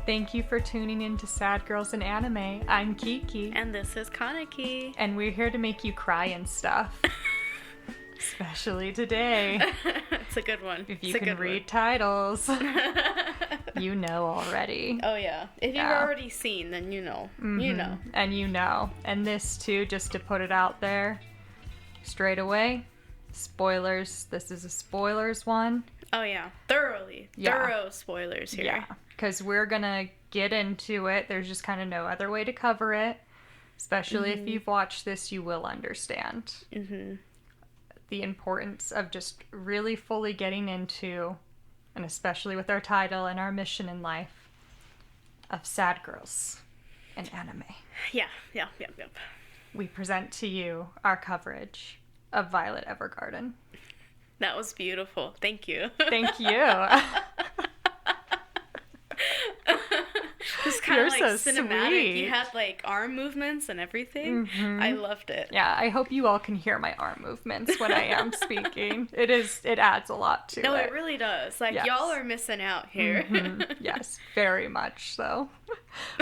Thank you for tuning in to Sad Girls in Anime. I'm Kiki. And this is Kaneki. And we're here to make you cry and stuff. Especially today. It's a good one. If you can read titles, you know already. Oh, yeah. If you've already seen, then you know. Mm-hmm. You know. And you know. And this, too, just to put it out there straight away, spoilers. This is a spoilers one. Oh, yeah. Thorough spoilers here. Yeah. Because we're going to get into it. There's just kind of no other way to cover it. Especially if you've watched this, you will understand. Mm-hmm. The importance of just really fully getting into, and especially with our title and our mission in life, of sad girls in anime. Yeah. We present to you our coverage of Violet Evergarden. That was beautiful. Thank you. Thank you. It's kind of like so cinematic. sweet. You had like arm movements and everything. Mm-hmm. I loved it. Yeah, I hope you all can hear my arm movements when I am speaking. It adds a lot to it. No, it really does. Like, yes. Y'all are missing out here. Mm-hmm. Yes, very much so.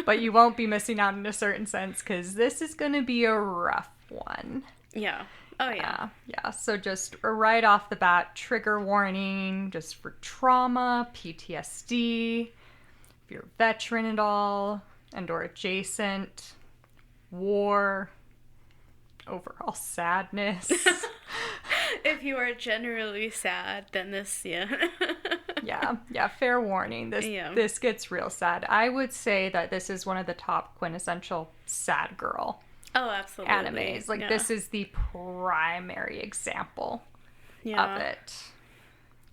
But you won't be missing out in a certain sense, because this is going to be a rough one. Yeah. Oh, yeah. Yeah, so just right off the bat, trigger warning, just for trauma, PTSD, if you're a veteran at all, and or adjacent, war, overall sadness. If you are generally sad, then this, yeah. yeah, fair warning. This gets real sad. I would say that this is one of the top quintessential sad girl animes. Like, this is the primary example of it.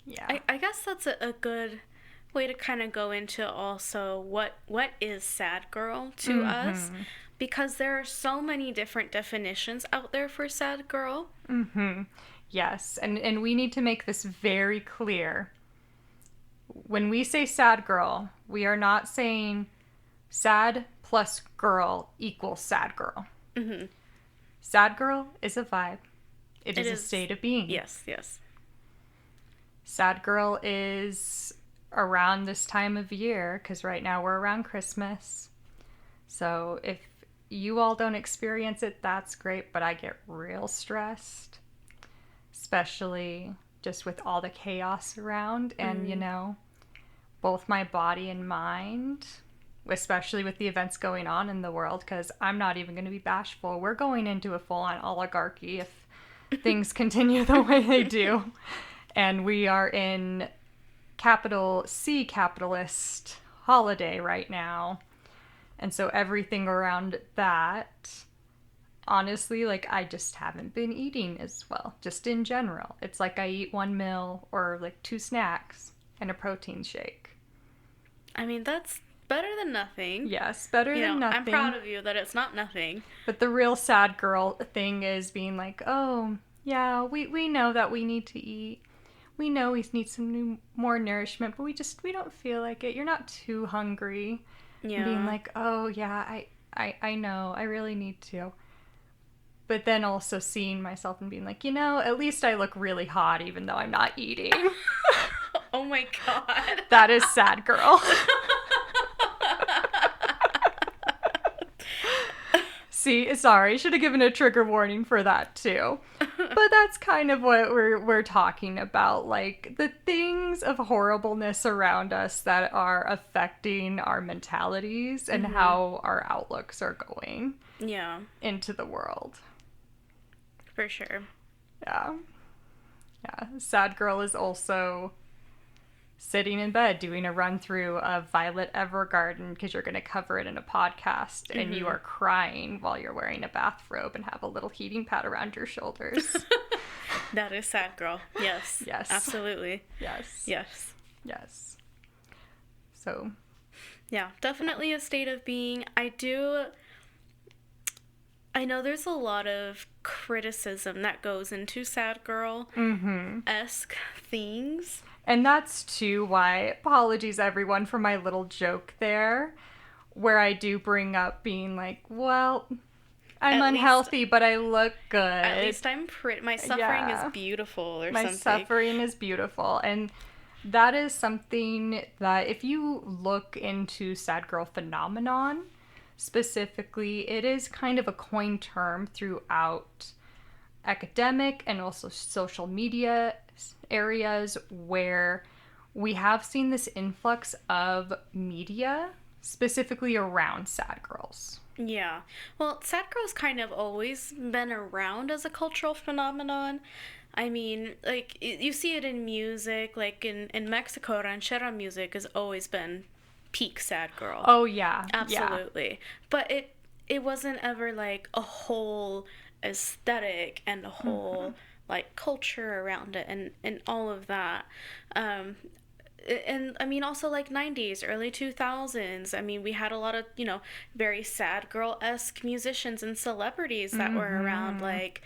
Yeah. I guess that's a good way to kind of go into also what is sad girl to us, because there are so many different definitions out there for sad girl. Mm-hmm. Yes, and we need to make this very clear. When we say sad girl, we are not saying sad plus girl equals sad girl. Mm-hmm. Sad girl is a vibe. It is a state of being. Yes. Sad girl is around this time of year, because right now we're around Christmas. So if you all don't experience it, that's great, but I get real stressed, especially just with all the chaos around, and both my body and mind, especially with the events going on in the world, because I'm not even going to be bashful. We're going into a full-on oligarchy if things continue the way they do. And we are in capital C capitalist holiday right now. And so everything around that, honestly, like, I just haven't been eating as well, just in general. It's like I eat 1 meal or like 2 snacks and a protein shake. I mean, that's better than nothing. Yes, better than nothing. I'm proud of you that it's not nothing. But the real sad girl thing is being like, oh, yeah, we know that we need to eat. We know we need some more nourishment, but we don't feel like it. You're not too hungry. Yeah. And being like, oh, yeah, I know. I really need to. But then also seeing myself and being like, at least I look really hot even though I'm not eating. Oh, my God. That is sad girl. See, sorry, should have given a trigger warning for that too. But that's kind of what we're talking about, like the things of horribleness around us that are affecting our mentalities and how our outlooks are going into the world. For sure. Yeah. Sad girl is also sitting in bed doing a run through of Violet Evergarden, because you're going to cover it in a podcast, and you are crying while you're wearing a bathrobe and have a little heating pad around your shoulders. That is sad girl. Yes. Absolutely. Yes. So. Yeah, definitely a state of being. I know there's a lot of criticism that goes into sad girl-esque things. And that's, too, why, apologies, everyone, for my little joke there, where I do bring up being like, well, I'm unhealthy, but I look good. At least I'm pretty. My suffering is beautiful or something. My suffering is beautiful. And that is something that if you look into sad girl phenomenon specifically, it is kind of a coined term throughout academic and also social media areas where we have seen this influx of media specifically around sad girls. Yeah. Well, sad girls kind of always been around as a cultural phenomenon. I mean, like, you see it in music. Like, in Mexico, ranchera music has always been peak sad girl. Oh, yeah. Absolutely. Yeah. But it wasn't ever, like, a whole aesthetic and a whole, like, culture around it and all of that. And I mean, also like 90s, early 2000s. I mean, we had a lot of, very sad girl-esque musicians and celebrities that were around, like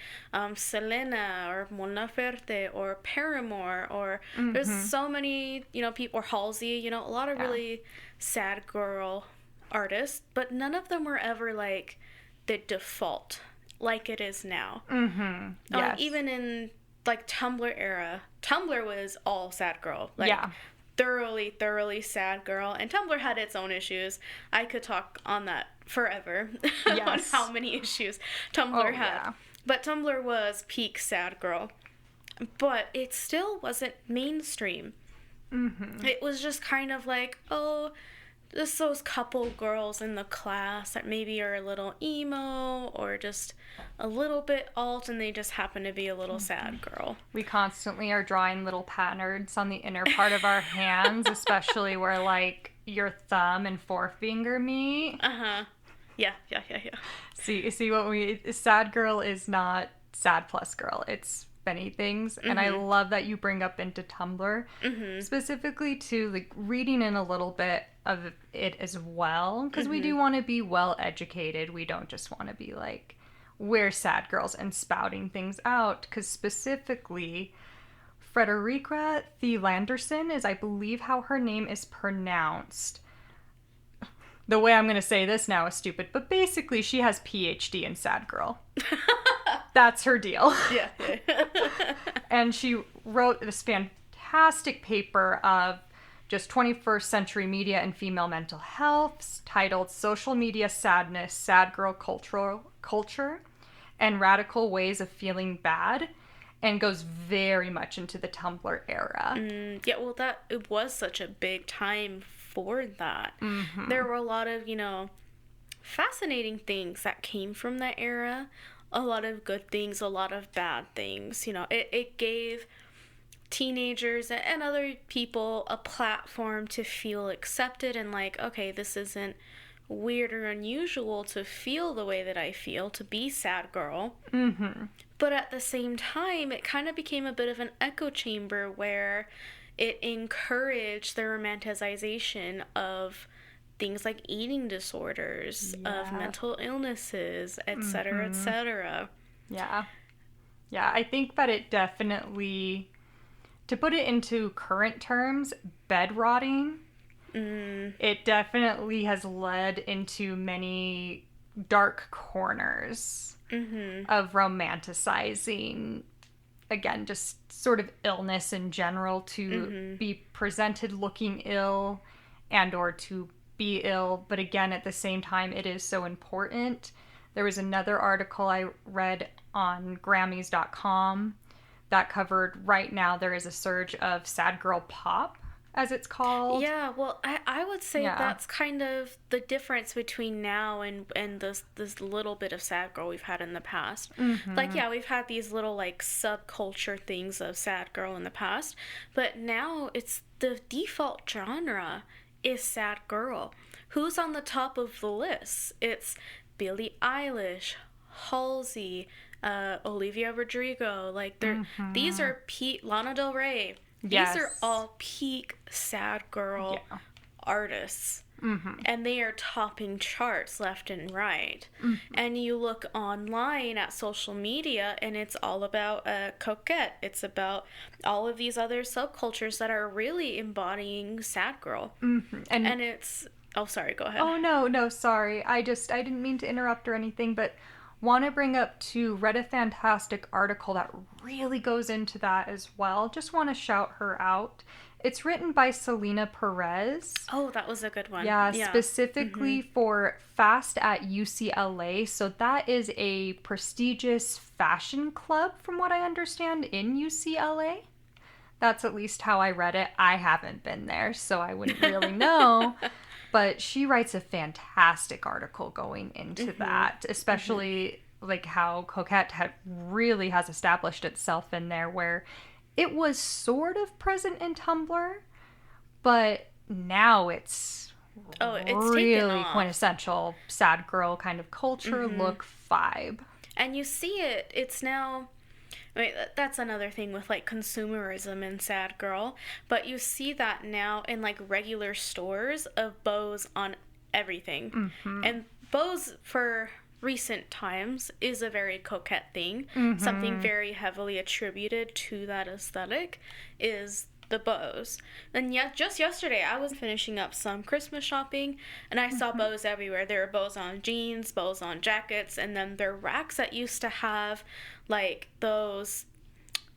Selena or Mon Laferte or Paramore, or there's so many, people, or Halsey, a lot of really sad girl artists, but none of them were ever like the default like it is now. Yes. Even in like Tumblr era, Tumblr was all sad girl. Like, thoroughly sad girl, and Tumblr had its own issues. I could talk on that forever. On how many issues Tumblr had. But Tumblr was peak sad girl, but it still wasn't mainstream. It was just kind of like, just those couple girls in the class that maybe are a little emo or just a little bit alt, and they just happen to be a little sad girl. We constantly are drawing little patterns on the inner part of our hands, especially where, like, your thumb and forefinger meet. Yeah. See what sad girl is not sad plus girl. It's many things, and I love that you bring up into Tumblr specifically to like reading in a little bit of it as well, because we do want to be well educated. We don't just want to be like, we're sad girls and spouting things out, because specifically Frederica Thielanderson is, I believe, how her name is pronounced. The way I'm going to say this now is stupid, but basically she has PhD in sad girl. That's her deal. Yeah. And she wrote this fantastic paper of just 21st century media and female mental health, titled Social Media Sadness, Sad Girl Culture, and Radical Ways of Feeling Bad, and goes very much into the Tumblr era. Yeah, well, it was such a big time for that. There were a lot of, fascinating things that came from that era. A lot of good things, a lot of bad things. It gave teenagers and other people a platform to feel accepted and like, okay, this isn't weird or unusual to feel the way that I feel, to be sad girl. But at the same time, it kind of became a bit of an echo chamber where it encouraged the romanticization of things like eating disorders, of mental illnesses, etc., etc. Yeah, I think that it definitely, to put it into current terms, bed rotting, it definitely has led into many dark corners of romanticizing, again, just sort of illness in general, to be presented looking ill and or to be ill, but again, at the same time, it is so important. There was another article I read on Grammys.com that covered, right now there is a surge of sad girl pop, as it's called. Yeah, well, I would say that's kind of the difference between now and this little bit of sad girl we've had in the past. Like, yeah, we've had these little, like, subculture things of sad girl in the past, but now it's the default genre is sad girl. Who's on the top of the list? It's Billie Eilish, Halsey, Olivia Rodrigo. Like, these are Lana Del Rey. These are all peak sad girl artists. And they are topping charts left and right. And you look online at social media, and it's all about coquette. It's about all of these other subcultures that are really embodying sad girl. And it's... Oh, sorry, go ahead. Oh, no, sorry. I didn't mean to interrupt or anything, but want to bring up too, read a fantastic article that really goes into that as well. Just want to shout her out. It's written by Selena Perez. Oh, that was a good one. Yeah, specifically for Fast at UCLA. So that is a prestigious fashion club, from what I understand, in UCLA. That's at least how I read it. I haven't been there, so I wouldn't really know. But she writes a fantastic article going into that, especially like how Coquette really has established itself in there, where it was sort of present in Tumblr, but now it's really quintessential sad girl kind of culture, look, vibe. And you see it. It's now... I mean, that's another thing with, like, consumerism and sad girl. But you see that now in, like, regular stores of bows on everything. And bows, for recent times, is a very coquette thing. Something very heavily attributed to that aesthetic is the bows. And yet, just yesterday, I was finishing up some Christmas shopping, and I saw bows everywhere. There were bows on jeans, bows on jackets, and then there are racks that used to have, like, those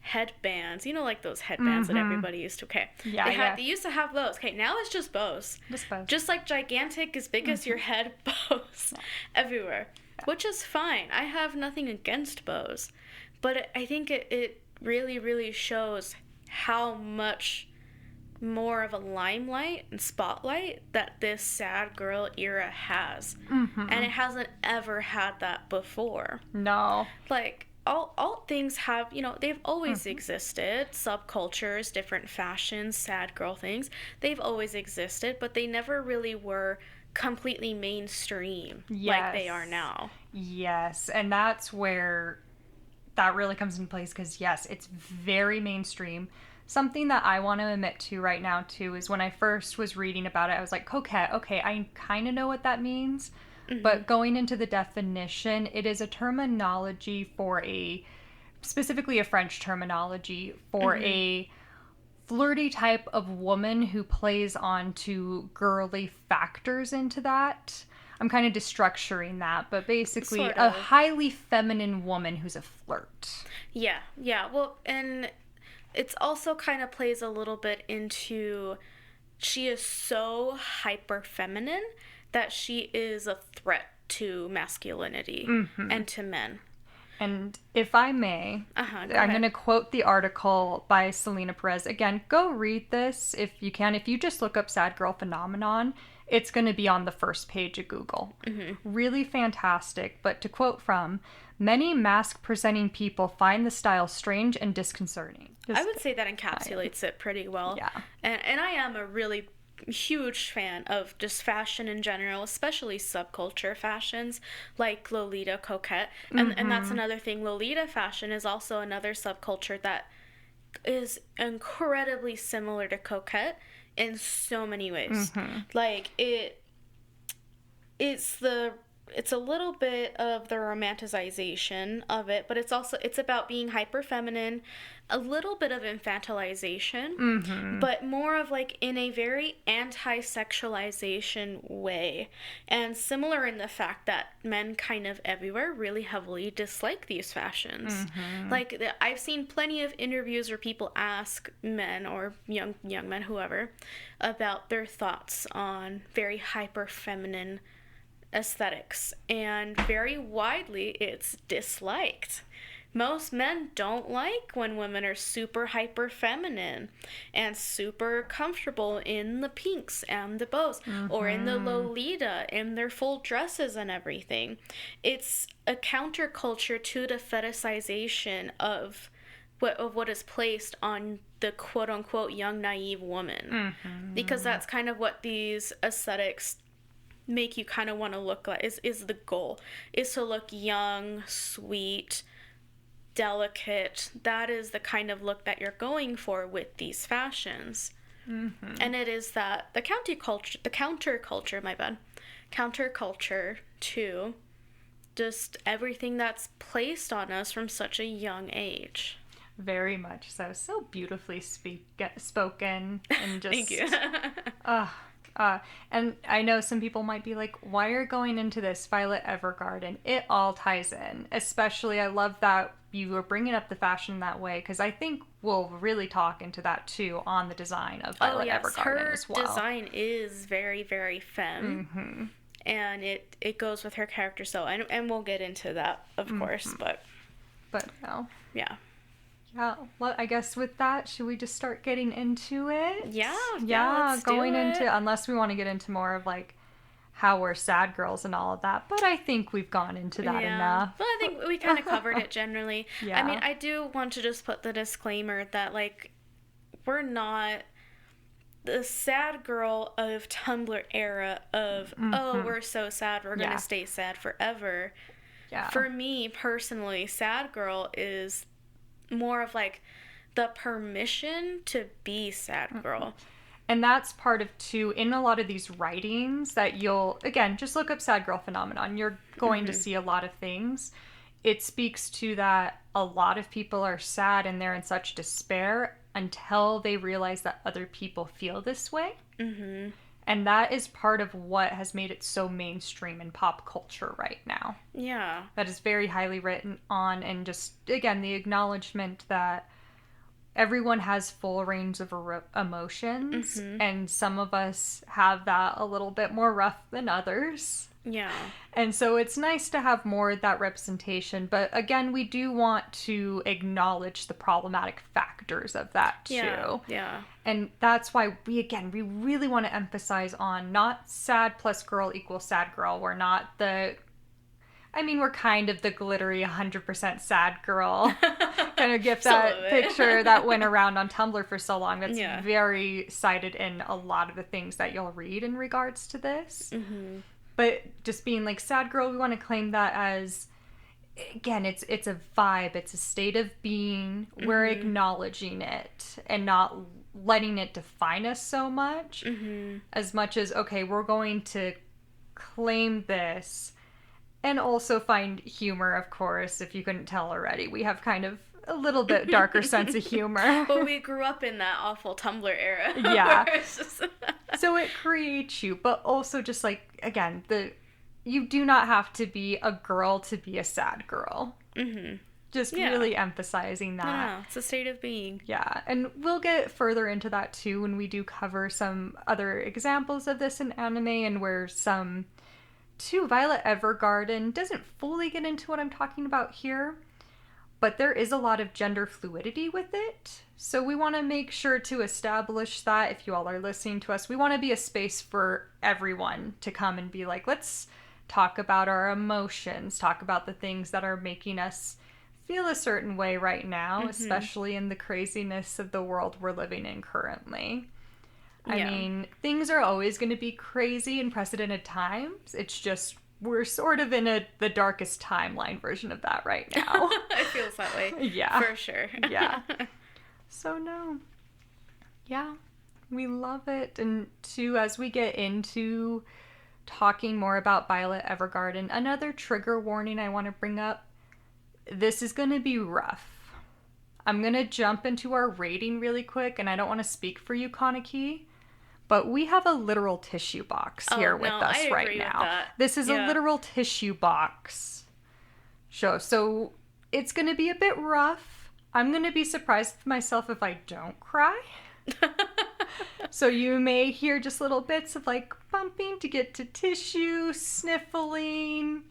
headbands. You know, like those headbands that everybody used to... Okay. They used to have those. Okay, now it's just bows. Just, like, gigantic, as big as your head bows everywhere. Which is fine. I have nothing against bows. But I think it really, really shows how much more of a limelight and spotlight that this sad girl era has. And it hasn't ever had that before. No. Like, all things have, you know, they've always existed. Subcultures, different fashions, sad girl things. They've always existed, but they never really were completely mainstream like they are now. Yes, and that's where that really comes into place, because yes, it's very mainstream. Something that I want to admit to right now too is when I first was reading about it, I was like, coquette, okay, I kind of know what that means. But going into the definition, it is a terminology for specifically a French terminology for a flirty type of woman who plays on to girly factors into that. I'm kind of destructuring that, but basically sort a of highly feminine woman who's a flirt. Yeah. Well, and it's also kind of plays a little bit into, she is so hyper feminine that she is a threat to masculinity and to men. And if I may, I'm going to quote the article by Selena Perez. Again, go read this if you can. If you just look up Sad Girl Phenomenon, it's going to be on the first page of Google. Really fantastic. But to quote from, many mask-presenting people find the style strange and disconcerting. I would say that encapsulates it pretty well. Yeah. And I am a really huge fan of just fashion in general, especially subculture fashions like Lolita Coquette. And that's another thing. Lolita fashion is also another subculture that is incredibly similar to Coquette in so many ways. Like, it's a little bit of the romanticization of it, but it's about being hyper feminine, a little bit of infantilization, but more of like in a very anti-sexualization way. And similar in the fact that men kind of everywhere really heavily dislike these fashions. Like, I've seen plenty of interviews where people ask men or young men, whoever, about their thoughts on very hyper feminine aesthetics, and very widely it's disliked. Most men don't like when women are super hyper feminine and super comfortable in the pinks and the bows, or in the Lolita in their full dresses and everything. It's a counterculture to the fetishization of what is placed on the quote-unquote young naive woman, because that's kind of what these aesthetics make you kind of want to look like, is the goal, is to look young, sweet, delicate. That is the kind of look that you're going for with these fashions. And it is that the counterculture to just everything that's placed on us from such a young age. Very much so. So beautifully spoken, and just thank you. And I know some people might be like, why are you going into this, Violet Evergarden? It all ties in. Especially, I love that you were bringing up the fashion that way, because I think we'll really talk into that too on the design of Violet Evergarden as well. Her design is very, very femme. Mm-hmm. And it goes with her character, so, and we'll get into that, of course, but no. Yeah. Yeah, well, I guess with that, should we just start getting into it? Yeah, let's going into, unless we want to get into more of like how we're sad girls and all of that, but I think we've gone into that enough. Well, I think we kind of covered it generally. Yeah. I mean, I do want to just put the disclaimer that, like, we're not the sad girl of Tumblr era of, oh, we're so sad, we're going to stay sad forever. Yeah. For me, personally, sad girl is more of like the permission to be sad girl. And that's part of too, in a lot of these writings that you'll, again, just look up sad girl phenomenon. You're going to see a lot of things. It speaks to that a lot of people are sad and they're in such despair until they realize that other people feel this way. Mm-hmm. And that is part of what has made it so mainstream in pop culture right now. Yeah. That is very highly written on, and just, again, the acknowledgement that everyone has full range of emotions, and some of us have that a little bit more rough than others. Yeah. And so it's nice to have more of that representation, but again, we do want to acknowledge the problematic factors of that too. Yeah. And that's why we really want to emphasize on not sad plus girl equals sad girl. We're not we're kind of the glittery 100% sad girl kind of gift that picture that went around on Tumblr for so long. That's very cited in a lot of the things that you'll read in regards to this. Mm-hmm. But just being like sad girl, we want to claim that as, again, it's a vibe. It's a state of being. Mm-hmm. We're acknowledging it and not letting it define us so much. Mm-hmm. As much as, okay, we're going to claim this and also find humor, of course, if you couldn't tell already. We have kind of a little bit darker sense of humor. But we grew up in that awful Tumblr era. Yeah. So it creates you, but also just like, again, you do not have to be a girl to be a sad girl. Mm-hmm. Just really emphasizing that. Yeah, it's a state of being. Yeah, and we'll get further into that too when we do cover some other examples of this in anime, and where some, too, Violet Evergarden doesn't fully get into what I'm talking about here. But there is a lot of gender fluidity with it. So we want to make sure to establish that if you all are listening to us. We want to be a space for everyone to come and be like, let's talk about our emotions, talk about the things that are making us feel a certain way right now, especially in the craziness of the world we're living in currently. I mean, things are always going to be crazy in precedented times. It's just we're sort of in the darkest timeline version of that right now. It feels that way. Yeah. For sure. Yeah. So, no. Yeah. We love it. And, too, as we get into talking more about Violet Evergarden, another trigger warning I want to bring up. This is going to be rough. I'm going to jump into our rating really quick, and I don't want to speak for you, Kaneki. But we have a literal tissue box here with us right now. This is a literal tissue box show. So it's going to be a bit rough. I'm going to be surprised with myself if I don't cry. So you may hear just little bits of like bumping to get to tissue, sniffling,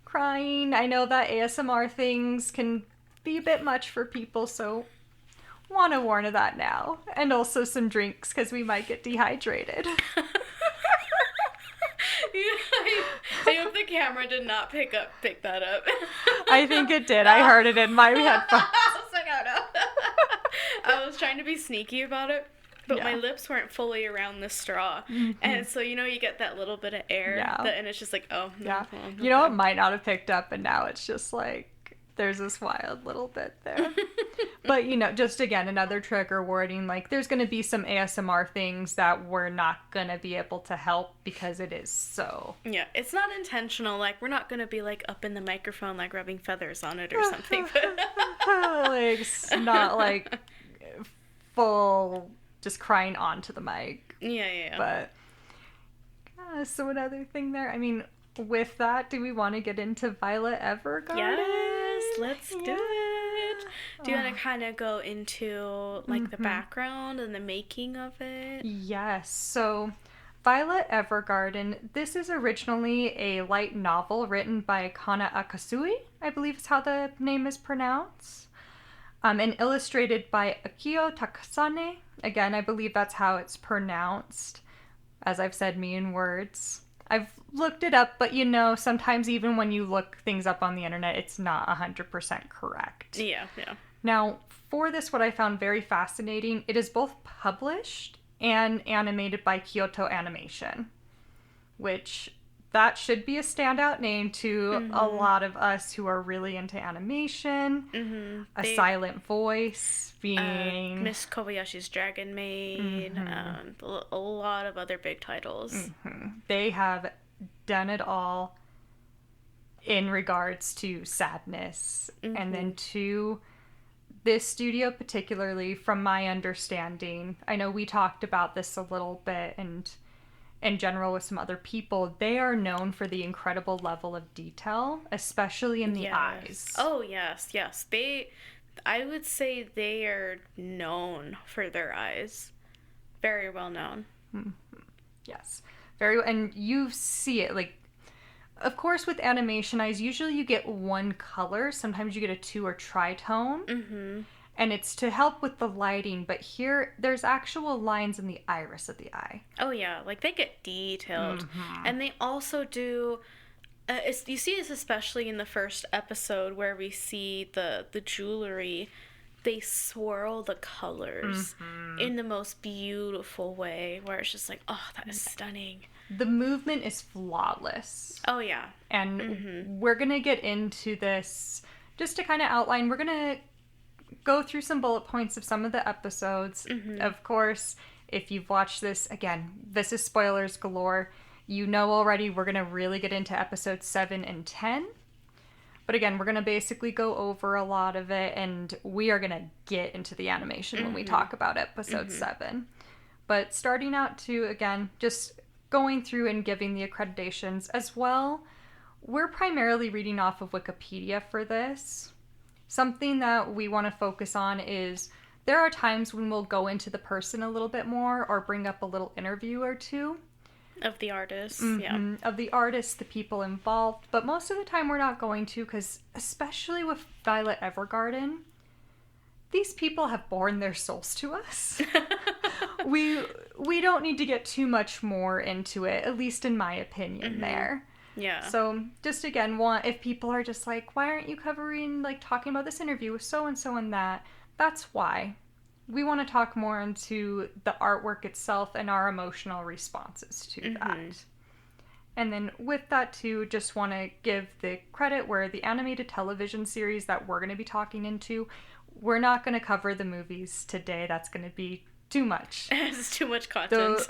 crying. I know that ASMR things can be a bit much for people, so want to warn of that now. And also some drinks, because we might get dehydrated. I hope the camera did not pick that up. I think it did. I heard it in my headphones. I was like, oh no. I was trying to be sneaky about it, but my lips weren't fully around the straw. Mm-hmm. And so, you get that little bit of air, and it's just like, oh. Yeah. Okay. You know, it might not have picked up, and now it's just like, there's this wild little bit there. But, just again, another trigger warning, like, there's going to be some ASMR things that we're not going to be able to help because it is so. Yeah, it's not intentional. Like, we're not going to be, like, up in the microphone, like, rubbing feathers on it or something. Like, not, like, full just crying onto the mic. Yeah. But So another thing there, I mean, with that, do we want to get into Violet Evergarden? Yes, let's do it. Do you want to kind of go into, like, the background and the making of it? Yes. So, Violet Evergarden, this is originally a light novel written by Kana Akasui, I believe is how the name is pronounced, and illustrated by Akio Takasane. Again, I believe that's how it's pronounced, as I've said me in words. I've looked it up, but sometimes even when you look things up on the internet, it's not 100% correct. Yeah. Now, for this, what I found very fascinating, it is both published and animated by Kyoto Animation, which that should be a standout name to a lot of us who are really into animation. A silent voice being Miss Kobayashi's Dragon Maid, a lot of other big titles. They have done it all in regards to sadness. And then to this studio particularly, from my understanding, I know we talked about this a little bit and in general with some other people, they are known for the incredible level of detail, especially in the eyes. Oh, yes. I would say they are known for their eyes. Very well known. Yes. And you see it, like, of course with animation eyes, usually you get one color. Sometimes you get a two or tritone. And it's to help with the lighting, but here there's actual lines in the iris of the eye. Oh yeah, like they get detailed. And they also do you see this especially in the first episode where we see the jewelry. They swirl the colors in the most beautiful way, where it's just like, oh, that is stunning. The movement is flawless. Oh yeah. And we're gonna get into this just to kind of outline. We're gonna go through some bullet points of some of the episodes. Of course, if you've watched this, again, this is spoilers galore. You know already we're going to really get into episodes 7 and 10. But again, we're going to basically go over a lot of it, and we are going to get into the animation when we talk about episode 7. But starting out to, again, just going through and giving the accreditations as well, we're primarily reading off of Wikipedia for this. Something that we want to focus on is there are times when we'll go into the person a little bit more or bring up a little interview or two. Of the artists, Of the artists, the people involved. But most of the time we're not going to, because especially with Violet Evergarden, these people have borne their souls to us. we don't need to get too much more into it, at least in my opinion there. Yeah. So just again, if people are just like, why aren't you covering, like, talking about this interview with so-and-so and that, that's why. We want to talk more into the artwork itself and our emotional responses to that. And then with that too, just want to give the credit where the animated television series that we're going to be talking into, we're not going to cover the movies today. That's going to be too much. It's too much content.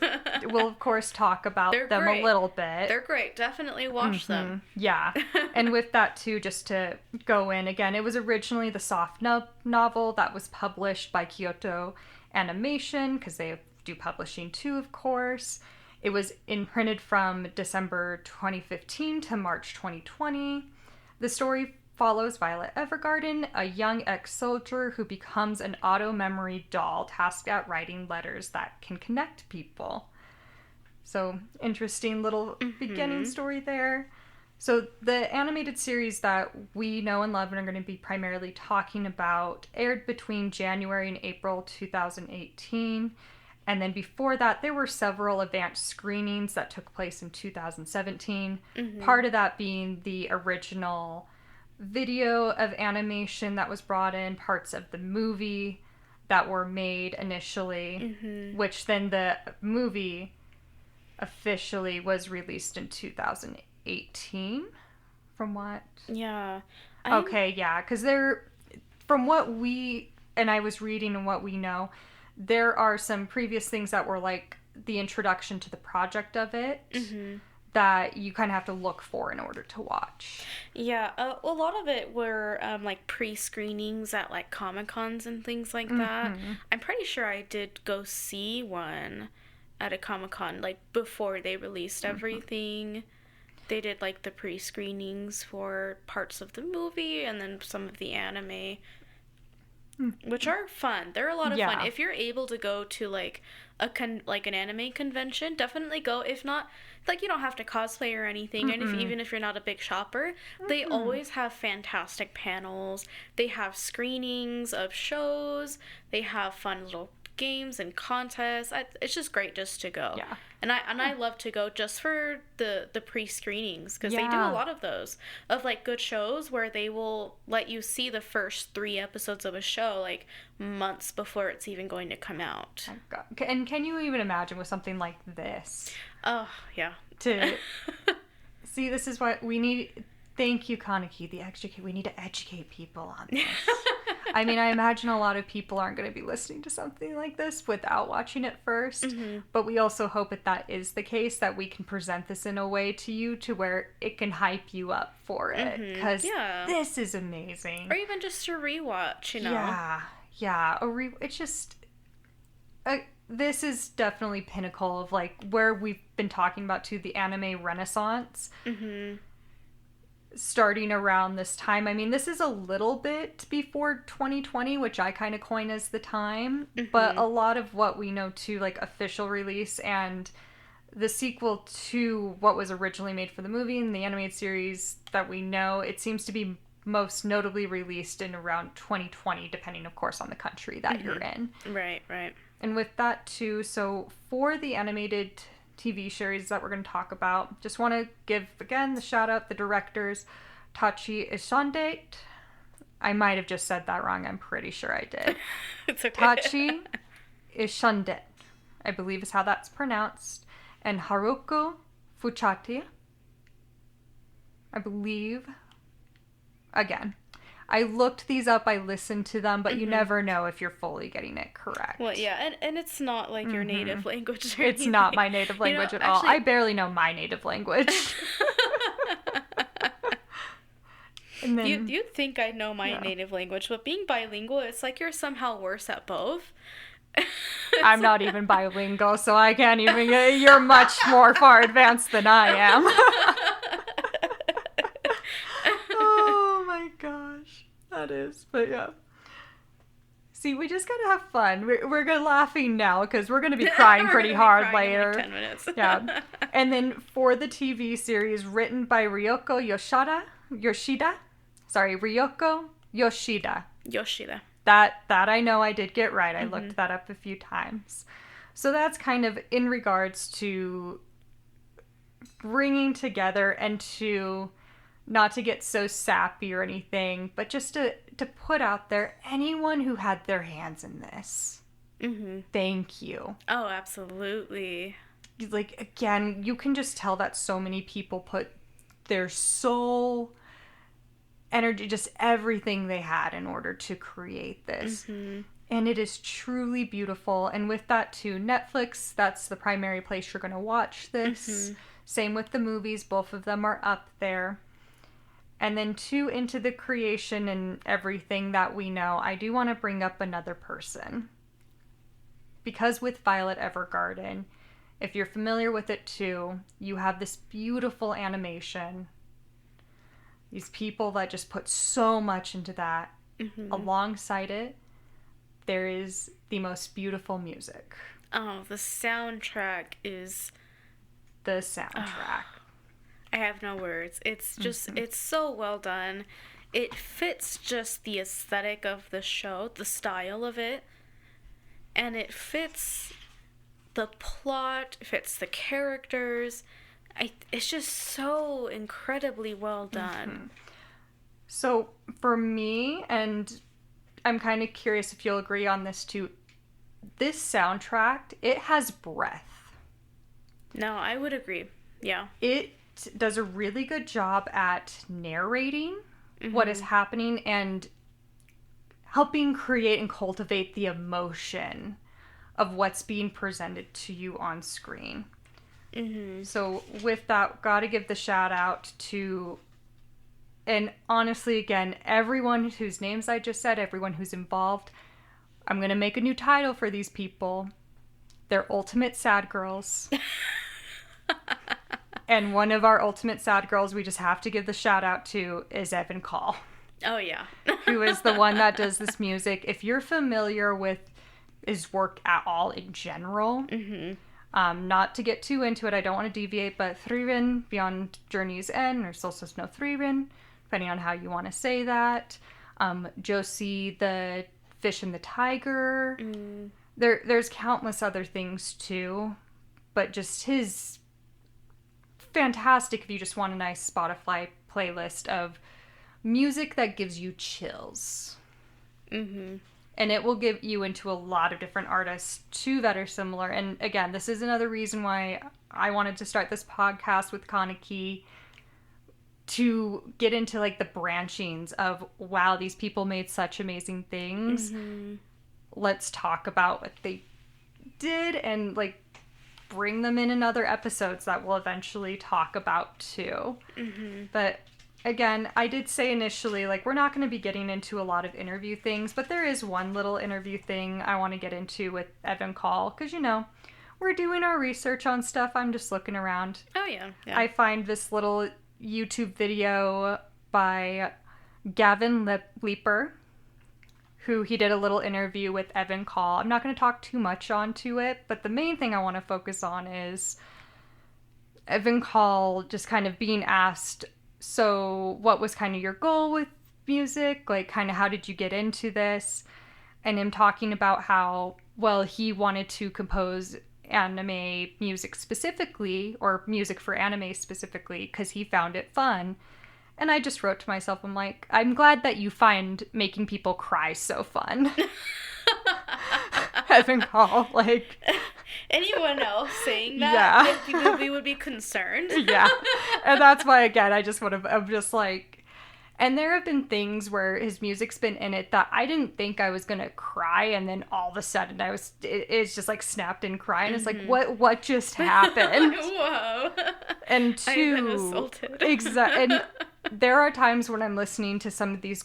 We'll, of course, talk about them a little bit. They're great. Definitely watch them. Yeah. And with that, too, just to go in, again, it was originally the soft novel that was published by Kyoto Animation, because they do publishing, too, of course. It was imprinted from December 2015 to March 2020. The story follows Violet Evergarden, a young ex-soldier who becomes an auto-memory doll tasked at writing letters that can connect people. So, interesting little beginning story there. So, the animated series that we know and love and are going to be primarily talking about aired between January and April 2018. And then before that, there were several advanced screenings that took place in 2017. Part of that being the original video of animation that was brought in, parts of the movie that were made initially, which then the movie officially was released in 2018, from what? Yeah. Okay, yeah, because from what I was reading and what we know, there are some previous things that were like the introduction to the project of it. That you kind of have to look for in order to watch. Yeah, a lot of it were like pre-screenings at like Comic-Cons and things like that. I'm pretty sure I did go see one at a Comic-Con, like, before they released everything. They did, like, the pre-screenings for parts of the movie and then some of the anime, which are fun. They're a lot of fun. If you're able to go to, like, an anime convention, definitely go. If not, like, you don't have to cosplay or anything, and even if you're not a big shopper, they always have fantastic panels. They have screenings of shows. They have fun little games and contests. It's just great just to go. Yeah. And I love to go just for the pre-screenings, because they do a lot of those, of, like, good shows where they will let you see the first 3 episodes of a show, like, months before it's even going to come out. Oh, God. And can you even imagine with something like this? Oh, yeah. See, this is what we need. Thank you, Kaneki, we need to educate people on this. I mean, I imagine a lot of people aren't going to be listening to something like this without watching it first. But we also hope that is the case, that we can present this in a way to you to where it can hype you up for it. Because this is amazing. Or even just a rewatch, you know? Yeah. It's just... this is definitely pinnacle of, like, where we've been talking about, too, the anime renaissance. Starting around this time. I mean, this is a little bit before 2020, which I kind of coin as the time, but a lot of what we know too, like official release and the sequel to what was originally made for the movie and the animated series that we know, it seems to be most notably released in around 2020, depending of course on the country that you're in. Right. And with that too, so for the animated TV series that we're going to talk about, just want to give again the shout out the directors, Tachi Ishande. I might have just said that wrong. I'm pretty sure I did. It's okay. Tachi Ishande, I believe is how that's pronounced, and Haruko Fuchati. I believe. Again, I looked these up, I listened to them, but you never know if you're fully getting it correct. Well, yeah, and it's not like your native language or It's anything. not my native language at all. I barely know my native language. And then, you'd think I know my native language, but being bilingual, it's like you're somehow worse at both. I'm not even bilingual, so I can't even get... You're much more far advanced than I am. That is, but yeah. See, we just gotta have fun. We're gonna laughing now because we're gonna be crying pretty hard later. In like 10 minutes. Yeah. And then for the TV series, written by Ryoko Yoshida. That I know I did get right. I looked that up a few times. So that's kind of in regards to bringing together and to... not to get so sappy or anything, but just to put out there, anyone who had their hands in this, thank you. Oh, absolutely. Like, again, you can just tell that so many people put their soul, energy, just everything they had in order to create this. And it is truly beautiful. And with that, too, Netflix, that's the primary place you're going to watch this. Same with the movies. Both of them are up there. And then too, into the creation and everything that we know, I do want to bring up another person. Because with Violet Evergarden, if you're familiar with it too, you have this beautiful animation. These people that just put so much into that. Alongside it, there is the most beautiful music. Oh, the soundtrack is... The soundtrack. I have no words. It's just, it's so well done. It fits just the aesthetic of the show, the style of it. And it fits the plot, it fits the characters. It's just so incredibly well done. So, for me, and I'm kind of curious if you'll agree on this too, this soundtrack, it has breadth. No, I would agree. Yeah. It does a really good job at narrating what is happening and helping create and cultivate the emotion of what's being presented to you on screen. So with that, gotta give the shout out to, and honestly, again, everyone whose names I just said, everyone who's involved. I'm gonna make a new title for these people. They're ultimate sad girls. And one of our ultimate sad girls we just have to give the shout out to is Evan Call. Oh, yeah. Who is the one that does this music. If you're familiar with his work at all in general, not to get too into it, I don't want to deviate, but Thriven, Beyond Journey's End, or Solstice No Thriven, depending on how you want to say that. Josie, the Fish and the Tiger. There's countless other things too, but just his fantastic if you just want a nice Spotify playlist of music that gives you chills. And it will give you into a lot of different artists too that are similar. And again, this is another reason why I wanted to start this podcast with Kaneki, to get into like the branchings of, wow, these people made such amazing things. Let's talk about what they did and like bring them in other episodes that we'll eventually talk about too. But again, I did say initially, like, we're not going to be getting into a lot of interview things, but there is one little interview thing I want to get into with Evan Call, because, you know, we're doing our research on stuff. I'm just looking around. Oh, yeah. I find this little YouTube video by Gavin Leeper, who he did a little interview with Evan Call. I'm not going to talk too much onto it, but the main thing I want to focus on is Evan Call just kind of being asked, so what was kind of your goal with music? Like, kind of how did you get into this? And him talking about how, well, he wanted to compose anime music specifically, or music for anime specifically, because he found it fun. And I just wrote to myself, I'm like, I'm glad that you find making people cry so fun. Evan Call, like... Anyone else saying that, yeah, we would be concerned. Yeah. And that's why, again, I'm just like... And there have been things where his music's been in it that I didn't think I was going to cry, and then all of a sudden it's just like snapped and cry, and it's like, what just happened? Whoa. And two... I've been assaulted. Exactly. And there are times when I'm listening to some of these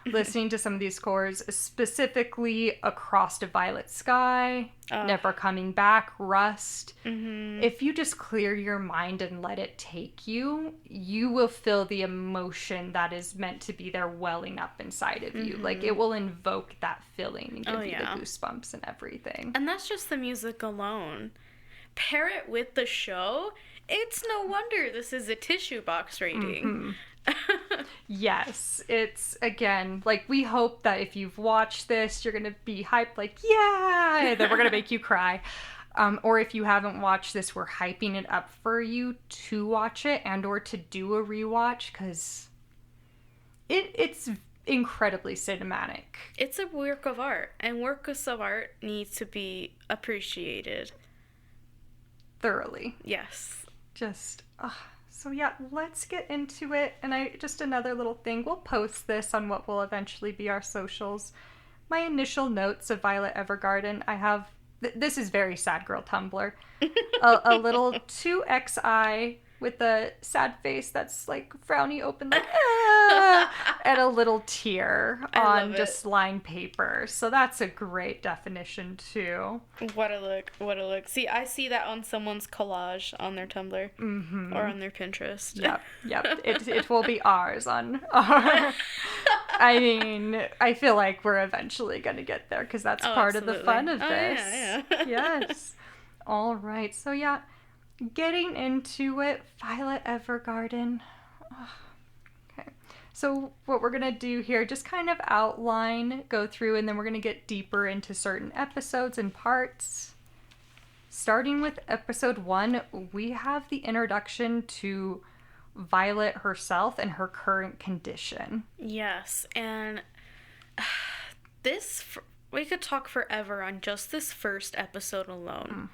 listening to some of these scores, specifically Across the Violet Sky, Never Coming Back, Rust. If you just clear your mind and let it take you, you will feel the emotion that is meant to be there welling up inside of you. Like, it will invoke that feeling and give you the goosebumps and everything. And that's just the music alone. Pair it with the show, it's no wonder this is a tissue box rating. Yes, it's, again, like, we hope that if you've watched this, you're gonna be hyped, like, yeah, and then we're gonna make you cry. Or if you haven't watched this, we're hyping it up for you to watch it and or to do a rewatch, because it's incredibly cinematic. It's a work of art, and works of art needs to be appreciated. Thoroughly. Yes. Just, so yeah, let's get into it. And just another little thing, we'll post this on what will eventually be our socials. My initial notes of Violet Evergarden, I have, this is very sad girl Tumblr, a little 2xi with a sad face that's like frowny open, like, and a little tear on just lined paper. So that's a great definition too. What a look. See, I see that on someone's collage on their Tumblr or on their Pinterest. Yep. It will be ours on our... I mean, I feel like we're eventually going to get there, because that's part of the fun of this. Yeah. Yes. All right. So yeah, getting into it, Violet Evergarden. Okay. So what we're going to do here, just kind of outline, go through, and then we're going to get deeper into certain episodes and parts. Starting with episode 1, we have the introduction to Violet herself and her current condition. Yes, and we could talk forever on just this first episode alone.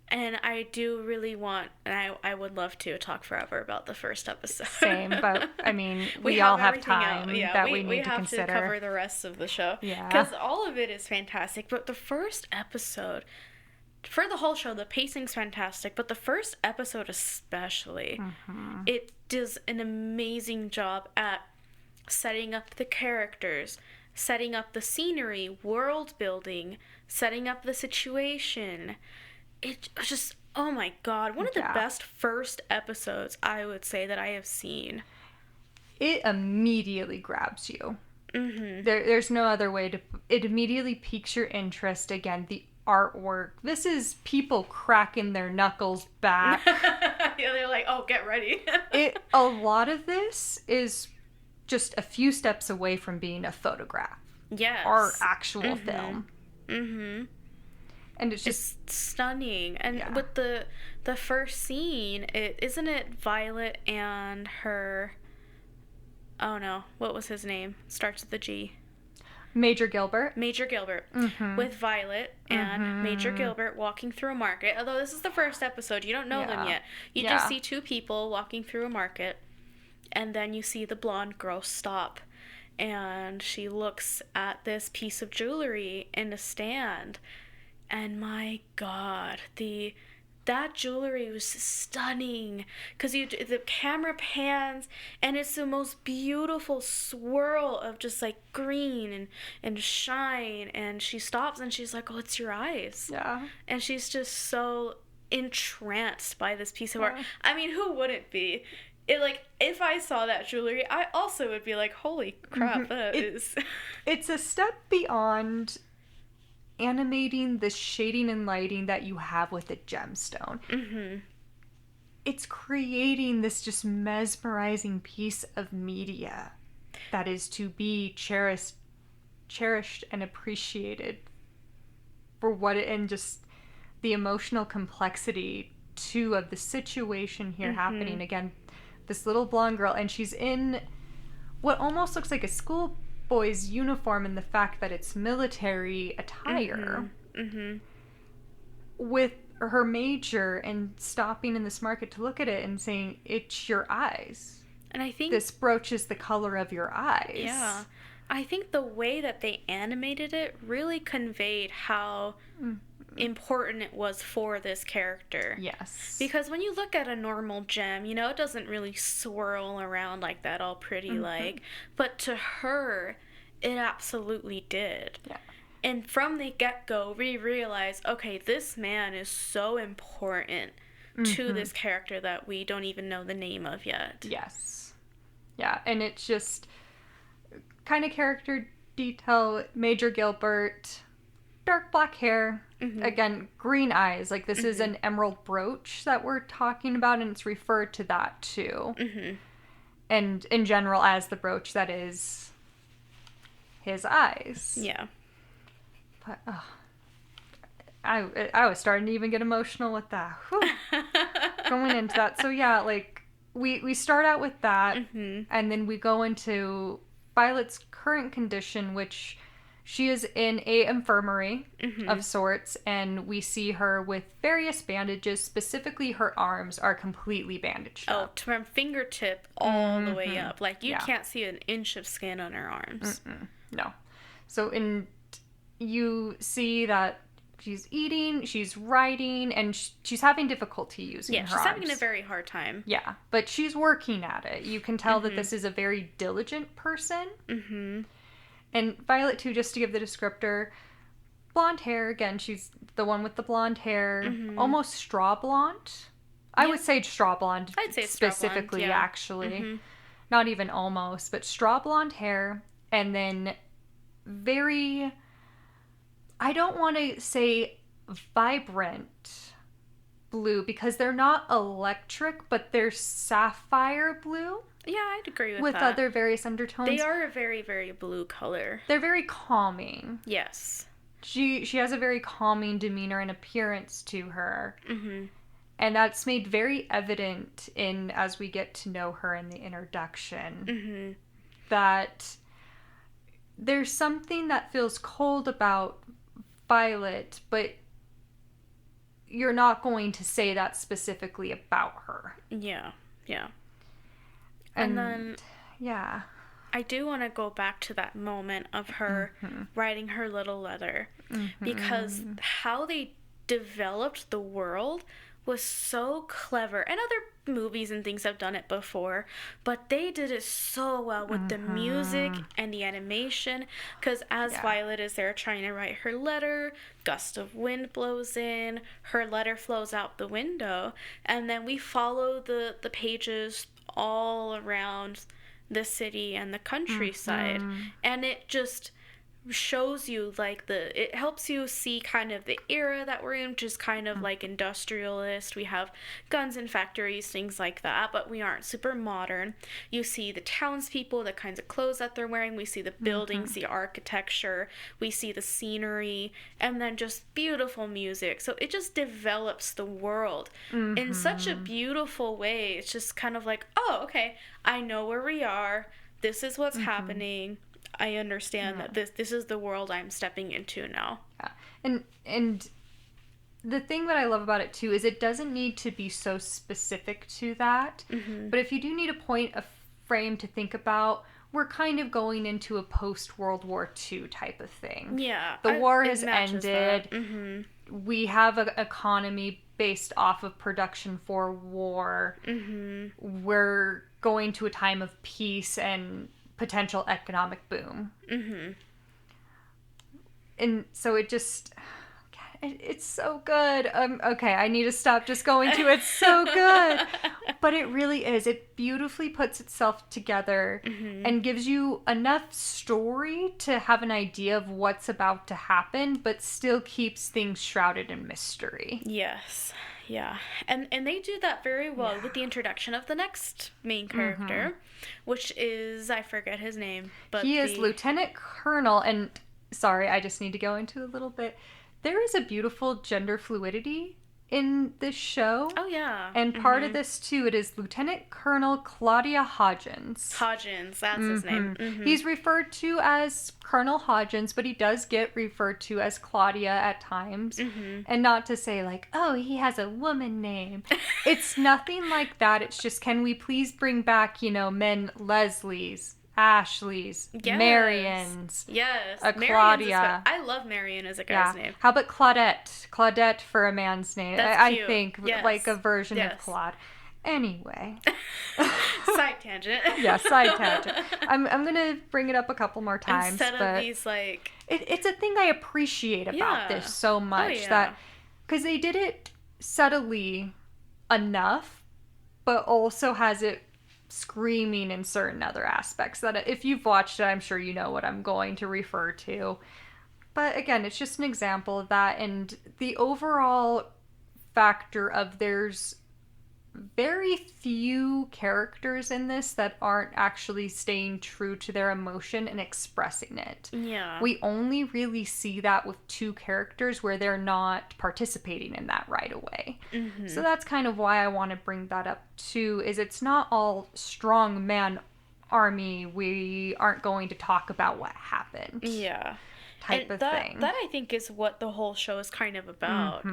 And I do really want, and I would love to talk forever about the first episode. Same, but I mean, we all have time that we need to consider. We have to cover the rest of the show. Yeah. Because all of it is fantastic, but the first episode, for the whole show, the pacing's fantastic, but the first episode especially, it does an amazing job at setting up the characters, setting up the scenery, world building, setting up the situation. It was just, oh my God, one of the best first episodes, I would say, that I have seen. It immediately grabs you. Mm-hmm. There's no other way to... It immediately piques your interest. Again, the artwork. This is people cracking their knuckles back. Yeah, they're like, oh, get ready. A lot of this is just a few steps away from being a photograph. Yes. Or actual film. Mm-hmm. And it's just... It's stunning. And with the first scene, isn't it Violet and her... Oh no, what was his name? Starts with the G. Major Gilbert. Major Gilbert. Mm-hmm. With Violet and Major Gilbert walking through a market. Although this is the first episode, you don't know them yet. You just see two people walking through a market, and then you see the blonde girl stop, and she looks at this piece of jewelry in a stand, and my God, that jewelry was stunning, because the camera pans and it's the most beautiful swirl of just like green and shine, and she stops and she's like, oh, it's your eyes. Yeah. And she's just so entranced by this piece of art. I mean, who wouldn't be? It, like, if I saw that jewelry, I also would be like, holy crap, that is... It's a step beyond animating the shading and lighting that you have with a gemstone. Mm-hmm. It's creating this just mesmerizing piece of media that is to be cherished and appreciated for what it, and just the emotional complexity too of the situation here happening. Again, this little blonde girl, and she's in what almost looks like a schoolboy's uniform, and the fact that it's military attire, with her major, and stopping in this market to look at it and saying, it's your eyes. And I think this brooch is the color of your eyes. Yeah. I think the way that they animated it really conveyed how important it was for this character. Yes. Because when you look at a normal gem, you know, it doesn't really swirl around like that, all pretty like. But to her, it absolutely did. Yeah. And from the get-go, we realized, okay, this man is so important to this character that we don't even know the name of yet. Yes. Yeah, and it's just kind of character detail. Major Gilbert, dark black hair, again, green eyes. Like, this is an emerald brooch that we're talking about, and it's referred to that too. And in general as the brooch that is his eyes. Yeah. But, I was starting to even get emotional with that. Going into that. So yeah, like, we start out with that, and then we go into Violet's current condition, which she is in a infirmary of sorts, and we see her with various bandages. Specifically, her arms are completely bandaged up. From fingertip all the way up. Like, you can't see an inch of skin on her arms. No. So you see that she's eating, she's writing, and she's having difficulty using her arms. Yeah, she's having a very hard time. Yeah, but she's working at it. You can tell that this is a very diligent person. And Violet, too, just to give the descriptor, blonde hair. Again, she's the one with the blonde hair. Almost straw blonde. I would say straw blonde. I'd say specifically, straw blonde, actually. Not even almost, but straw blonde hair. And then very... I don't want to say vibrant blue, because they're not electric, but they're sapphire blue. Yeah, I'd agree with that. With other various undertones. They are a very, very blue color. They're very calming. Yes. She has a very calming demeanor and appearance to her. And that's made very evident as we get to know her in the introduction. That there's something that feels cold about Violet, but you're not going to say that specifically about her. Yeah. And then, yeah, I do want to go back to that moment of her writing her little letter, because how they developed the world was so clever. And other movies and things have done it before, but they did it so well with the music and the animation. Because as Violet is there trying to write her letter, gust of wind blows in, her letter flows out the window, and then we follow the pages all around the city and the countryside. And it just shows you like it helps you see kind of the era that we're in, which is kind of like industrialist. We have guns in factories, things like that, but we aren't super modern. You see the townspeople, the kinds of clothes that they're wearing. We see the buildings, the architecture, we see the scenery, and then just beautiful music. So it just develops the world in such a beautiful way. It's just kind of like, oh, okay, I know where we are, this is what's happening, I understand that this is the world I'm stepping into now. Yeah. And the thing that I love about it too is it doesn't need to be so specific to that. But if you do need a point of frame to think about, we're kind of going into a post-World War II type of thing. Yeah. The war has ended. We have an economy based off of production for war. We're going to a time of peace and potential economic boom. And so it just, it's so good. Okay, I need to stop just going to it's so good. But it really is. It beautifully puts itself together and gives you enough story to have an idea of what's about to happen, but still keeps things shrouded in mystery. Yes. Yeah. And they do that very well with the introduction of the next main character, which is, I forget his name, but he is Lieutenant Colonel, and sorry, I just need to go into a little bit. There is a beautiful gender fluidity in this show. Oh, yeah. And part of this, too, it is Lieutenant Colonel Claudia Hodgins. Hodgins, that's his name. He's referred to as Colonel Hodgins, but he does get referred to as Claudia at times. And not to say, like, oh, he has a woman name. It's nothing like that. It's just, can we please bring back, men Leslie's, Ashley's, Marion's, Claudia. I love Marion as a guy's name. How about Claudette? Claudette for a man's name. That's cute. I think like a version of Claude. Anyway. Side tangent. Yeah, side tangent. I'm gonna bring it up a couple more times. Instead of these like it's a thing I appreciate about this so much that because they did it subtly enough, but also has it screaming in certain other aspects that if you've watched it, I'm sure you know what I'm going to refer to. But again, it's just an example of that, and the overall factor of there's very few characters in this that aren't actually staying true to their emotion and expressing it. Yeah. We only really see that with two characters where they're not participating in that right away. So that's kind of why I want to bring that up too, is it's not all strong man army, we aren't going to talk about what happened. Yeah. Type of thing. That I think is what the whole show is kind of about.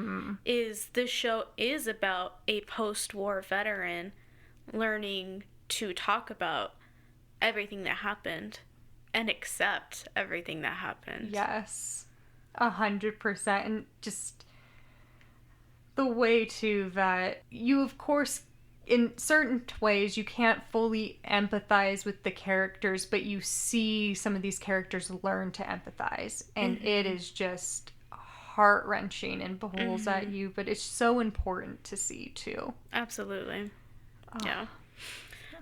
Is this show is about a post-war veteran learning to talk about everything that happened and accept everything that happened. Yes, 100%. And just the way too that you, of course, in certain ways, you can't fully empathize with the characters, but you see some of these characters learn to empathize. And it is just heart-wrenching and pulls at you, but it's so important to see, too. Absolutely. Oh. Yeah.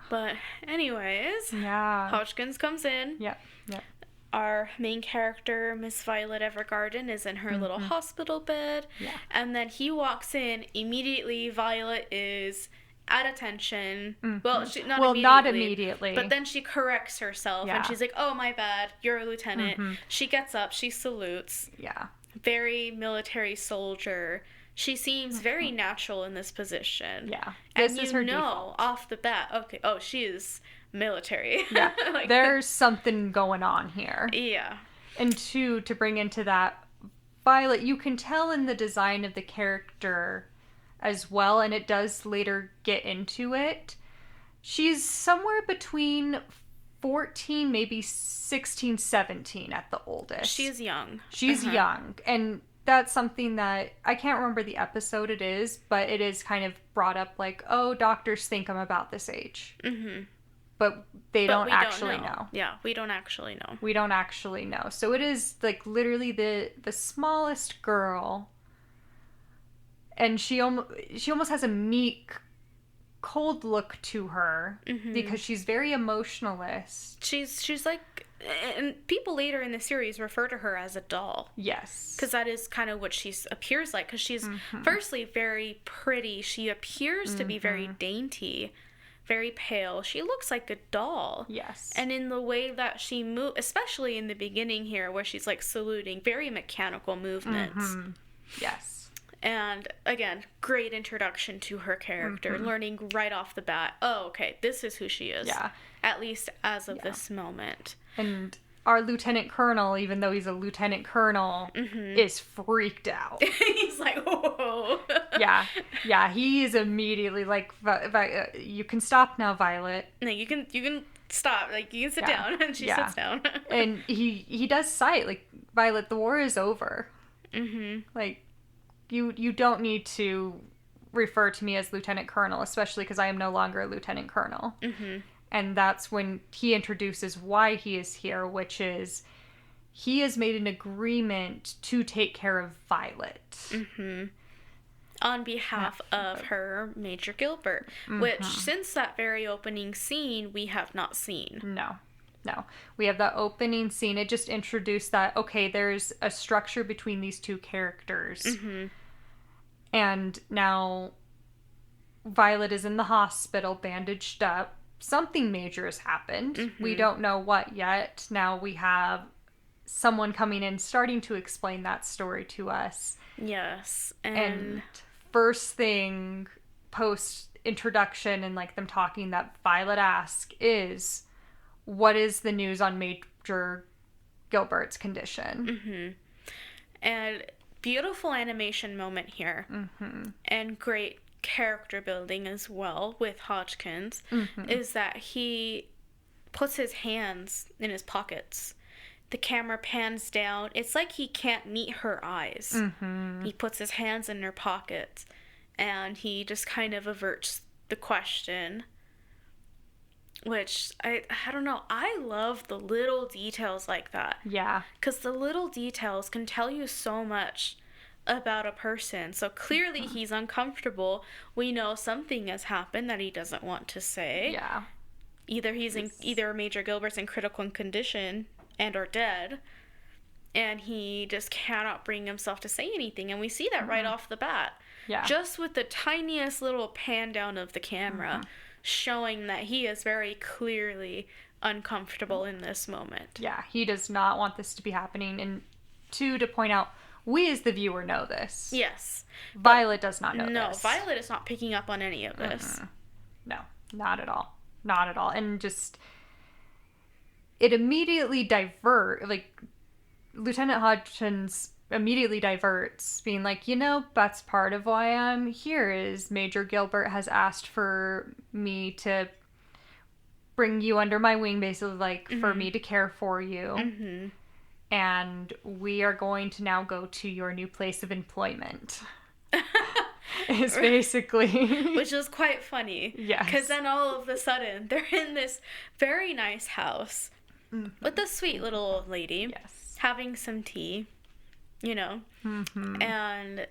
But anyways, Hodgkins comes in. Yep. Our main character, Miss Violet Evergarden, is in her little hospital bed. Yeah. And then he walks in. Immediately, Violet is at attention. Well, not immediately. But then she corrects herself and she's like, oh, my bad. You're a lieutenant. She gets up. She salutes. Yeah. Very military soldier. She seems very natural in this position. Yeah. This is her default. Off the bat, okay, oh, she is military. Yeah. There's something going on here. Yeah. And two, to bring into that, Violet, you can tell in the design of the character as well, and it does later get into it. She's somewhere between 14, maybe 16, 17 at the oldest. She's young. She's young. And that's something that I can't remember the episode it is, but it is kind of brought up like, oh, doctors think I'm about this age. Mm-hmm. But we don't actually know. Yeah, we don't actually know. We don't actually know. So it is like literally the smallest girl, and she almost has a meek, cold look to her because she's very emotionless. She's like, and people later in the series refer to her as a doll. Yes, because that is kind of what she appears like. Because she's firstly very pretty. She appears to be very dainty, very pale. She looks like a doll. Yes, and in the way that she moves, especially in the beginning here, where she's like saluting, very mechanical movements. Yes. And again, great introduction to her character, learning right off the bat, oh, okay, this is who she is. Yeah. At least as of this moment. And our lieutenant colonel, even though he's a lieutenant colonel, is freaked out. He's like, whoa. Yeah, he is immediately like, you can stop now, Violet. No, you can stop. Like, you can sit down. And she sits down. And he does cite, like, Violet, the war is over. Like, you don't need to refer to me as lieutenant colonel, especially because I am no longer a lieutenant colonel. And that's when he introduces why he is here, which is he has made an agreement to take care of Violet. On behalf of her Major Gilbert, which since that very opening scene, we have not seen. No. We have that opening scene. It just introduced that, okay, there's a structure between these two characters. And now Violet is in the hospital, bandaged up. Something major has happened. We don't know what yet. Now we have someone coming in, starting to explain that story to us. Yes. And first thing post introduction and like them talking that Violet asks is, what is the news on Major Gilbert's condition? And beautiful animation moment here. And great character building as well with Hodgkins is that he puts his hands in his pockets. The camera pans down. It's like he can't meet her eyes. He puts his hands in her pockets and he just kind of averts the question, which I don't know. I love the little details like that. Yeah. Because the little details can tell you so much about a person. So clearly he's uncomfortable. We know something has happened that he doesn't want to say. Yeah. Either Major Gilbert's in critical condition and or dead, and he just cannot bring himself to say anything. And we see that right off the bat. Yeah. Just with the tiniest little pan down of the camera, showing that he is very clearly uncomfortable in this moment. Yeah, he does not want this to be happening. And to point out, we as the viewer know this. Yes. Violet does not know this. No, Violet is not picking up on any of this. No, not at all. Not at all. And just, it immediately Lieutenant Hodgkins immediately diverts, being like, that's part of why I'm here, is Major Gilbert has asked for me to bring you under my wing, basically, like, for me to care for you. And we are going to now go to your new place of employment. It's basically... Which is quite funny. Yes. Because then all of a sudden, they're in this very nice house with a sweet little old lady. Yes. Having some tea, And...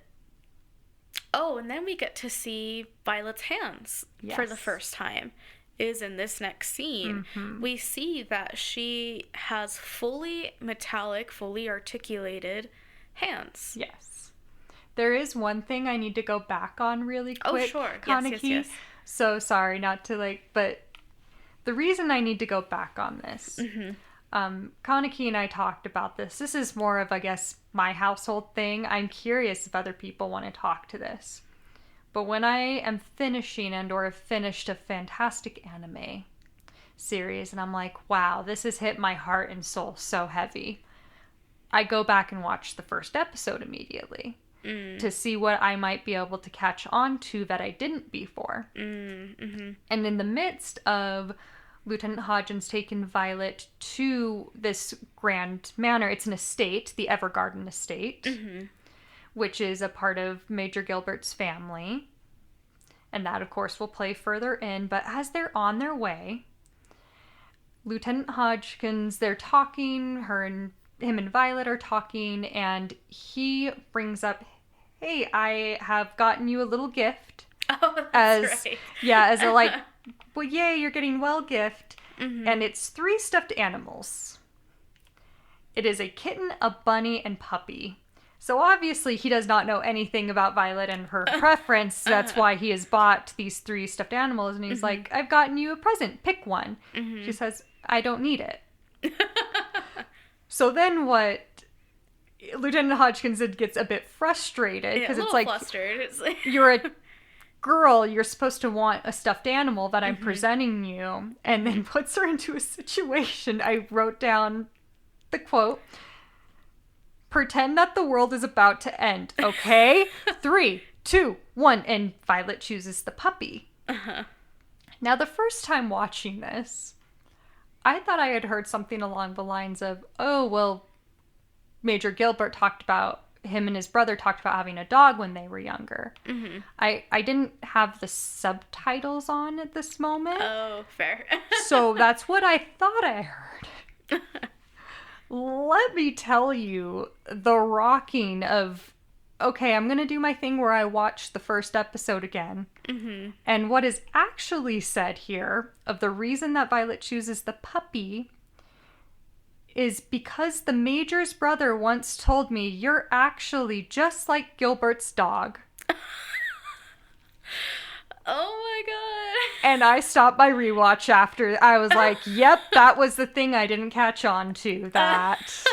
Oh, and then we get to see Violet's hands for the first time. Is in this next scene. We see that she has fully metallic, fully articulated hands. Yes. There is one thing I need to go back on really quick. Oh, sure. Kaneki. Yes. So sorry, not to but the reason I need to go back on this, Kaneki and I talked about this. This is more of, I guess, my household thing. I'm curious if other people want to talk to this. But when I am finishing or have finished a fantastic anime series and I'm like, wow, this has hit my heart and soul so heavy, I go back and watch the first episode immediately to see what I might be able to catch on to that I didn't before. And in the midst of Lieutenant Hodgins taking Violet to this grand manor, it's an estate, the Evergarden estate. which is a part of Major Gilbert's family. And that, of course, will play further in. But as they're on their way, Lieutenant Hodgkins, they're talking, him and Violet are talking, and he brings up, hey, I have gotten you a little gift. Oh, that's right. Yeah, as a like, well, yay, you're getting well gift. Mm-hmm. And it's 3 stuffed animals. It is a kitten, a bunny, and puppy. So obviously he does not know anything about Violet and her preference. That's why he has bought these 3 stuffed animals. And he's like, I've gotten you a present. Pick one. She says, I don't need it. So then what? Lieutenant Hodgkins gets a bit frustrated because it's like, flustered. It's like you're a girl, you're supposed to want a stuffed animal that I'm presenting you, and then puts her into a situation. I wrote down the quote, pretend that the world is about to end, okay? 3, 2, 1, and Violet chooses the puppy. Now, the first time watching this, I thought I had heard something along the lines of, oh, well, Major Gilbert him and his brother talked about having a dog when they were younger. I didn't have the subtitles on at this moment. Oh, fair. So that's what I thought I heard. Let me tell you, the rocking of, okay, I'm going to do my thing where I watch the first episode again. And what is actually said here of the reason that Violet chooses the puppy is because the Major's brother once told me, you're actually just like Gilbert's dog. Oh my god. And I stopped my rewatch after. I was like, yep, that was the thing I didn't catch on to. That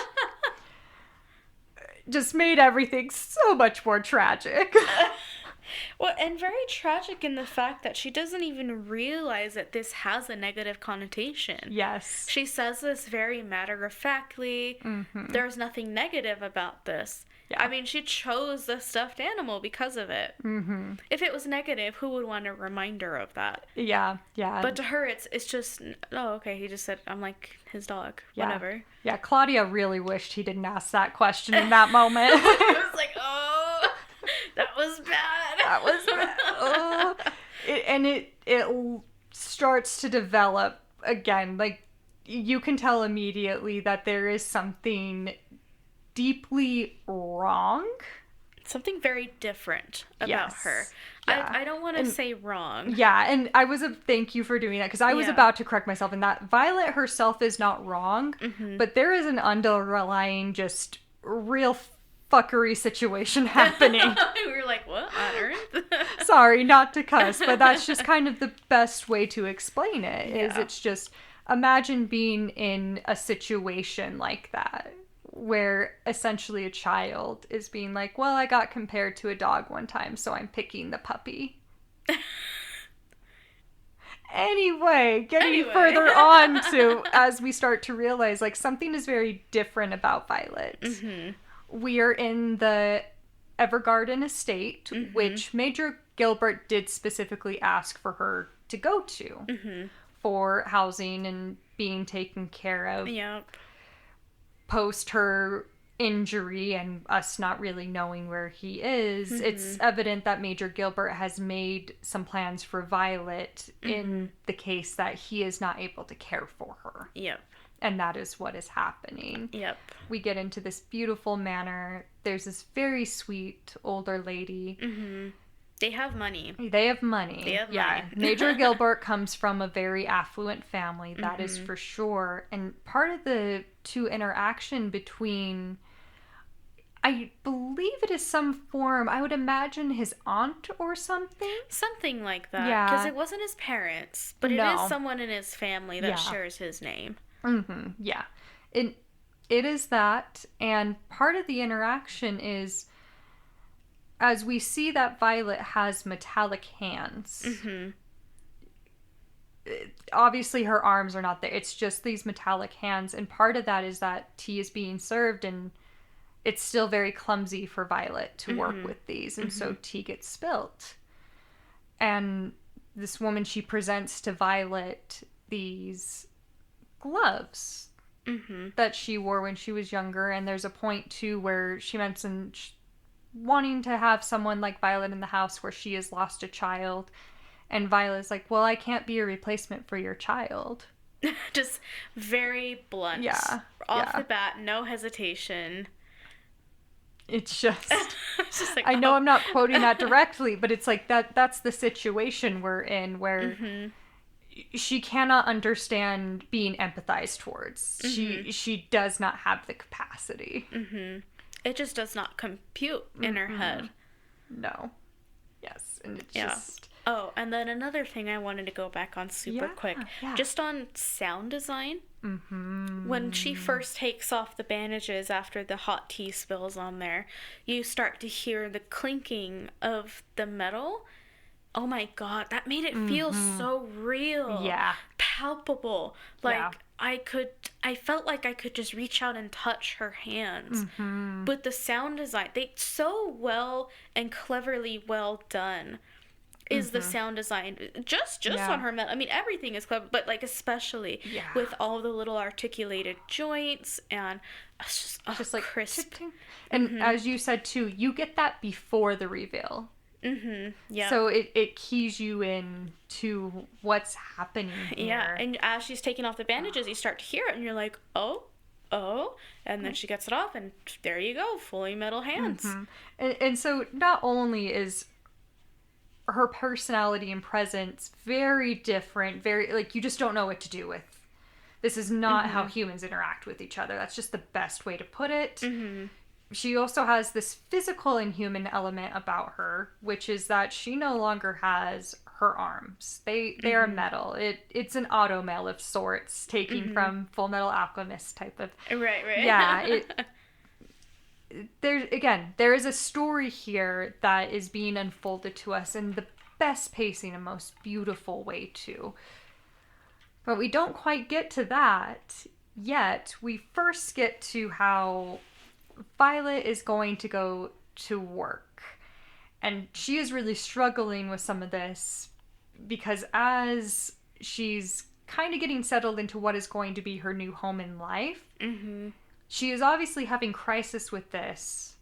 just made everything so much more tragic. Well, and very tragic in the fact that she doesn't even realize that this has a negative connotation. Yes. She says this very matter-of-factly. There's nothing negative about this. Yeah. I mean, she chose the stuffed animal because of it. If it was negative, who would want a reminder of that? Yeah, yeah. But to her, it's just, oh, okay, he just said, I'm like his dog, whatever. Yeah, Claudia really wished he didn't ask that question in that moment. I was like, oh, that was bad. That was bad. Oh. It starts to develop again. Like, you can tell immediately that there is something deeply wrong. Something very different about her. Yeah. I don't want to say wrong. Yeah, and thank you for doing that, because I was about to correct myself in that Violet herself is not wrong, but there is an underlying just real fuckery situation happening. We were like, what on earth? Sorry, not to cuss, but that's just kind of the best way to explain it, is it's just, imagine being in a situation like that, where essentially a child is being like, well, I got compared to a dog one time, so I'm picking the puppy. Anyway, getting further on to, as we start to realize, like, something is very different about Violet. We are in the Evergarden estate, which Major Gilbert did specifically ask for her to go to for housing and being taken care of. Yep. Post her injury and us not really knowing where he is, it's evident that Major Gilbert has made some plans for Violet in the case that he is not able to care for her. Yep. And that is what is happening. Yep. We get into this beautiful manor. There's this very sweet older lady. They have money. They have money. Yeah. Major Gilbert comes from a very affluent family, that is for sure. And part of the two interaction between, I believe it is some form, I would imagine his aunt or something. Something like that. Yeah. Because it wasn't his parents, but it is someone in his family that shares his name. Yeah. It is that. And part of the interaction is, as we see that Violet has metallic hands, obviously her arms are not there. It's just these metallic hands. And part of that is that tea is being served and it's still very clumsy for Violet to work with these. And so tea gets spilt. And this woman, she presents to Violet these gloves that she wore when she was younger. And there's a point, too, where she mentions wanting to have someone like Violet in the house where she has lost a child. And Violet's like, well, I can't be a replacement for your child. Just very blunt. Yeah. Off the bat, no hesitation. It's just, It's just like, I know I'm not quoting that directly, but it's like that's the situation we're in where she cannot understand being empathized towards. She does not have the capacity. It just does not compute in her head. No. Yes. And it's just... Oh, and then another thing I wanted to go back on super quick. Yeah. Just on sound design. When she first takes off the bandages after the hot tea spills on there, you start to hear the clinking of the metal. Oh my god, that made it feel so real. Yeah. Palpable. Like, I felt like I could just reach out and touch her hands. But the sound design, they so well and cleverly well done is the sound design. Just on her metal. I mean, everything is clever, but like especially with all the little articulated joints, and it's just like crisp. And as you said too, you get that before the reveal. Yeah. So it keys you in to what's happening here. Yeah, and as she's taking off the bandages, you start to hear it, and you're like, oh, and then she gets it off, and there you go, fully metal hands. And so not only is her personality and presence very different, very, like, you just don't know what to do with. This is not how humans interact with each other. That's just the best way to put it. She also has this physical and human element about her, which is that she no longer has her arms. They are metal. It's an automail of sorts, taking from Full Metal Alchemist type of... Right. Yeah, there is a story here that is being unfolded to us in the best pacing and most beautiful way too. But we don't quite get to that yet. We first get to how Violet is going to go to work. And she is really struggling with some of this because as she's kind of getting settled into what is going to be her new home in life, she is obviously having crisis with this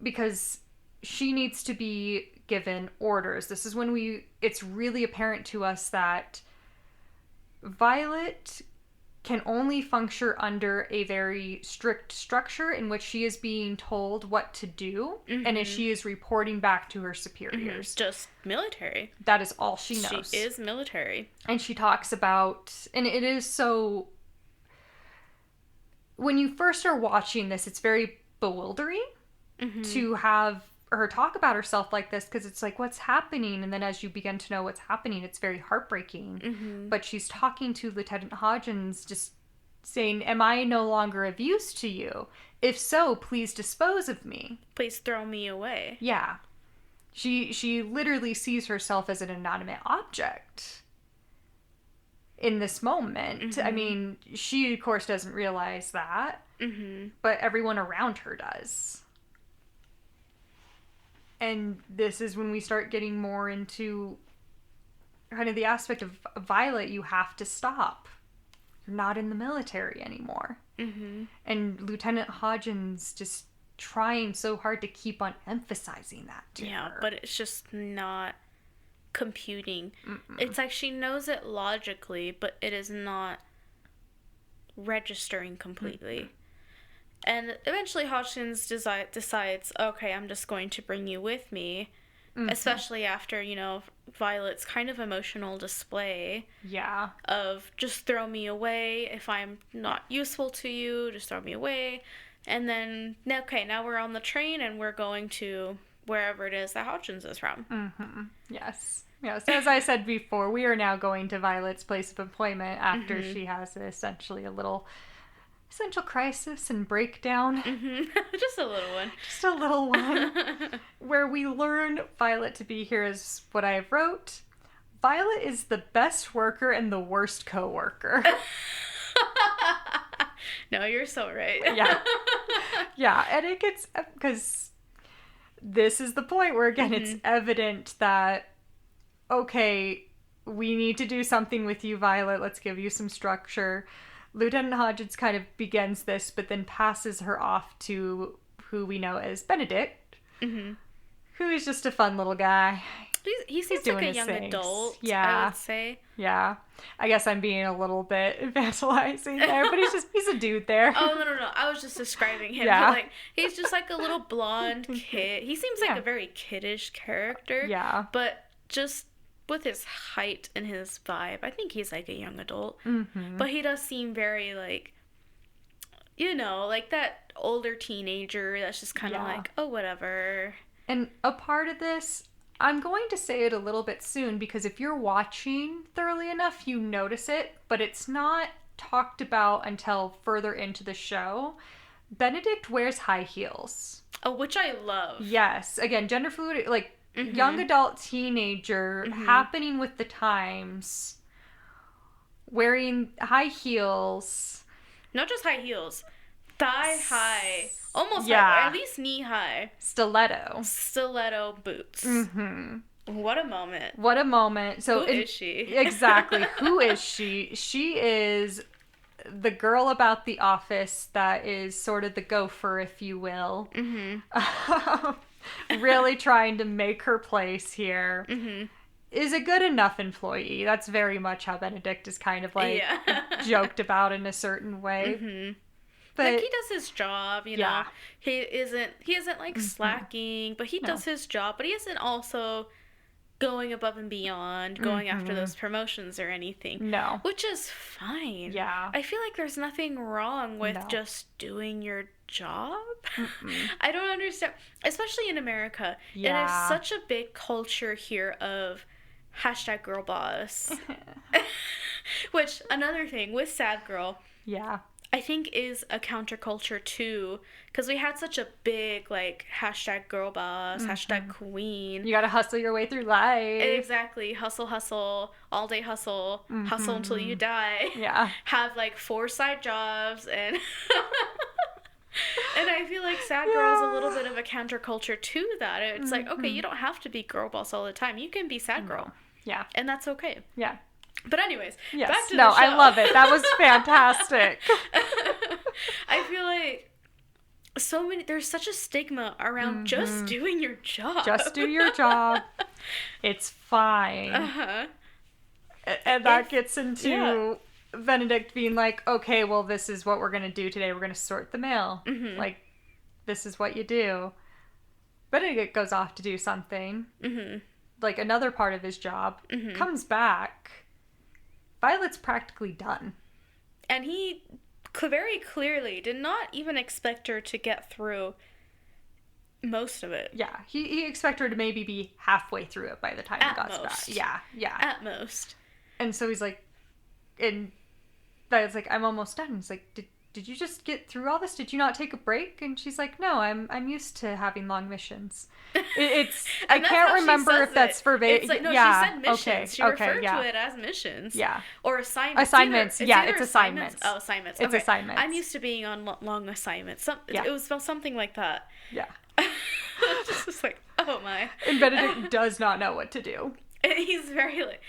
because she needs to be given orders. This is when it's really apparent to us that Violet can only function under a very strict structure in which she is being told what to do and as she is reporting back to her superiors. Just military. That is all she knows. She is military. And she talks about, and it is so... When you first are watching this, it's very bewildering to have her talk about herself like this because it's like, what's happening? And then as you begin to know what's happening, it's very heartbreaking. But she's talking to Lieutenant Hodgins, just saying, am I no longer of use to you? If so, please dispose of me. Please throw me away. Yeah. She literally sees herself as an inanimate object in this moment. I mean, she, of course, doesn't realize that, but everyone around her does. And this is when we start getting more into kind of the aspect of Violet, you have to stop. You're not in the military anymore. And Lieutenant Hodgins just trying so hard to keep on emphasizing that to her. Yeah, but it's just not computing. It's like she knows it logically, but it is not registering completely. And eventually Hodgins decides, okay, I'm just going to bring you with me, especially after, Violet's kind of emotional display of just throw me away. If I'm not useful to you, just throw me away. And then, okay, now we're on the train and we're going to wherever it is that Hodgins is from. Yes. Yes, as I said before, we are now going to Violet's place of employment after she has essentially a little essential crisis and breakdown. Just a little one. Just a little one. Where we learn Violet to be here is what I wrote. Violet is the best worker and the worst co-worker. No, you're so right. Yeah, and it gets... Because this is the point where, again, it's evident that, okay, we need to do something with you, Violet. Let's give you some structure. Lieutenant Hodgins kind of begins this, but then passes her off to who we know as Benedict, mm-hmm. who is just a fun little guy. He seems like a young adult, I would say. Yeah. I guess I'm being a little bit infantilizing there, but he's a dude there. Oh, no. I was just describing him. Yeah. Like, he's just like a little blonde kid. He seems like a very kiddish character. Yeah. But just with his height and his vibe, I think he's like a young adult. Mm-hmm. But he does seem very like, you know, like that older teenager that's just kind of like, oh, whatever. And a part of this, I'm going to say it a little bit soon, because if you're watching thoroughly enough, you notice it, but it's not talked about until further into the show. Benedict wears high heels. Oh, which I love. Yes. Again, gender fluid, like, young adult teenager, happening with the times, wearing high heels. Not just high heels. Thigh high. Almost high, or at least knee high. Stiletto boots. Mm-hmm. What a moment. What a moment. So who is she? Exactly. Who is she? She is the girl about the office that is sort of the gopher, if you will. Mm-hmm. Really trying to make her place here. Mm-hmm. Is a good enough employee. That's very much how Benedict is kind of like joked about in a certain way. Mm-hmm. But like, he does his job, you know. He isn't like slacking, but he does his job. But he isn't also going above and beyond, going after those promotions or anything. No. Which is fine. Yeah. I feel like there's nothing wrong with just doing your job. I don't understand. Especially in America. Yeah. It is such a big culture here of #girlboss. Which, another thing, with Sad Girl. Yeah. I think is a counterculture too, because we had such a big like #girlboss, #queen. You gotta hustle your way through life. Exactly, hustle, all day hustle, hustle until you die. Yeah, have like 4 side jobs and and I feel like Sad Girl is a little bit of a counterculture to that. It's like, okay, you don't have to be girl boss all the time. You can be Sad Girl. Yeah, and that's okay. Yeah. But anyways, yes. Back to the show. I love it. That was fantastic. I feel like there's such a stigma around just doing your job. Just do your job. It's fine. Uh-huh. And that gets into Benedict being like, okay, well, this is what we're going to do today. We're going to sort the mail. Mm-hmm. Like, this is what you do. Benedict goes off to do something. Mm-hmm. Like, another part of his job. Mm-hmm. Comes back. Violet's practically done. And he very clearly did not even expect her to get through most of it. Yeah, he expected her to maybe be halfway through it by the time he got back. Yeah. At most. And so he's like, and Violet's like, I'm almost done. He's like, did you just get through all this? Did you not take a break? And she's like, no, I'm used to having long missions. It's I can't remember if that's verbatim. It's like, no, she said missions. Okay, she referred to it as missions. Yeah. Or assignments. Assignments. It's assignments. Oh, assignments. It's assignments. I'm used to being on long assignments. It was something like that. Yeah. Just like, oh my. And Benedict does not know what to do. And he's very like,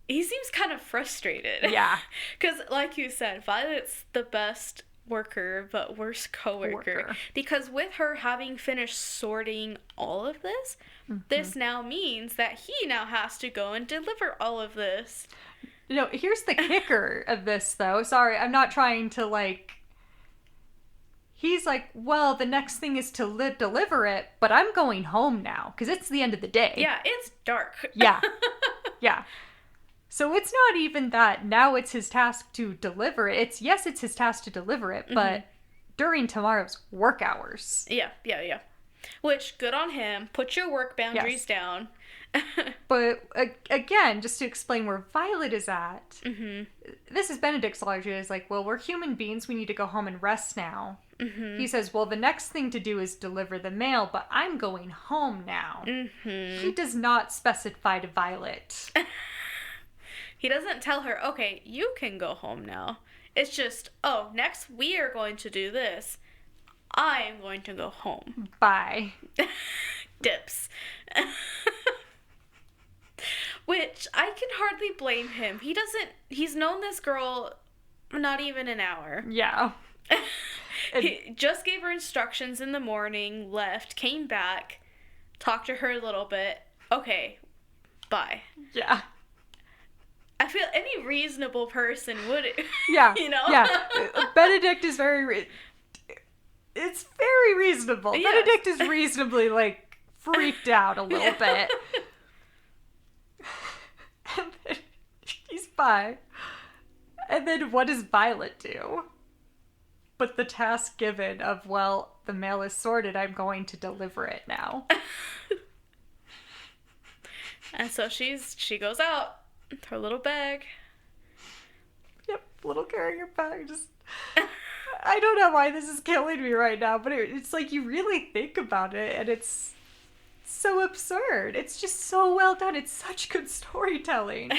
he seems kind of frustrated. Yeah. Because, like you said, Violet's the best worker, but worst co-worker. Because with her having finished sorting all of this, this now means that he now has to go and deliver all of this. No, here's the kicker of this, though. Sorry, I'm not trying to, like... He's like, well, the next thing is to deliver it, but I'm going home now, because it's the end of the day. Yeah, it's dark. Yeah. Yeah. So it's not even that now it's his task to deliver it. It's his task to deliver it, but during tomorrow's work hours. Yeah. Which, good on him. Put your work boundaries down. But, again, just to explain where Violet is at, this is Benedict's logic. Is like, well, we're human beings. We need to go home and rest now. He says, well, the next thing to do is deliver the mail, but I'm going home now. He does not specify to Violet. He doesn't tell her, okay, you can go home now. It's just, oh, next we are going to do this. I am going to go home. Bye. Dips. Which, I can hardly blame him. He's known this girl not even an hour. Yeah. He just gave her instructions in the morning, left, came back, talked to her a little bit. Okay, bye. Yeah. I feel any reasonable person would, yeah, you know? Yeah. Benedict is it's very reasonable. Yes. Benedict is reasonably, like, freaked out a little bit. And then he's fine. And then what does Violet do? But the task given of, well, the mail is sorted, I'm going to deliver it now. And so she goes out with her little bag. Yep, little carrier bag. Just, I don't know why this is killing me right now, but it's like you really think about it, and it's so absurd. It's just so well done. It's such good storytelling.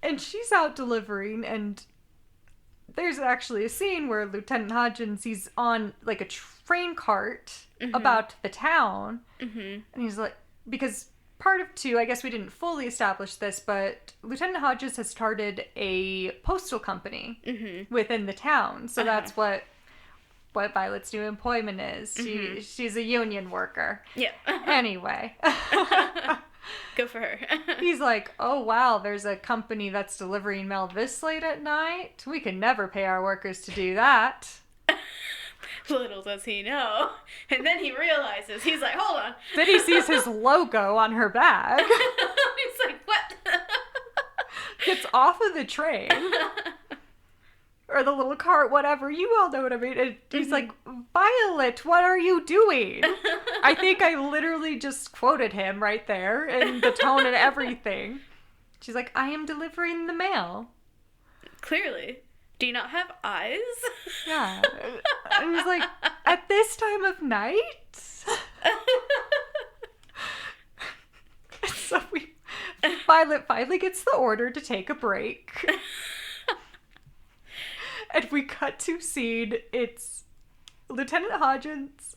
And she's out delivering, and there's actually a scene where Lieutenant Hodgins, he's on, like, a train cart about the town, and he's like, because part of 2, I guess we didn't fully establish this, but Lieutenant Hodges has started a postal company within the town, so that's what Violet's new employment is. She's a union worker. Yeah. Anyway. Go for her. He's like, oh wow, there's a company that's delivering mail this late at night? We can never pay our workers to do that. Little does he know. And then he realizes, he's like, hold on. Then he sees his logo on her bag. He's like, what? Gets off of the train. Or the little cart, whatever. You all know what I mean. And he's like, Violet, what are you doing? I think I literally just quoted him right there in the tone and everything. She's like, I am delivering the mail. Clearly. Do you not have eyes? Yeah. And he's like, at this time of night? So Violet finally gets the order to take a break. And we cut to scene. It's Lieutenant Hodgins,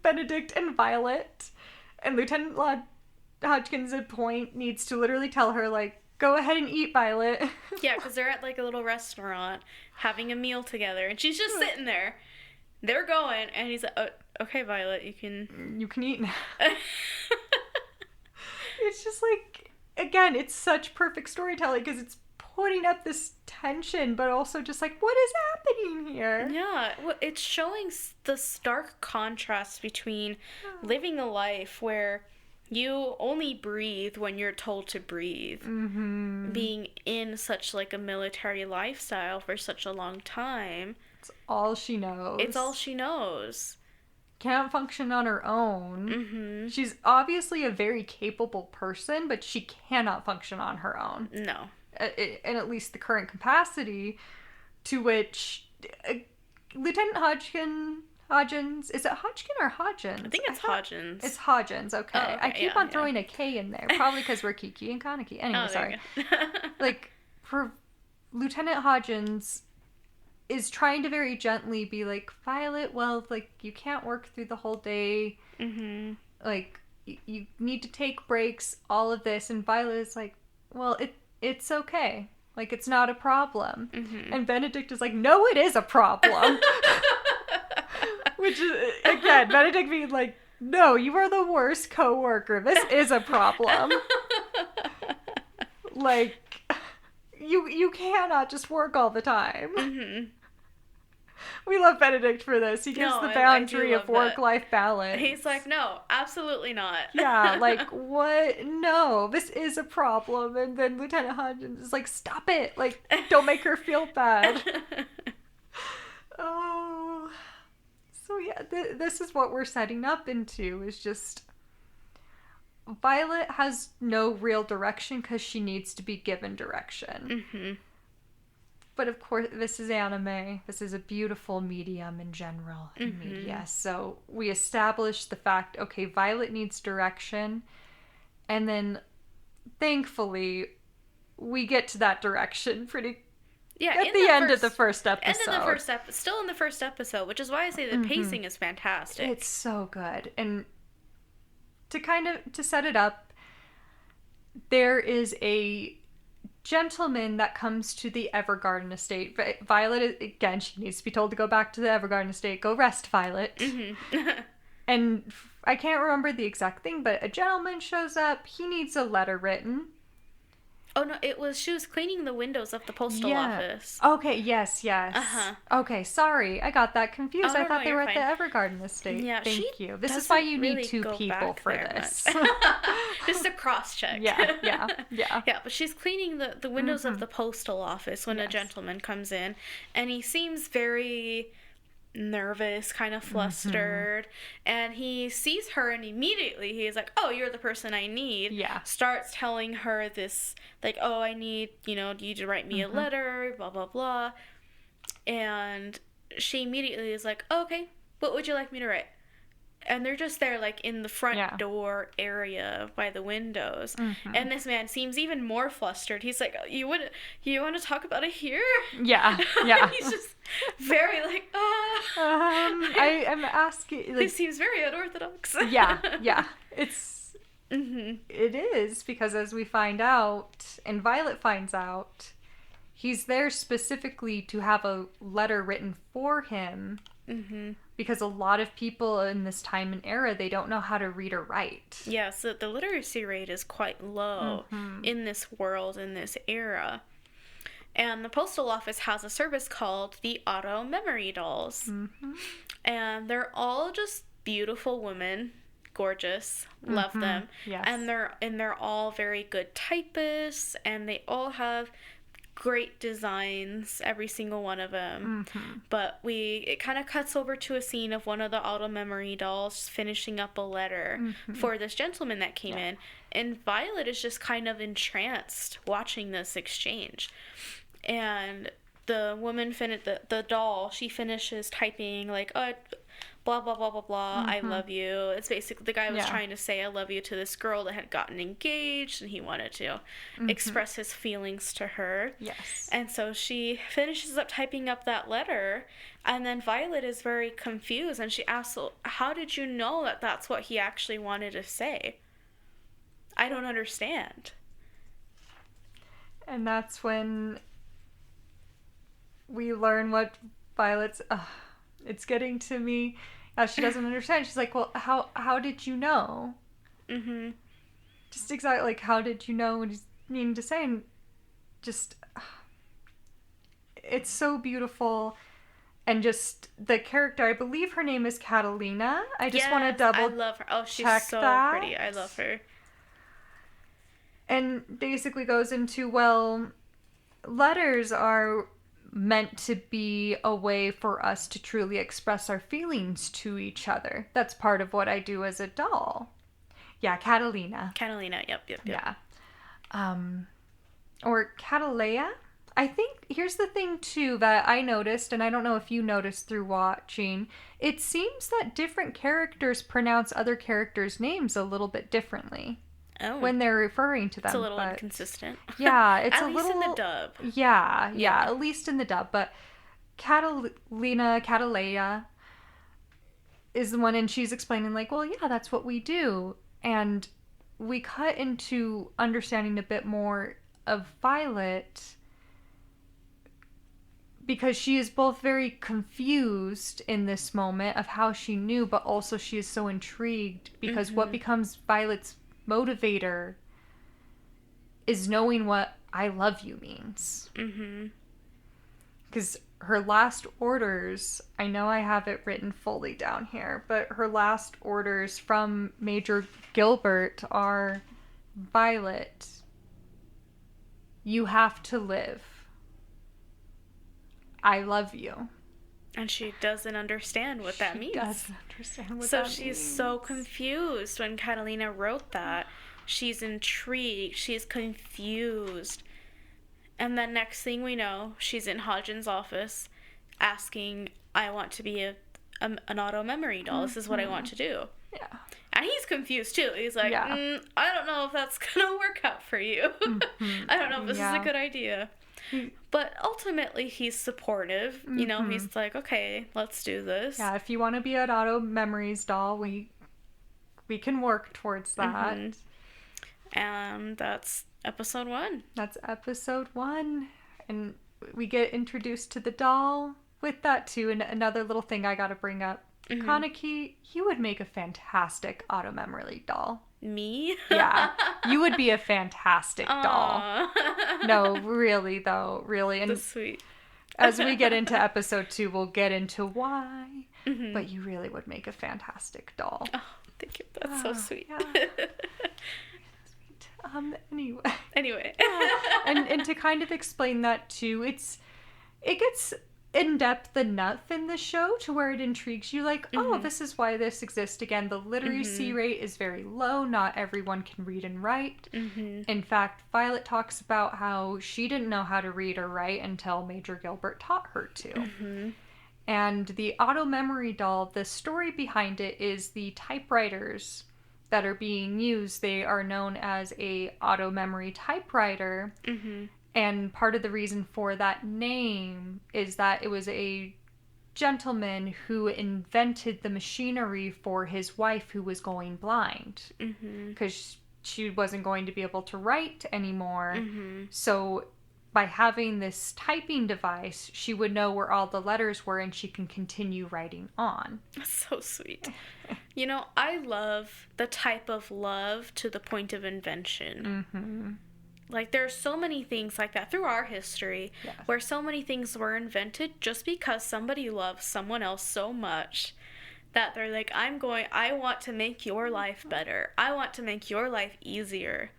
Benedict, and Violet. And Lieutenant Hodgins at point needs to literally tell her, like, go ahead and eat, Violet. Yeah, because they're at, like, a little restaurant having a meal together. And she's just sitting there. They're going. And he's like, oh, okay, Violet, you can eat now. It's just like, again, it's such perfect storytelling because it's putting up this tension, but also just like, what is happening here? Yeah, well, it's showing the stark contrast between living a life where you only breathe when you're told to breathe, being in such like a military lifestyle for such a long time. It's all she knows. It's all she knows. Can't function on her own. She's obviously a very capable person, but she cannot function on her own. No. In at least the current capacity, to which Lieutenant Hodgins, is it Hodgkin or Hodgins? I think it's Hodgins. It's Hodgins, okay. Oh, okay. I keep on throwing a K in there, probably because we're Kiki and Kenki. Anyway, sorry. Like, for Lieutenant Hodgins is trying to very gently be like, Violet, well, like, you can't work through the whole day. Like, you need to take breaks, all of this. And Violet is like, well, it's okay. Like, it's not a problem. And Benedict is like, no, it is a problem. Which is, again, Benedict being like, no, you are the worst coworker. This is a problem. Like, you cannot just work all the time. We love Benedict for this. He gives the boundary of work-life balance. He's like, no, absolutely not. Yeah, like, what? No, this is a problem. And then Lieutenant Hodgins is like, stop it. Like, don't make her feel bad. Oh. So yeah, this is what we're setting up into, is just Violet has no real direction because she needs to be given direction. But of course, this is anime. This is a beautiful medium in general in media. So we establish the fact, okay, Violet needs direction. And then, thankfully, we get to that direction pretty at the end of the first episode. Still in the first episode, which is why I say the pacing is fantastic. It's so good. And to set it up, there is a gentleman that comes to the Evergarden estate. Violet, again, she needs to be told to go back to the Evergarden estate. Go rest, Violet. And I can't remember the exact thing, but a gentleman shows up. He needs a letter written. Oh, no, she was cleaning the windows of the postal office. Okay, yes. Okay, sorry. I got that confused. I thought they were at the Evergarden estate. Yeah, Thank you. This is why you need two people for this. Just a cross-check. Yeah. Yeah, but she's cleaning the windows of the postal office when a gentleman comes in, and he seems very nervous, kind of flustered, and he sees her, and immediately he's like, oh, you're the person I need. Starts telling her this, like, oh, I need you to write me a letter, blah blah blah. And she immediately is like, oh, okay, what would you like me to write? And they're just there, like, in the front door area by the windows. And this man seems even more flustered. He's like, you want to talk about it here? Yeah. He's just very, like, I am asking... Like, it seems very unorthodox. Yeah. It's... It is, because as we find out, and Violet finds out, he's there specifically to have a letter written for him. Because a lot of people in this time and era, they don't know how to read or write. Yeah, so the literacy rate is quite low in this world, in this era. And the postal office has a service called the Auto Memory Dolls. And they're all just beautiful women, gorgeous, love them. Yes. And they're all very good typists, and they all have great designs, every single one of them. But it kind of cuts over to a scene of one of the Auto Memory Dolls finishing up a letter for this gentleman that came in, and Violet is just kind of entranced watching this exchange. And the woman the doll, she finishes typing, like, oh, blah blah blah blah blah, I love you. It's basically, the guy was trying to say I love you to this girl that had gotten engaged, and he wanted to express his feelings to her. Yes. And so she finishes up typing up that letter, and then Violet is very confused, and she asks, how did you know that that's what he actually wanted to say? I don't understand. And that's when we learn what Violet's... it's getting to me. She doesn't understand. She's like, well, how did you know? Just exactly, like, how did you know what he's meaning to say? And just, it's so beautiful. And just the character, I believe her name is Catalina. I just want to double I love her. Oh, she's so pretty. I love her. And basically goes into, well, letters are meant to be a way for us to truly express our feelings to each other. That's part of what I do as a doll. Yeah, Catalina. Yep. Yeah. Or Catalea. I think, here's the thing too that I noticed, and I don't know if you noticed through watching, it seems that different characters pronounce other characters' names a little bit differently. Oh. When they're referring to them. It's a little inconsistent. Yeah, it's at least in the dub. Yeah, at least in the dub. But Catalea is the one, and she's explaining, like, well, yeah, that's what we do. And we cut into understanding a bit more of Violet, because she is both very confused in this moment of how she knew, but also she is so intrigued, because what becomes Violet's motivator is knowing what I love you means. Because her last orders, I know I have it written fully down here, but her last orders from Major Gilbert are, Violet, you have to live. I love you. And she doesn't understand what that means. She doesn't understand what that means. So she's so confused when Catalina wrote that. She's intrigued. She's confused. And then next thing we know, she's in Hodgins' office asking, I want to be an auto memory doll. This is what I want to do. Yeah. And he's confused too. He's like, I don't know if that's going to work out for you. I don't know if this is a good idea. But ultimately, he's supportive. You know, he's like, okay, let's do this. Yeah, if you want to be an auto memories doll, we can work towards that. And that's Episode 1. That's episode 1. And we get introduced to the doll with that too. And another little thing I gotta bring up. Kaneki, you would make a fantastic auto memory doll. Me? Yeah. You would be a fantastic doll. No, really though. Really. And that's sweet. As we get into episode 2, we'll get into why. But you really would make a fantastic doll. Oh, thank you. That's so sweet. Yeah. Sweet. Anyway. and to kind of explain that too, it gets in-depth enough in the show to where it intrigues you, like, oh, this is why this exists. Again, the literacy rate is very low. Not everyone can read and write. In fact, Violet talks about how she didn't know how to read or write until Major Gilbert taught her to. And the auto memory doll, the story behind it is the typewriters that are being used. They are known as a auto memory typewriter. And part of the reason for that name is that it was a gentleman who invented the machinery for his wife who was going blind. Because she wasn't going to be able to write anymore. So by having this typing device, she would know where all the letters were and she can continue writing on. That's so sweet. You know, I love the type of love to the point of invention. Like, there are so many things like that through our history where so many things were invented just because somebody loves someone else so much that they're like, I want to make your life better. I want to make your life easier.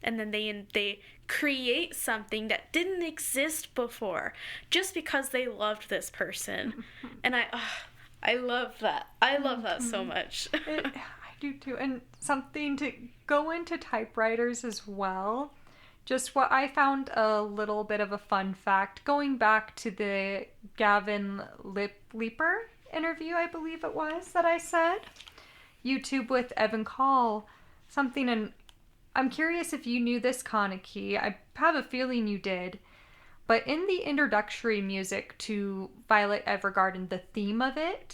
And then they create something that didn't exist before just because they loved this person. And I love that. I love that so much. I do too. And something to go into typewriters as well. Just what I found a little bit of a fun fact, going back to the Gavin Leaper interview, I believe it was, that I said. YouTube with Evan Call. Something, and I'm curious if you knew this, Kaneki. I have a feeling you did. But in the introductory music to Violet Evergarden, the theme of it,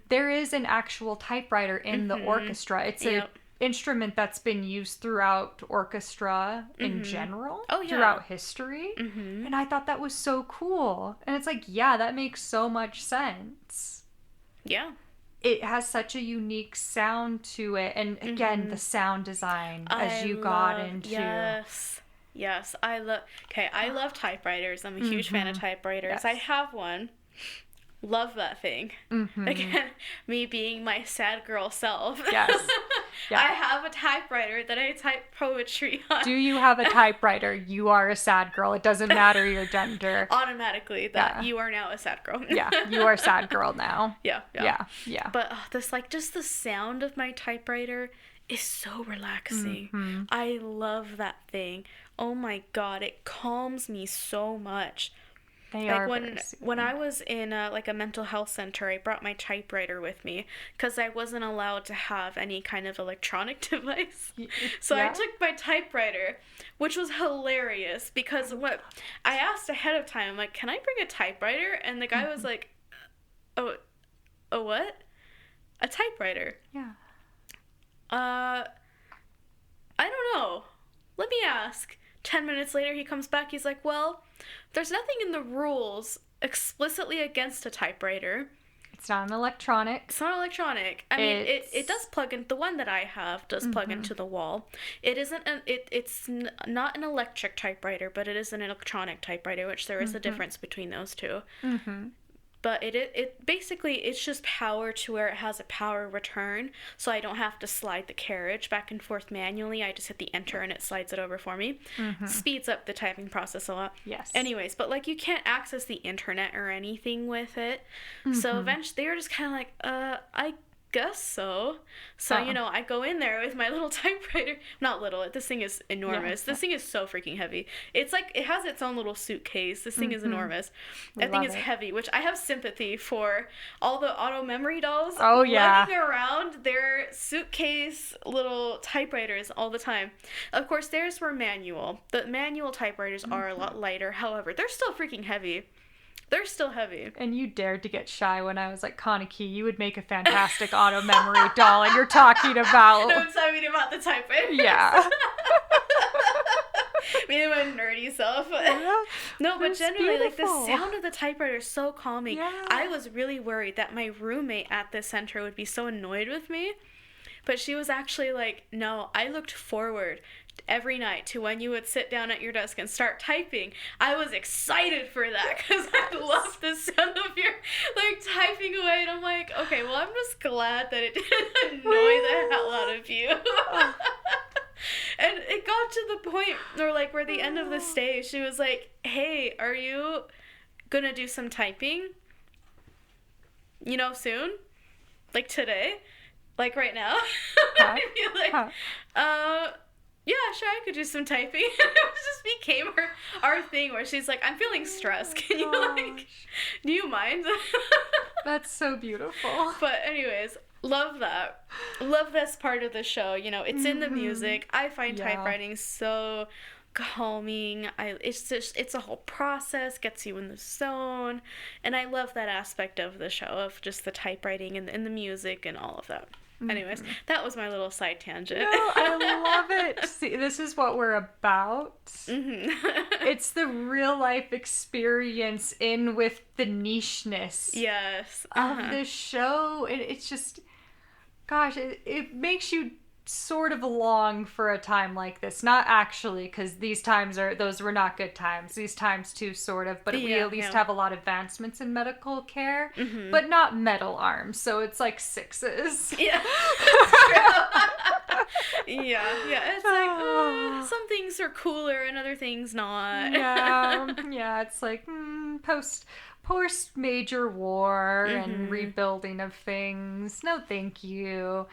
there is an actual typewriter in the orchestra. It's a instrument that's been used throughout orchestra in general, throughout history. And I thought that was so cool. And it's like, yeah, that makes so much sense. Yeah. It has such a unique sound to it. And again, the sound design as you got into. Yes. I love typewriters. I'm a huge fan of typewriters. Yes. I have one. Love that thing. Again, me being my sad girl self. Yes. Yeah. I have a typewriter that I type poetry on. Do you have a typewriter? You are a sad girl. It doesn't matter your gender. Automatically, that you are now a sad girl. Yeah, you are a sad girl now. Yeah. But this, like, just the sound of my typewriter is so relaxing. I love that thing. Oh my god, it calms me so much. They like are when I was in a mental health center, I brought my typewriter with me because I wasn't allowed to have any kind of electronic device. So I took my typewriter, which was hilarious because what I asked ahead of time, I'm like, can I bring a typewriter? And the guy was like, oh, a what? A typewriter? Yeah. I don't know. Let me ask. 10 minutes later, he comes back. He's like, well, there's nothing in the rules explicitly against a typewriter. It's not an electronic. It's not electronic. I mean, it does plug in. The one that I have does plug into the wall. It isn't it's not an electric typewriter, but it is an electronic typewriter, which there is a difference between those two. But it basically, it's just power to where it has a power return, so I don't have to slide the carriage back and forth manually. I just hit the enter and it slides it over for me. Speeds up the typing process a lot. Yes. Anyways, but like, you can't access the internet or anything with it. So eventually they were just kind of like, I guess so. So, you know, I go in there with my little typewriter. Not little, this thing is enormous. This thing is so freaking heavy. It's like, it has its own little suitcase. This thing is enormous. That thing is heavy, which I have sympathy for all the auto memory dolls lugging around their suitcase little typewriters all the time. Of course, theirs were manual. The manual typewriters are a lot lighter. However, they're still freaking heavy. They're still heavy. And you dared to get shy when I was like, Kaneki, you would make a fantastic auto memory doll, and you're talking about... No, I'm talking about the typewriters. Yeah. Me and my nerdy self. Yeah, No, but generally, like, the beautiful. sound of the typewriter is so calming. Yeah. I was really worried that my roommate at the center would be so annoyed with me. But she was actually like, no, I looked forward every night to when you would sit down at your desk and start typing. I was excited for that because I love the sound of your, like, typing away. And I'm like, okay, well, I'm just glad that it didn't annoy the hell out of you. And it got to the point, or like, where the end of the stay, she was like, hey, are you gonna do some typing? You know, soon? Like, today? Like, right now? Huh? I'd be like, yeah, sure, I could do some typing. It just became our thing where she's like, I'm feeling stressed. Can you, like, do you mind? That's so beautiful. But anyways, love that. Love this part of the show. You know, it's in the music. I find typewriting so calming. It's a whole process, gets you in the zone. And I love that aspect of the show, of just the typewriting and the music and all of that. Anyways, that was my little side tangent. No, I love it. See, this is what we're about. It's the real life experience in with the nicheness of this show. It's just, gosh, it makes you sort of long for a time like this. Not actually, because those were not good times. These times too, sort of, but we at least have a lot of advancements in medical care, but not metal arms, so it's like sixes. Yeah. It's like, some things are cooler and other things not. Yeah, it's like post major war and rebuilding of things. No thank you.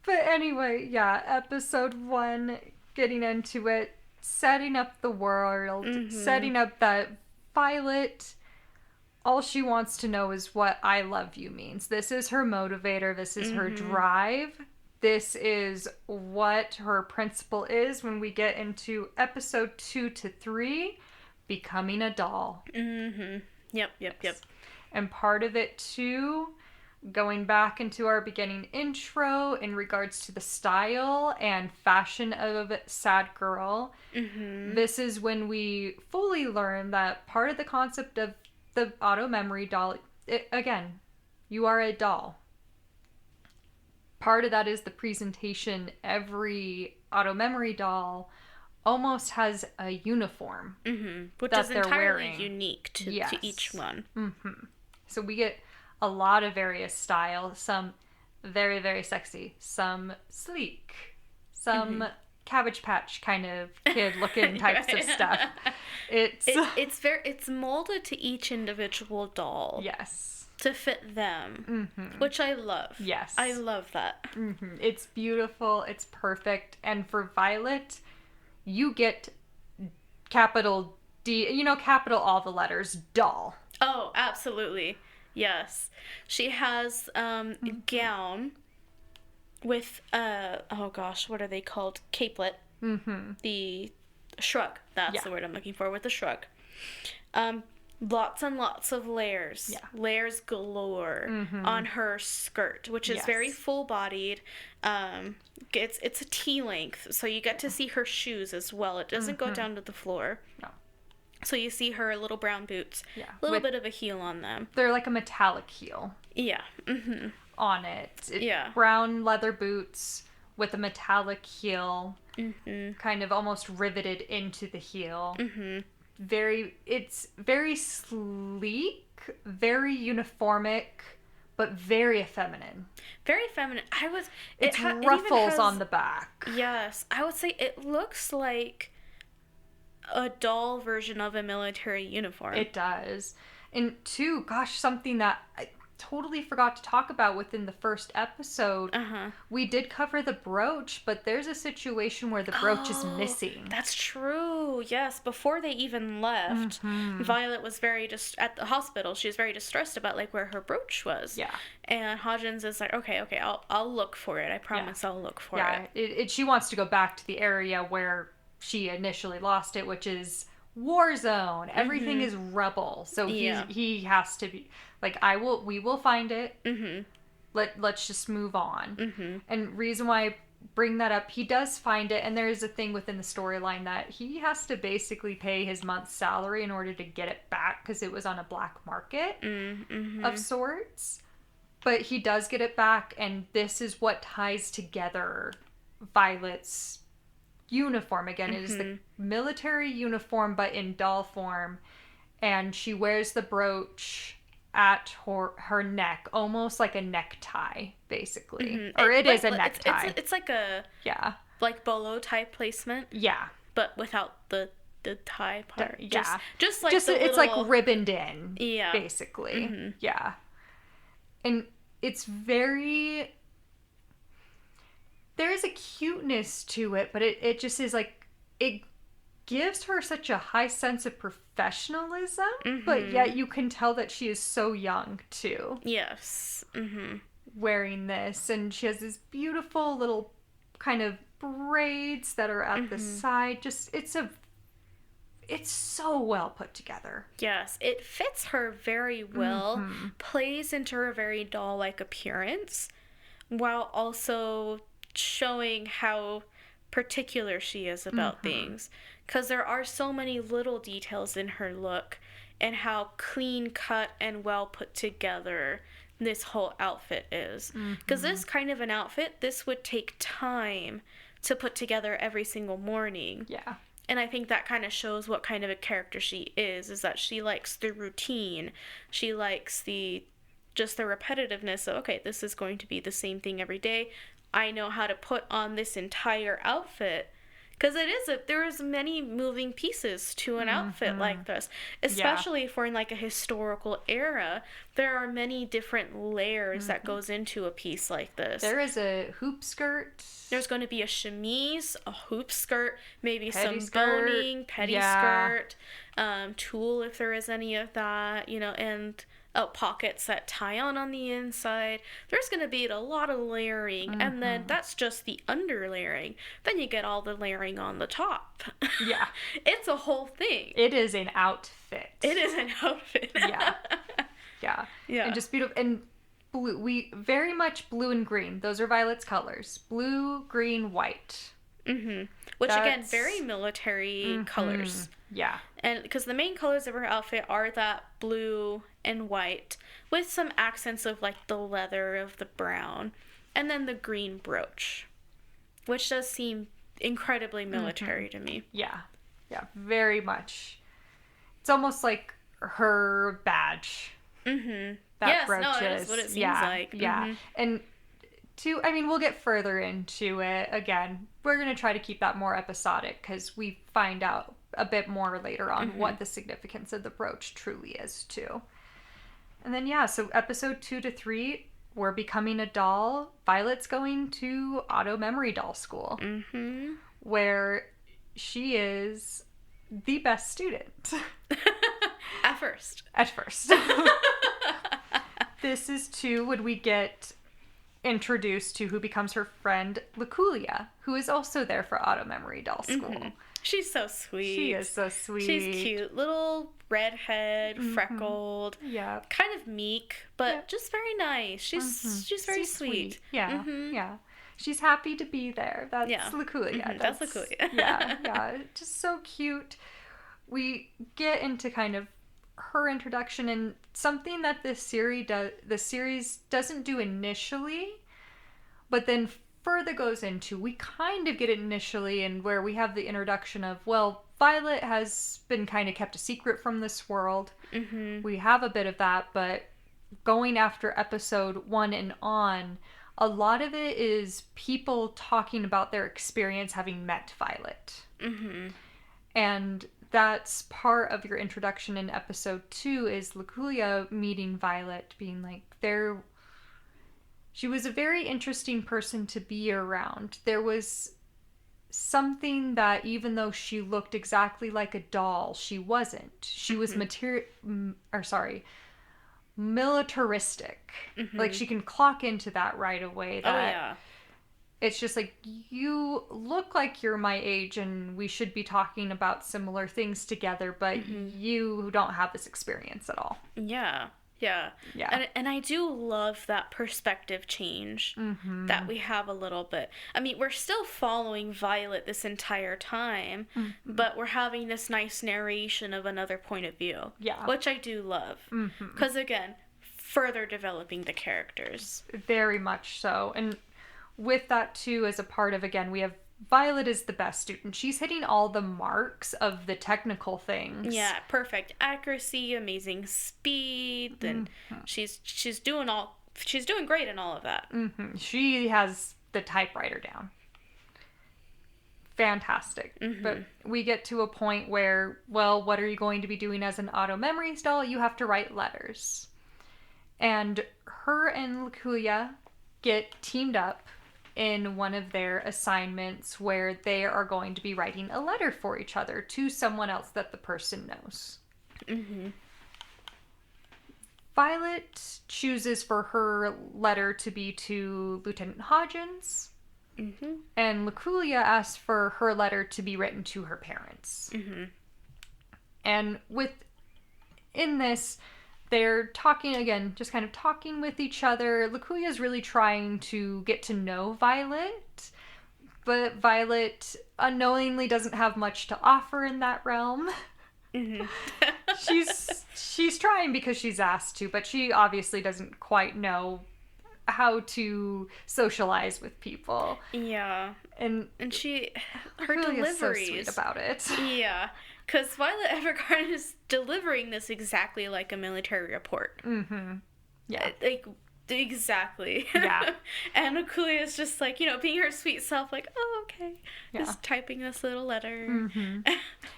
But anyway, yeah, episode 1, getting into it, setting up the world, setting up that Violet, all she wants to know is what I love you means. This is her motivator. This is her drive. This is what her principle is when we get into episode 2 to 3, becoming a doll. Yep. And part of it, too, going back into our beginning intro in regards to the style and fashion of Sad Girl, this is when we fully learn that part of the concept of the auto memory doll, again, you are a doll. Part of that is the presentation. Every auto memory doll almost has a uniform, which is entirely unique to each one. So we get a lot of various styles, some very, very sexy, some sleek, some Cabbage Patch kind of kid looking types of stuff. It's molded to each individual doll. Yes. To fit them, which I love. Yes. I love that. It's beautiful. It's perfect. And for Violet, you get capital D, capital all the letters, doll. Oh, absolutely. Yes. She has a gown with, oh gosh, what are they called? Capelet. The shrug. That's the word I'm looking for, with the shrug. Lots and lots of layers. Yeah. Layers galore on her skirt, which is very full-bodied. It's a T-length, so you get to see her shoes as well. It doesn't go down to the floor. No. So you see her little brown boots. Yeah. A little bit of a heel on them. They're like a metallic heel. Yeah. On it. Brown leather boots with a metallic heel. Kind of almost riveted into the heel. It's very sleek, very uniformic, but very feminine. Very feminine. It's ruffles on the back. Yes. I would say it looks like a doll version of a military uniform. It does. And two, gosh, something that I totally forgot to talk about within the first episode. We did cover the brooch, but there's a situation where the brooch is missing. That's true. Yes, before they even left, Violet was at the hospital. She was very distressed about like where her brooch was. Yeah. And Hodgins is like, okay, I'll look for it. I promise I'll look for it. Yeah. She wants to go back to the area where she initially lost it, which is war zone. Everything is rubble. So he has to be like, we will find it. Let's just move on. And reason why I bring that up. He does find it, and there is a thing within the storyline that he has to basically pay his month's salary in order to get it back because it was on a black market of sorts. But he does get it back, and this is what ties together Violet's uniform. Again, it is the military uniform, but in doll form. And she wears the brooch at her neck, almost like a necktie, basically. Or it is a necktie. It's like a like bolo tie placement. Yeah, but without the tie part. Just like it's little... like ribboned in. Yeah, basically. Yeah, and it's very. There is a cuteness to it, but it just is like it gives her such a high sense of professionalism, but yet you can tell that she is so young too. Yes. Wearing this, and she has this beautiful little kind of braids that are at the side. Just it's so well put together. Yes, it fits her very well. Plays into her very doll-like appearance, while also showing how particular she is about things. Because there are so many little details in her look and how clean cut and well put together this whole outfit is. Because this kind of an outfit, this would take time to put together every single morning. Yeah. And I think that kind of shows what kind of a character she is that she likes the routine. She likes just the repetitiveness of, okay, this is going to be the same thing every day. I know how to put on this entire outfit. Because there is many moving pieces to an outfit like this. Especially if we're in like a historical era. There are many different layers that goes into a piece like this. There is a hoop skirt. There's going to be a chemise, a hoop skirt, maybe some boning, petty skirt, tulle if there is any of that, and pockets that tie on the inside. There's going to be a lot of layering, and then that's just the underlayering. Then you get all the layering on the top. Yeah. It's a whole thing. It is an outfit. Yeah. Yeah. And just beautiful. And blue. We very much blue and green. Those are Violet's colors. Blue, green, white. Which, again, very military colors. Yeah. And because the main colors of her outfit are that blue and white with some accents of like the leather of the brown and then the green brooch, which does seem incredibly military to me. Yeah. Very much. It's almost like her badge. That brooch that is what it seems like. Yeah. And we'll get further into it. Again, we're going to try to keep that more episodic because we find out a bit more later on what the significance of the brooch truly is too. And then so episode 2 to 3, we're becoming a doll. Violet's going to auto memory doll school, where she is the best student. At first. This is too when we get introduced to who becomes her friend Luculia, who is also there for auto memory doll school. She's so sweet. She is so sweet. She's cute. Little redhead, freckled. Yeah. Kind of meek, but just very nice. She's very sweet. Yeah. Yeah. She's happy to be there. That's Luculia. That's Luculia. Yeah. Just so cute. We get into kind of her introduction and something that the series doesn't do initially, but then further goes into. We kind of get it initially, and where we have the introduction of, well, Violet has been kind of kept a secret from this world. We have a bit of that, but going after episode 1 and on, a lot of it is people talking about their experience having met Violet. And that's part of your introduction in episode 2 is Luculia meeting Violet, being like, she was a very interesting person to be around. There was something that even though she looked exactly like a doll, she wasn't. She was militaristic. Like, she can clock into that right away. It's just like, you look like you're my age and we should be talking about similar things together, but you don't have this experience at all. Yeah. Yeah. Yeah. And I do love that perspective change that we have a little bit. I mean, we're still following Violet this entire time, but we're having this nice narration of another point of view. Yeah. Which I do love. Because, again, further developing the characters. Very much so. And with that, too, as a part of, again, we have Violet is the best student. She's hitting all the marks of the technical things. Yeah, perfect accuracy, amazing speed, and she's doing great in all of that. She has the typewriter down. Fantastic. But we get to a point where, well, what are you going to be doing as an auto memories doll? You have to write letters. And her and Luculia get teamed up in one of their assignments where they are going to be writing a letter for each other to someone else that the person knows. Violet chooses for her letter to be to Lieutenant Hodgins, and Luculia asks for her letter to be written to her parents. And in this, they're talking again, just kind of talking with each other. Luculia's really trying to get to know Violet, but Violet unknowingly doesn't have much to offer in that realm. She's trying because she's asked to, but she obviously doesn't quite know how to socialize with people. Yeah. And her deliveries so sweet about it. Yeah. Because Violet Evergarden is delivering this exactly like a military report. Yeah. Like, exactly. Yeah. And Luculia is just like, being her sweet self, like, oh, okay. Yeah. Just typing this little letter.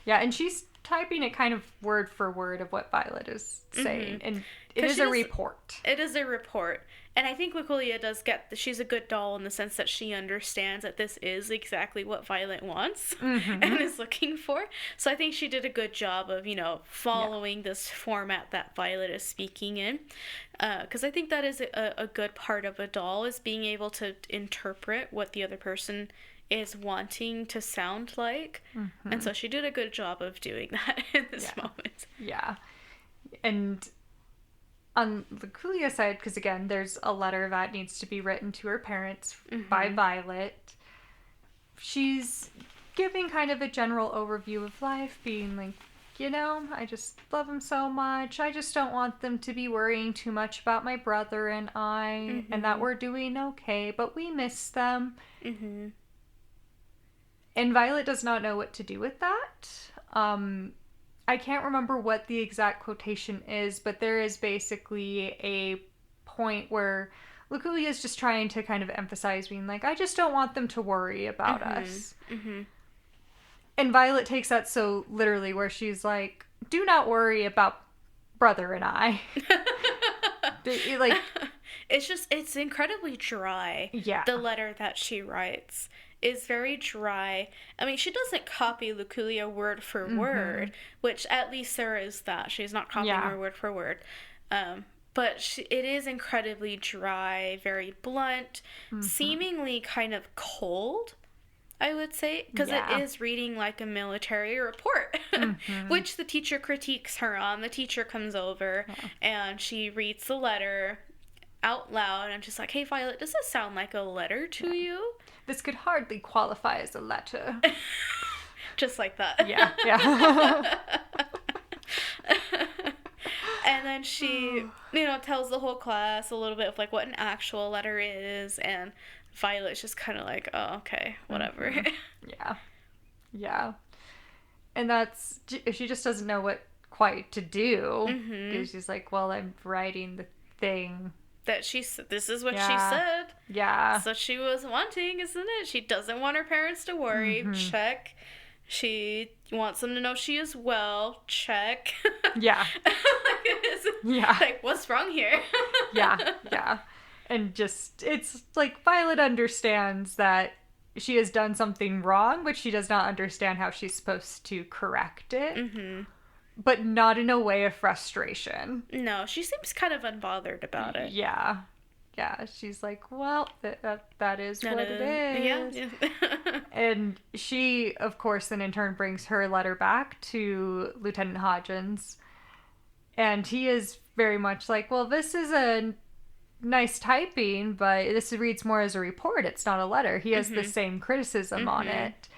Yeah, and she's typing it kind of word for word of what Violet is saying. And it is a report. It is a report. And I think Luculia does she's a good doll in the sense that she understands that this is exactly what Violet wants and is looking for. So I think she did a good job of, following this format that Violet is speaking in. Because I think that is a good part of a doll, is being able to interpret what the other person is wanting to sound like. And so she did a good job of doing that in this moment. Yeah. And on Luculia's side, because again, there's a letter that needs to be written to her parents by Violet. She's giving kind of a general overview of life, being like, I just love them so much. I just don't want them to be worrying too much about my brother and I, and that we're doing okay, but we miss them. And Violet does not know what to do with that. I can't remember what the exact quotation is, but there is basically a point where Luculia is just trying to kind of emphasize being like, I just don't want them to worry about us. And Violet takes that so literally, where she's like, do not worry about brother and I. It's incredibly dry. Yeah. The letter that she writes is very dry. I mean, she doesn't copy Luculia word for word, which at least there is that. She's not copying her word for word. But it is incredibly dry, very blunt, seemingly kind of cold, I would say, because it is reading like a military report, which the teacher critiques her on. The teacher comes over and she reads the letter out loud, and she's like, hey, Violet, does this sound like a letter to you? This could hardly qualify as a letter. Just like that. Yeah. And then she, tells the whole class a little bit of like what an actual letter is, and Violet's just kind of like, oh, okay, whatever. Yeah. And she just doesn't know what quite to do. She's like, well, I'm writing the thing. This is what she said. Yeah. So she was wanting, isn't it? She doesn't want her parents to worry. Check. She wants them to know she is well. Check. Yeah. Like, what's wrong here? Yeah. And just, it's like Violet understands that she has done something wrong, but she does not understand how she's supposed to correct it. But not in a way of frustration. No, she seems kind of unbothered about it. Yeah. She's like, well, that is what it is. Yeah. And she, of course, then in turn brings her letter back to Lieutenant Hodgins. And he is very much like, well, this is a nice typing, but this reads more as a report. It's not a letter. He has the same criticism on it.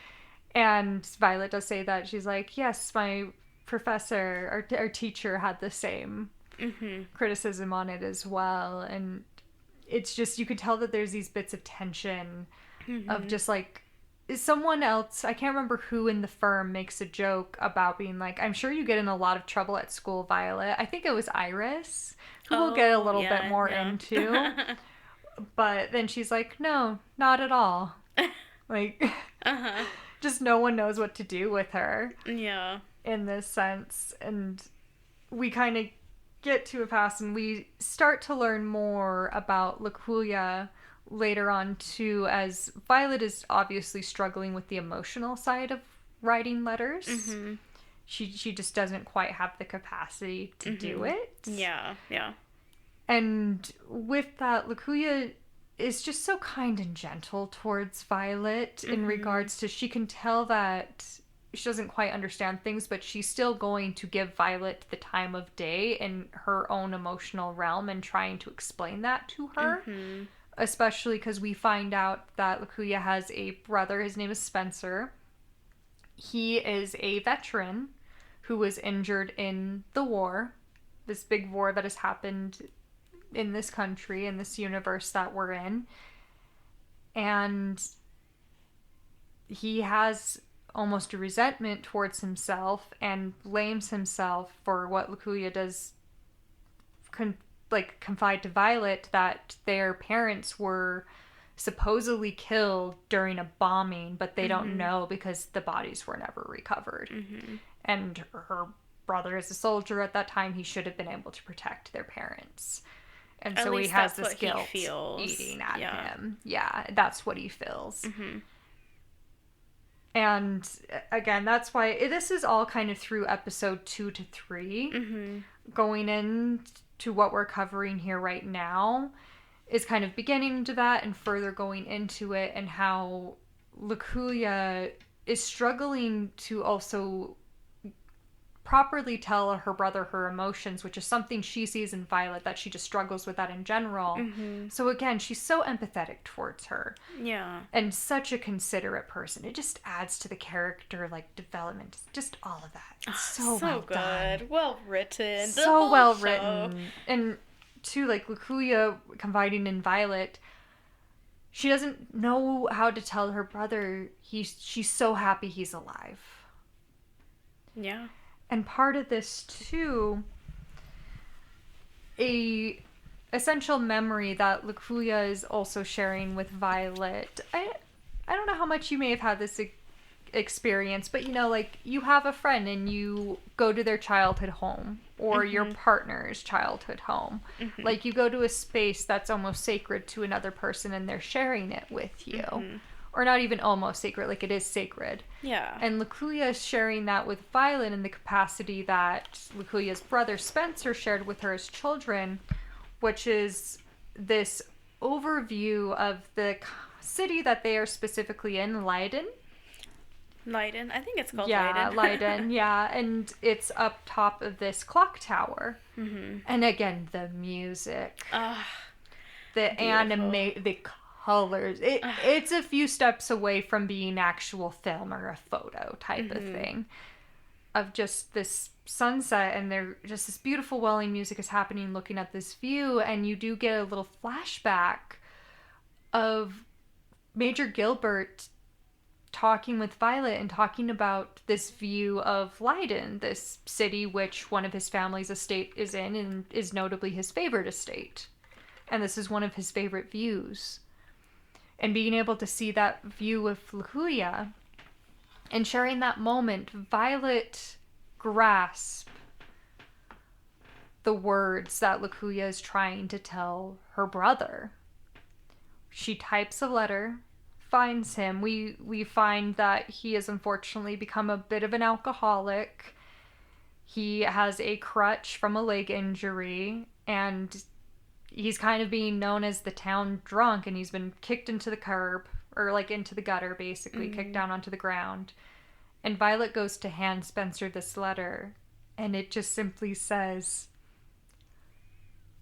And Violet does say that. She's like, yes, my professor, our teacher had the same criticism on it as well. And it's just, you could tell that there's these bits of tension of just like, someone else, I can't remember who in the firm, makes a joke about being like, I'm sure you get in a lot of trouble at school, Violet. I think it was Iris, who we'll get a little bit more into. But then she's like, no, not at all. Like, just no one knows what to do with her. Yeah. In this sense. And we kind of get to a pass and we start to learn more about Luculia later on too, as Violet is obviously struggling with the emotional side of writing letters. She just doesn't quite have the capacity to do it. Yeah. And with that, Luculia is just so kind and gentle towards Violet in regards to, she can tell that she doesn't quite understand things, but she's still going to give Violet the time of day in her own emotional realm and trying to explain that to her. Especially because we find out that Luculia has a brother. His name is Spencer. He is a veteran who was injured in the war. This big war that has happened in this country, in this universe that we're in. And he has almost a resentment towards himself and blames himself for what Luculia does confide to Violet, that their parents were supposedly killed during a bombing, but they don't know because the bodies were never recovered. And her brother is a soldier at that time. He should have been able to protect their parents. And so he has this guilt eating at him. Yeah, that's what he feels. And again, that's why this is all kind of through episode 2 to 3. Going into what we're covering here right now is kind of beginning to that and further going into it, and how Luculia is struggling to also properly tell her brother her emotions, which is something she sees in Violet, that she just struggles with that in general. So again, she's so empathetic towards her. Yeah. And such a considerate person. It just adds to the character, like, development. Just all of that. It's so well good. done. Well written. So well written. And too, like, Luculia confiding in Violet, she doesn't know how to tell her brother she's so happy he's alive. Yeah. And part of this, too, a essential memory that Luculia is also sharing with Violet. I don't know how much you may have had this experience, but, you know, like, you have a friend and you go to their childhood home, or your partner's childhood home. Like, you go to a space that's almost sacred to another person and they're sharing it with you. Or not even almost sacred, like, it is sacred. Yeah. And Luculia is sharing that with Violet in the capacity that Luculia's brother Spencer shared with her as children, which is this overview of the city that they are specifically in, Leiden. Leiden? I think it's called Leiden. Leiden. Leiden, yeah. And it's up top of this clock tower. And again, the music. The anime, the colors. It's a few steps away from being actual film or a photo type of thing. Of just this sunset, and there just this beautiful welling music is happening looking at this view, and you do get a little flashback of Major Gilbert talking with Violet and talking about this view of Leiden, this city which one of his family's estate is in and is notably his favorite estate. And this is one of his favorite views. And being able to see that view with Luculia and sharing that moment, Violet grasps the words that Luculia is trying to tell her brother. She types a letter, finds him. We find that he has unfortunately become a bit of an alcoholic. He has a crutch from a leg injury, and he's kind of being known as the town drunk, and he's been kicked into the curb, or like into the gutter, basically, kicked down onto the ground. And Violet goes to hand Spencer this letter, and it just simply says,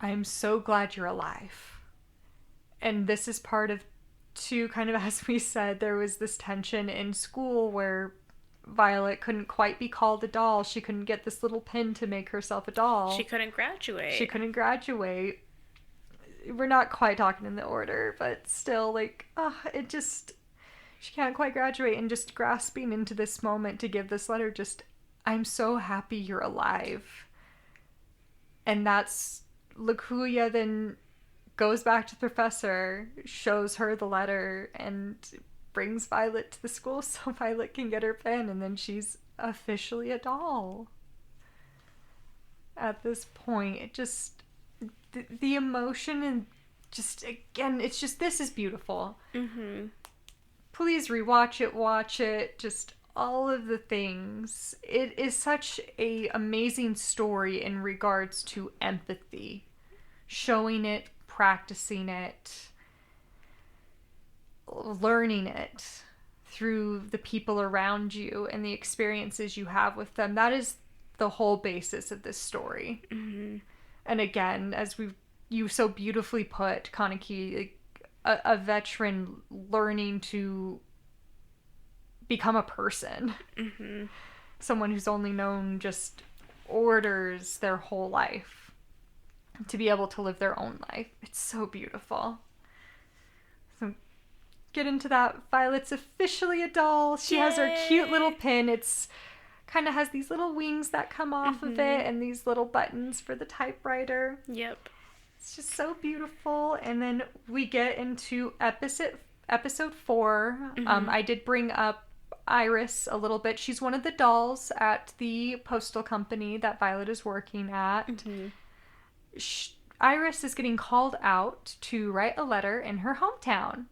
I'm so glad you're alive. And this is part of, too, kind of as we said, there was this tension in school where Violet couldn't quite be called a doll. She couldn't get this little pin to make herself a doll. She couldn't graduate. We're not quite talking in the order, but still, like, it just... She can't quite graduate, and just grasping into this moment to give this letter, just, I'm so happy you're alive. And that's... Lakuya then goes back to the professor, shows her the letter, and brings Violet to the school so Violet can get her pin, and then she's officially a doll. At this point, it just... The emotion and just, again, it's just, this is beautiful. Mm-hmm. Please rewatch it, watch it, just all of the things. It is such a amazing story in regards to empathy. Showing it, practicing it, learning it through the people around you and the experiences you have with them. That is the whole basis of this story. Mm-hmm. And again, as you so beautifully put, Kaneki, like, a veteran learning to become a person. Mm-hmm. Someone who's only known just orders their whole life. To be able to live their own life. It's so beautiful. So, get into that. Violet's officially a doll. She has her cute little pin. It's kind of has these little wings that come off of it and these little buttons for the typewriter. Yep. It's just so beautiful. And then we get into episode 4. Mm-hmm. I did bring up Iris a little bit. She's one of the dolls at the postal company that Violet is working at. Mm-hmm. Iris is getting called out to write a letter in her hometown.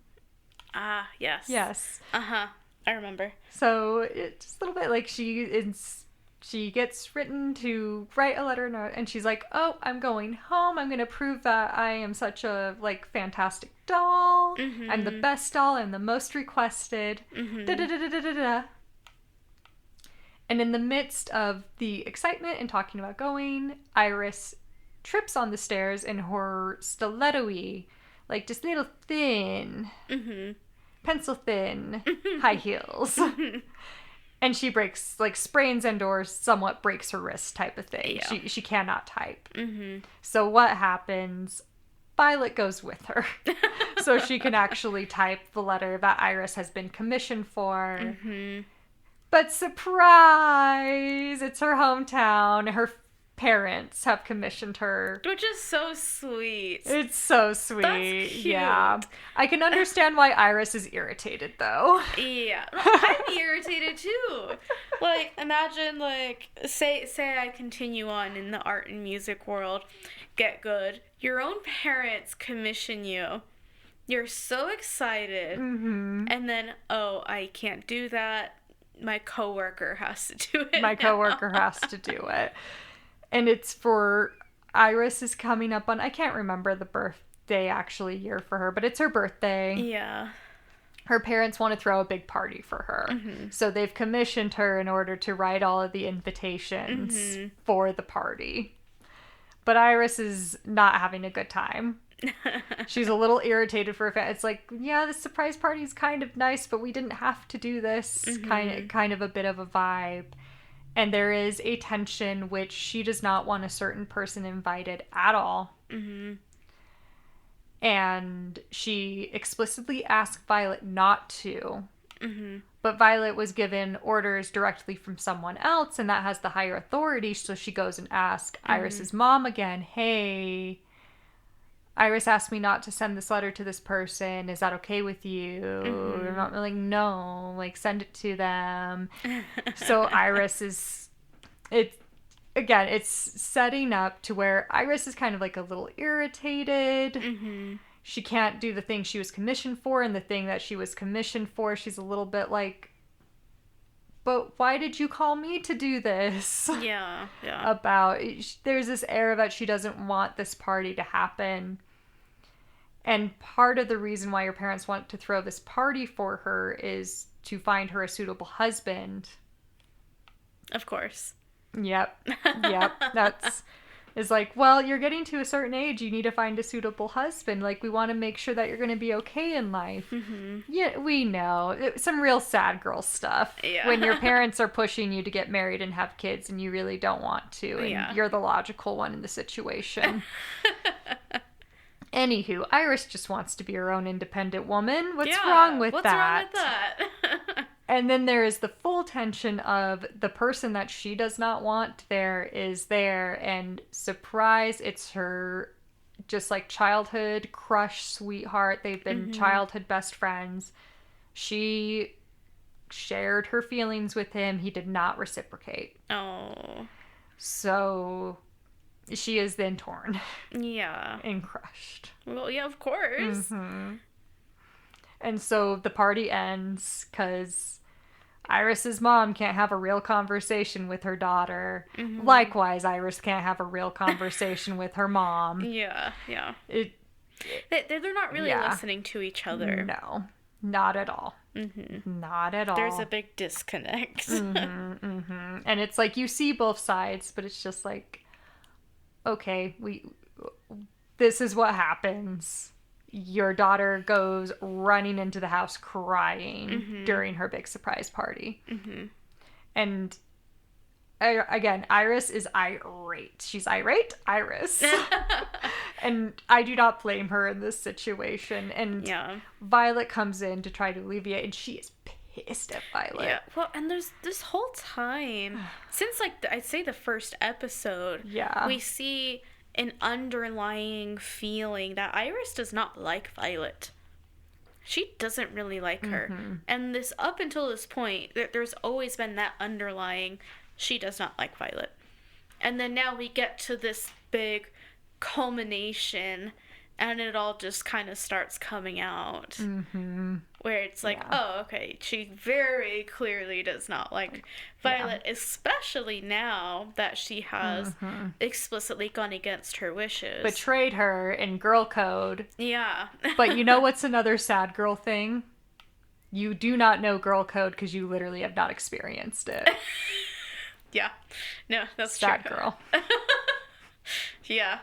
Ah, yes. Yes. Uh-huh. I remember. So it's just a little bit like she gets written to write a letter, and she's like, oh, I'm going home. I'm going to prove that I am such a, like, fantastic doll. Mm-hmm. I'm the best doll. I'm the most requested. Mm-hmm. Da-da-da-da-da-da. And in the midst of the excitement and talking about going, Iris trips on the stairs in her stiletto-y, like, just little thin, pencil thin high heels. And she breaks, like, sprains and/or somewhat breaks her wrist type of thing. Yeah. She cannot type. Mm-hmm. So what happens? Violet goes with her. So she can actually type the letter that Iris has been commissioned for. Mm-hmm. But surprise! It's her hometown. Her parents have commissioned her. Which is so sweet. It's so sweet. That's cute. Yeah. I can understand why Iris is irritated, though. Yeah. I'm irritated, too. Like, imagine, like, say I continue on in the art and music world, get good. Your own parents commission you. You're so excited. Mm-hmm. And then, oh, I can't do that. My coworker has to do it. My coworker has to do it. And it's for Iris is coming up on, I can't remember the birthday actually year for her, but it's her birthday. Yeah. Her parents want to throw a big party for her. Mm-hmm. So they've commissioned her in order to write all of the invitations for the party. But Iris is not having a good time. She's a little irritated for a fact. It's like, yeah, the surprise party is kind of nice, but we didn't have to do this. Kind of a bit of a vibe. And there is a tension which she does not want a certain person invited at all. Mm-hmm. And she explicitly asked Violet not to. Mm-hmm. But Violet was given orders directly from someone else, and that has the higher authority, so she goes and asks Iris's mom again, hey, Iris asked me not to send this letter to this person. Is that okay with you? I'm not really, no, like, send it to them. So Iris is, it's setting up to where Iris is kind of like a little irritated. Mm-hmm. She can't do the thing she was commissioned for, and the thing that she was commissioned for, she's a little bit like, but why did you call me to do this? Yeah. There's this air that she doesn't want this party to happen. And part of the reason why your parents want to throw this party for her is to find her a suitable husband. Of course. Yep. That's is like, well, you're getting to a certain age, you need to find a suitable husband. Like, we want to make sure that you're going to be okay in life. Mm-hmm. Yeah, we know. Some real sad girl stuff. Yeah. When your parents are pushing you to get married and have kids and you really don't want to, and you're the logical one in the situation. Anywho, Iris just wants to be her own independent woman. What's wrong with that? What's wrong with that? And then there is the full tension of the person that she does not want there is there, and surprise, it's her just like childhood crush sweetheart. They've been childhood best friends. She shared her feelings with him. He did not reciprocate. Oh. So she is then torn. Yeah. And crushed. Well, yeah, of course. Mm-hmm. And so the party ends because Iris's mom can't have a real conversation with her daughter. Mm-hmm. Likewise, Iris can't have a real conversation with her mom. Yeah. They're not really listening to each other. No, not at all. Mm-hmm. Not at all. There's a big disconnect. Mm-hmm, mm-hmm. And it's like you see both sides, but it's just like, okay, this is what happens. Your daughter goes running into the house crying during her big surprise party. Mm-hmm. And again, Iris is irate. She's irate, Iris. And I do not blame her in this situation. And Violet comes in to try to alleviate, and she is pissed at Violet. Yeah, well, and there's this whole time, since like I'd say the first episode, we see an underlying feeling that Iris does not like Violet. She doesn't really like her. And this, up until this point, there's always been that underlying, she does not like Violet. And then now we get to this big culmination, and it all just kind of starts coming out. Mm-hmm. Where it's like, oh, okay, she very clearly does not like Violet, especially now that she has explicitly gone against her wishes. Betrayed her in girl code. Yeah. But you know what's another sad girl thing? You do not know girl code because you literally have not experienced it. Yeah. No, that's sad true. Girl. Yeah.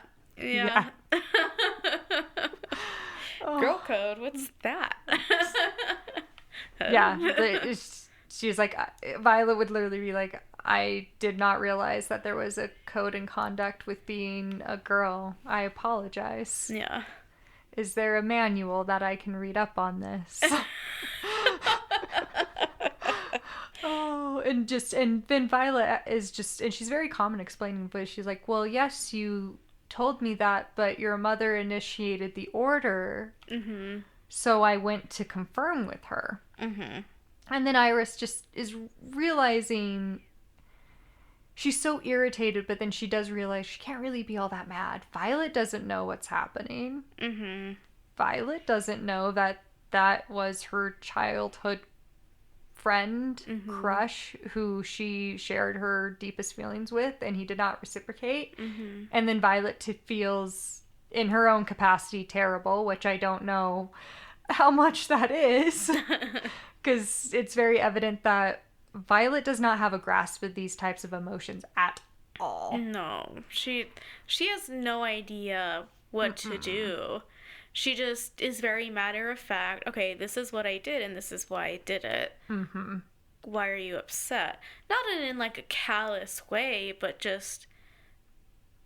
Girl code, what's that? She's like, Violet would literally be like, I did not realize that there was a code and conduct with being a girl. I apologize. Yeah. Is there a manual that I can read up on this? And then Violet is just, and she's very calm in explaining, but she's like, well, yes, you told me that, but your mother initiated the order, so I went to confirm with her. And then Iris just is realizing she's so irritated, but then she does realize she can't really be all that mad. Violet doesn't know what's happening. Violet doesn't know that that was her childhood friend, crush, who she shared her deepest feelings with, and he did not reciprocate. And then Violet feels, in her own capacity, terrible, which I don't know how much that is, because it's very evident that Violet does not have a grasp of these types of emotions at all. No, she has no idea what to do. She just is very matter of fact. Okay, this is what I did, and this is why I did it. Why are you upset? Not in like a callous way, but just,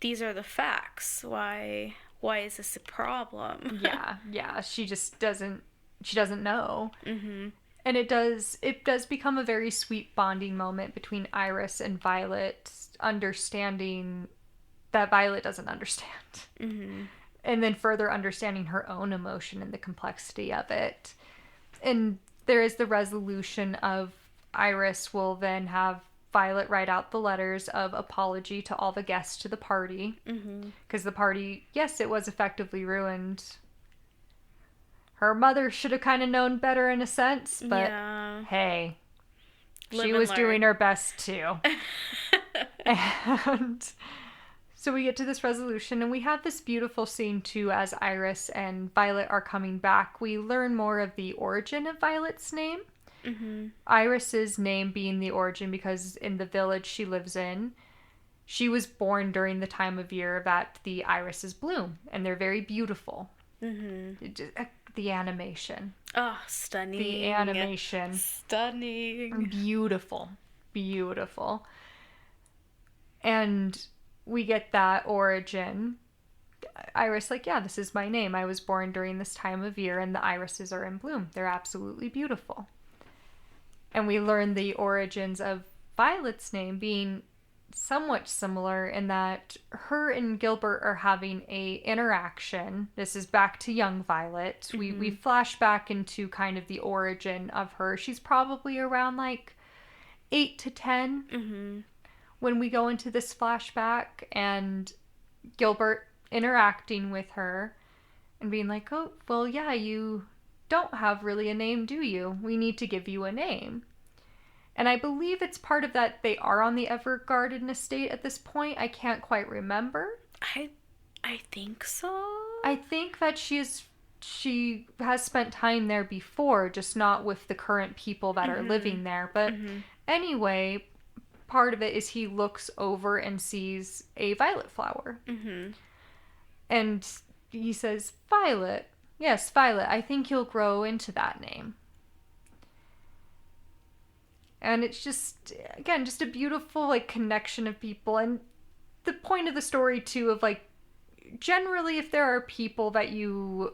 these are the facts. Why is this a problem? Yeah. She just doesn't know. And it does become a very sweet bonding moment between Iris and Violet, understanding that Violet doesn't understand. And then further understanding her own emotion and the complexity of it. And there is the resolution of Iris will then have Violet write out the letters of apology to all the guests to the party. Because the party, yes, it was effectively ruined. Her mother should have kind of known better in a sense, but hey, she was doing her best too. And so we get to this resolution, and we have this beautiful scene too as Iris and Violet are coming back. We learn more of the origin of Violet's name. Iris's name being the origin because in the village she lives in, she was born during the time of year that the irises bloom, and they're very beautiful. The animation. Oh, stunning. The animation. Stunning. Beautiful. Beautiful. And we get that origin. Iris, like, yeah, this is my name. I was born during this time of year, and the irises are in bloom. They're absolutely beautiful. And we learn the origins of Violet's name being somewhat similar in that her and Gilbert are having a interaction. This is back to young Violet. We flash back into kind of the origin of her. She's probably around like 8 to 10 when we go into this flashback, and Gilbert interacting with her and being like, oh, well, yeah, you don't have really a name, do you? We need to give you a name. And I believe it's part of that they are on the Evergarden estate at this point. I can't quite remember. I think so. I think that she has spent time there before, just not with the current people that are living there. But anyway, part of it is he looks over and sees a violet flower. And he says, Violet. Yes, Violet. I think you'll grow into that name. And it's just, again, just a beautiful, like, connection of people. And the point of the story, too, of, like, generally, if there are people that you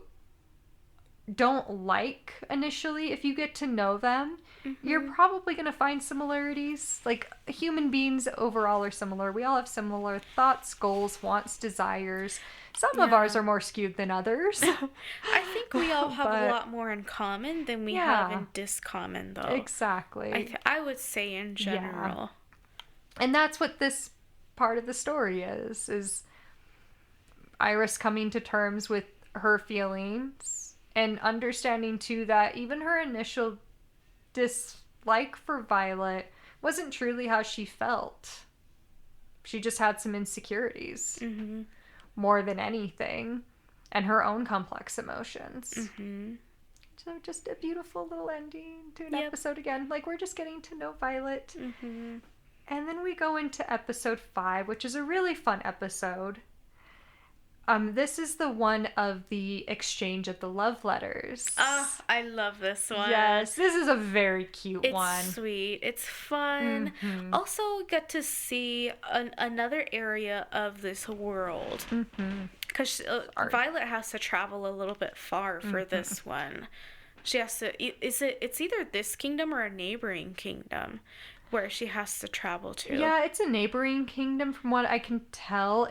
don't like initially, if you get to know them, you're probably going to find similarities. Like, human beings overall are similar. We all have similar thoughts, goals, wants, desires. Some of ours are more skewed than others. I think we all have a lot more in common than we have in discommon, though. Exactly. I would say in general. Yeah. And that's what this part of the story is Iris coming to terms with her feelings and understanding, too, that even her initial dislike for Violet wasn't truly how she felt. She just had some insecurities. More than anything, and her own complex emotions. So just a beautiful little ending to an episode again. Like, we're just getting to know Violet. And then we go into episode 5, which is a really fun episode. This is the one of the exchange of the love letters. Oh, I love this one. Yes, this is a very cute one. It's sweet. It's fun. Also, get to see another area of this world. Because Violet has to travel a little bit far for this one. She has to... It's either this kingdom or a neighboring kingdom where she has to travel to. Yeah, it's a neighboring kingdom from what I can tell.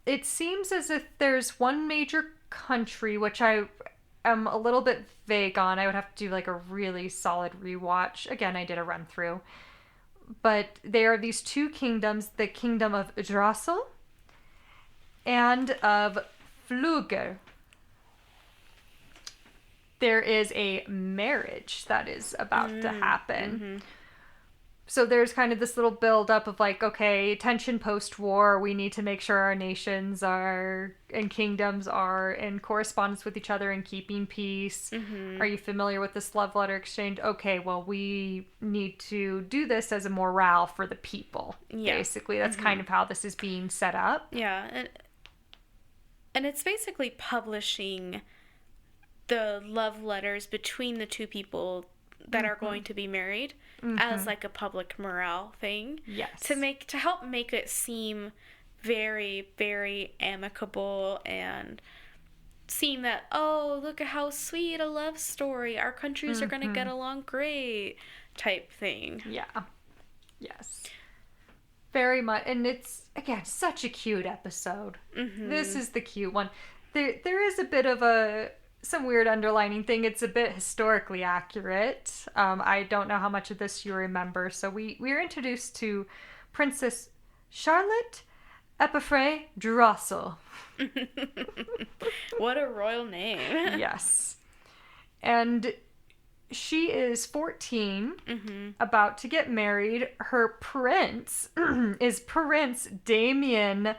It seems as if there's one major country, which I am a little bit vague on. I would have to do like a really solid rewatch. Again, I did a run through. But there are these two kingdoms, the kingdom of Drossel and of Flügel. There is a marriage that is about to happen. So there's kind of this little build-up of like, okay, tension post-war, we need to make sure our nations are and kingdoms are in correspondence with each other and keeping peace. Are you familiar with this love letter exchange? Okay, well, we need to do this as a morale for the people, basically. That's kind of how this is being set up. Yeah, and it's basically publishing the love letters between the two people that are going to be married as like a public morale thing. Yes. To help make it seem very, very amicable and seem that, oh, look at how sweet a love story. Our countries are going to get along great type thing. Yeah. Yes. Very much. And it's, again, such a cute episode. This is the cute one. There is a bit of some weird underlining thing. It's a bit historically accurate. I don't know how much of this you remember. So we are introduced to Princess Charlotte Epiphrey Drossel. What a royal name. Yes. And she is 14, about to get married. Her prince is Prince Damien.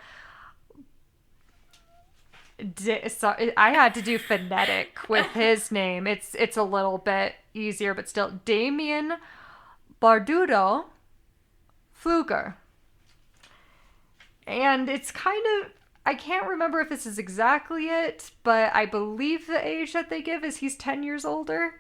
I had to do phonetic with his name. It's a little bit easier, but still. Damien Bardudo Fluger. And it's kind of, I can't remember if this is exactly it, but I believe the age that they give is he's 10 years older.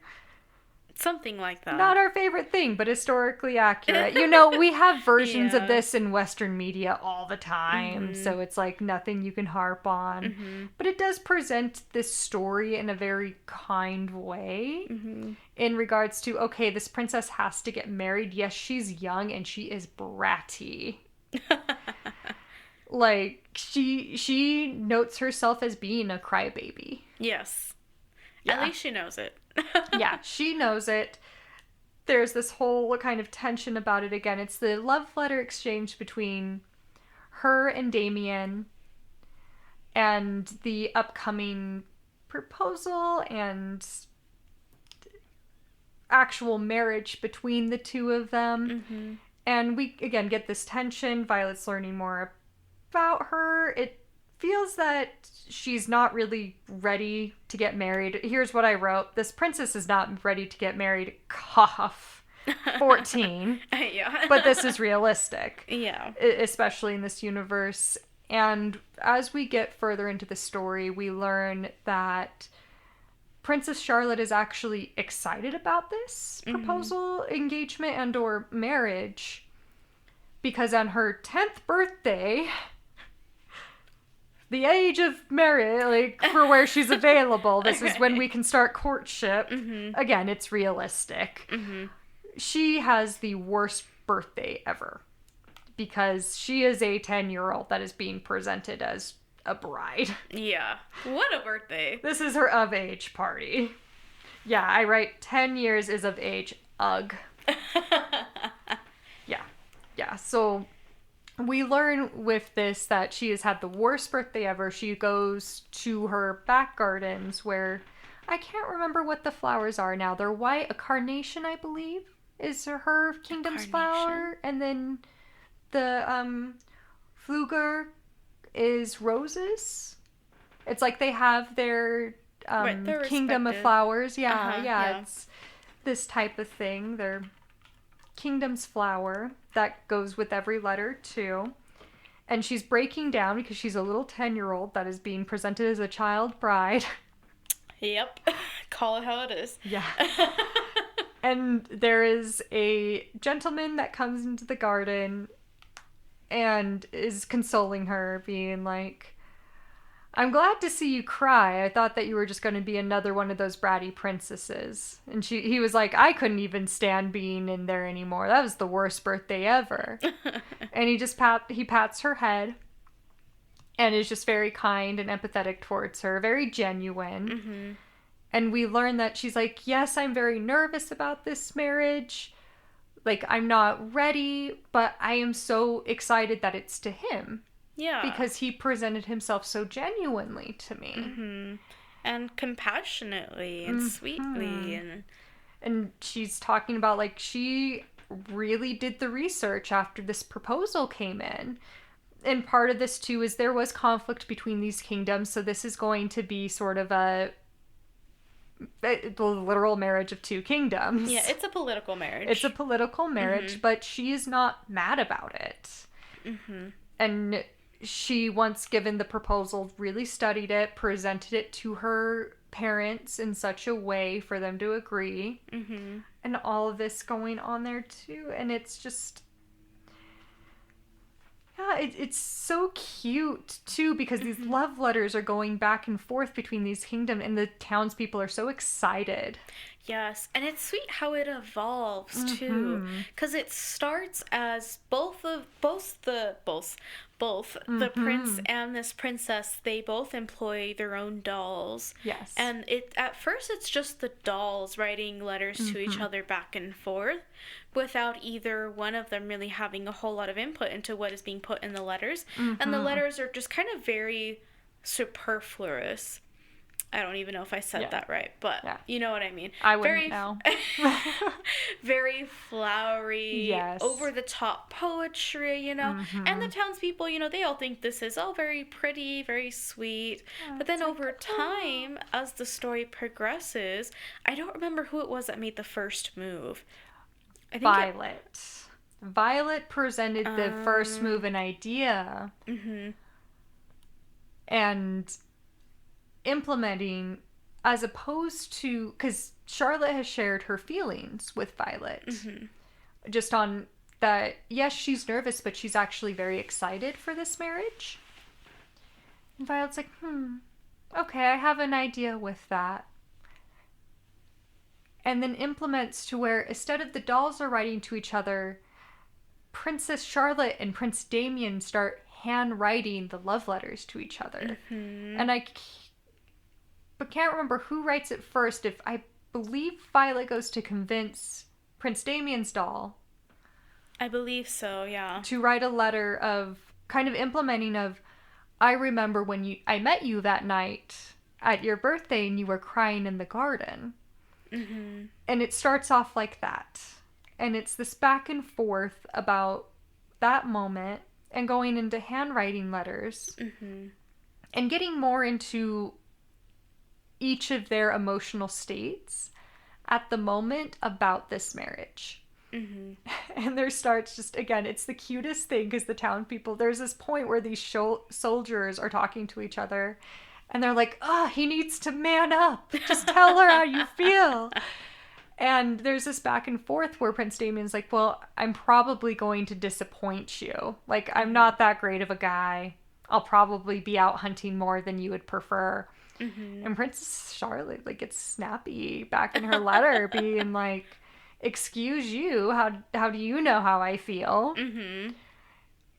Something like that. Not our favorite thing, but historically accurate. We have versions of this in Western media all the time, so it's like nothing you can harp on. But it does present this story in a very kind way in regards to, okay, this princess has to get married. Yes, she's young and she is bratty. Like, she notes herself as being a crybaby. Yes. Yeah. At least she knows it. Yeah, she knows it. There's this whole kind of tension about it again. It's the love letter exchange between her and Damien and the upcoming proposal and actual marriage between the two of them. And we, again, get this tension. Violet's learning more about her. It feels that she's not really ready to get married. Here's what I wrote. This princess is not ready to get married. Cough. 14. Yeah. But this is realistic. Yeah. Especially in this universe. And as we get further into the story, we learn that Princess Charlotte is actually excited about this proposal, engagement, and or marriage. Because on her 10th birthday, the age of marriage, like, for where she's available, this is when we can start courtship. Again, it's realistic. She has the worst birthday ever. Because she is a 10-year-old that is being presented as a bride. Yeah. What a birthday. This is her of age party. Yeah, I write 10 years is of age. Ugh. Yeah, so we learn with this that she has had the worst birthday ever. She goes to her back gardens where I can't remember what the flowers are now. They're white. A carnation, I believe, is her kingdom's flower. And then the Fluger is roses. It's like they have their kingdom of flowers. Yeah, it's this type of thing. Their kingdom's flower that goes with every letter too. And she's breaking down because she's a little 10-year-old that is being presented as a child bride. Yep. Call it how it is. Yeah. And there is a gentleman that comes into the garden and is consoling her, being like, I'm glad to see you cry. I thought that you were just going to be another one of those bratty princesses. And he was like, I couldn't even stand being in there anymore. That was the worst birthday ever. And he pats her head and is just very kind and empathetic towards her, very genuine. And we learn that she's like, yes, I'm very nervous about this marriage. Like, I'm not ready, but I am so excited that it's to him. Yeah. Because he presented himself so genuinely to me. And compassionately and sweetly. And she's talking about, like, she really did the research after this proposal came in. And part of this, too, is there was conflict between these kingdoms. So this is going to be sort of the literal marriage of two kingdoms. Yeah, it's a political marriage. It's a political marriage, but she is not mad about it. And she, once given the proposal, really studied it, presented it to her parents in such a way for them to agree. And all of this going on there too. And it's just, yeah, it's so cute too, because these love letters are going back and forth between these kingdoms, and the townspeople are so excited. Yes, and it's sweet how it evolves too, because it starts as both the prince and this princess, they both employ their own dolls. Yes, and at first it's just the dolls writing letters to each other back and forth, without either one of them really having a whole lot of input into what is being put in the letters, and the letters are just kind of very superfluous. I don't even know if I said that right, but you know what I mean. I wouldn't know. Very flowery, yes, over-the-top poetry, And the townspeople, they all think this is all very pretty, very sweet. But then over time, as the story progresses, I don't remember who it was that made the first move. I think Violet. Violet presented the first move and idea. And implementing, as opposed to, because Charlotte has shared her feelings with Violet. Just on that, yes, she's nervous, but she's actually very excited for this marriage. And Violet's like, okay, I have an idea with that. And then implements to where, instead of the dolls are writing to each other, Princess Charlotte and Prince Damien start handwriting the love letters to each other. And I can't remember who writes it first. If I believe Violet goes to convince Prince Damien's doll. I believe so, yeah. To write a letter of kind of implementing of, I remember when I met you that night at your birthday and you were crying in the garden. And it starts off like that. And it's this back and forth about that moment and going into handwriting letters and getting more into each of their emotional states at the moment about this marriage. And there starts just, again, it's the cutest thing because the town people, there's this point where these soldiers are talking to each other and they're like, he needs to man up. Just tell her how you feel. And there's this back and forth where Prince Damien's like, well, I'm probably going to disappoint you. Like, I'm not that great of a guy. I'll probably be out hunting more than you would prefer. And Princess Charlotte, like, gets snappy back in her letter, being like, excuse you, how do you know how I feel?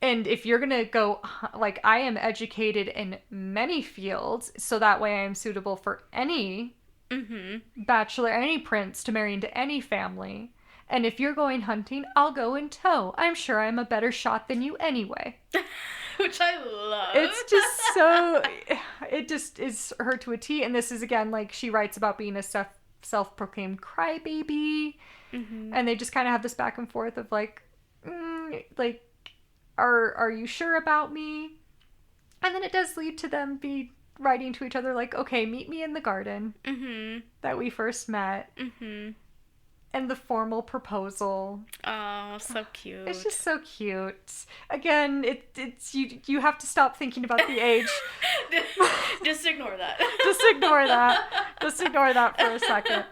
And if you're gonna go, like, I am educated in many fields, so that way I am suitable for any bachelor, any prince to marry into any family. And if you're going hunting, I'll go in tow. I'm sure I'm a better shot than you anyway. Which I love. It's just so, it just is her to a T. And this is, again, like, she writes about being a self-proclaimed crybaby. And they just kind of have this back and forth of like, are you sure about me? And then it does lead to them writing to each other like, okay, meet me in the garden that we first met. And the formal proposal. Oh, so cute. It's just so cute. Again, it's you have to stop thinking about the age. Just ignore that. Just ignore that. Just ignore that for a second.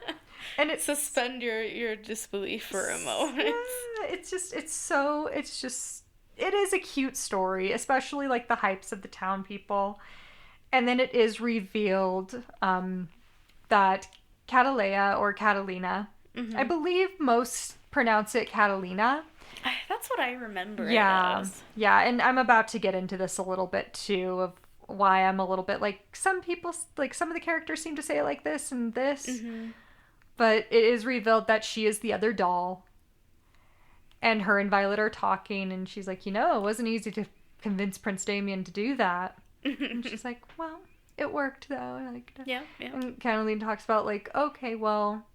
And it suspend your disbelief for a moment. Yeah, it is a cute story, especially like the hypes of the town people. And then it is revealed that Catalea or Catalina, I believe most pronounce it Catalina. That's what I remember. Yeah. Yeah, and I'm about to get into this a little bit too, of why I'm a little bit like, some people, like some of the characters seem to say it like this and this. But it is revealed that she is the other doll. And her and Violet are talking, and she's like, it wasn't easy to convince Prince Damien to do that. And she's like, well, it worked, though. Yeah. And Catalina talks about, like, okay, well,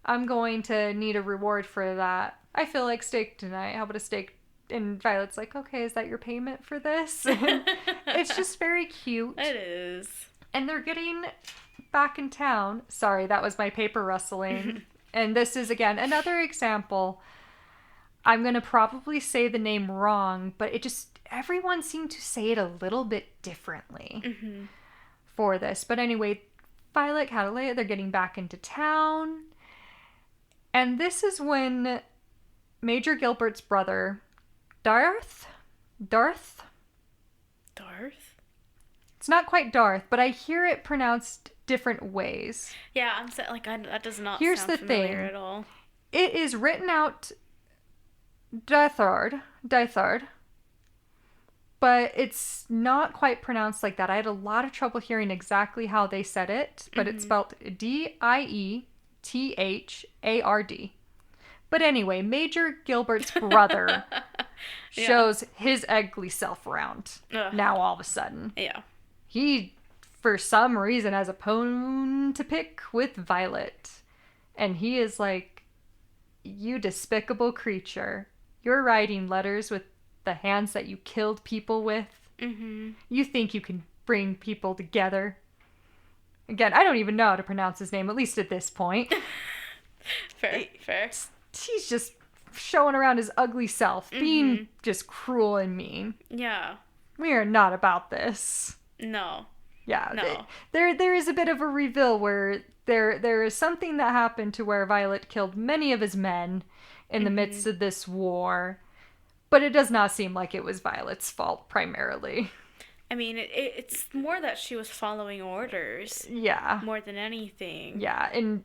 I'm going to need a reward for that. I feel like steak tonight. How about a steak? And Violet's like, okay, is that your payment for this? It's just very cute. It is. And they're getting back in town. Sorry, that was my paper rustling. And this is, again, another example. I'm going to probably say the name wrong, but everyone seemed to say it a little bit differently for this. But anyway, Violet, Catalea, they're getting back into town. And this is when Major Gilbert's brother, Darth? It's not quite Darth, but I hear it pronounced different ways. Yeah, I'm saying, like, that does not Here's sound the familiar thing. at all. It is written out Dithard, but it's not quite pronounced like that. I had a lot of trouble hearing exactly how they said it, but it's spelled Diethard. But anyway, Major Gilbert's brother shows his ugly self around now all of a sudden. Yeah. He, for some reason, has a bone to pick with Violet. And he is like, you despicable creature. You're writing letters with the hands that you killed people with. You think you can bring people together. Again, I don't even know how to pronounce his name, at least at this point. Fair. He's just showing around his ugly self, being just cruel and mean. Yeah. We are not about this. No. Yeah. No. There is a bit of a reveal where there is something that happened to where Violet killed many of his men in the midst of this war, but it does not seem like it was Violet's fault primarily. I mean, it's more that she was following orders. Yeah. More than anything. Yeah, and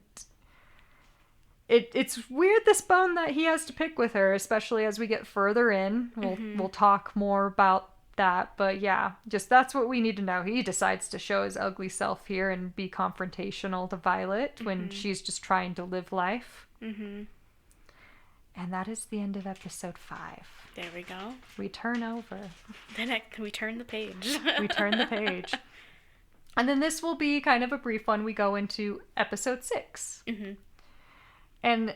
it's weird, this bone that he has to pick with her, especially as we get further in. We'll talk more about that, but yeah, just that's what we need to know. He decides to show his ugly self here and be confrontational to Violet when she's just trying to live life. And that is the end of episode 5. There we go. We turn over. Then we turn the page. We turn the page. And then this will be kind of a brief one. We go into episode 6. And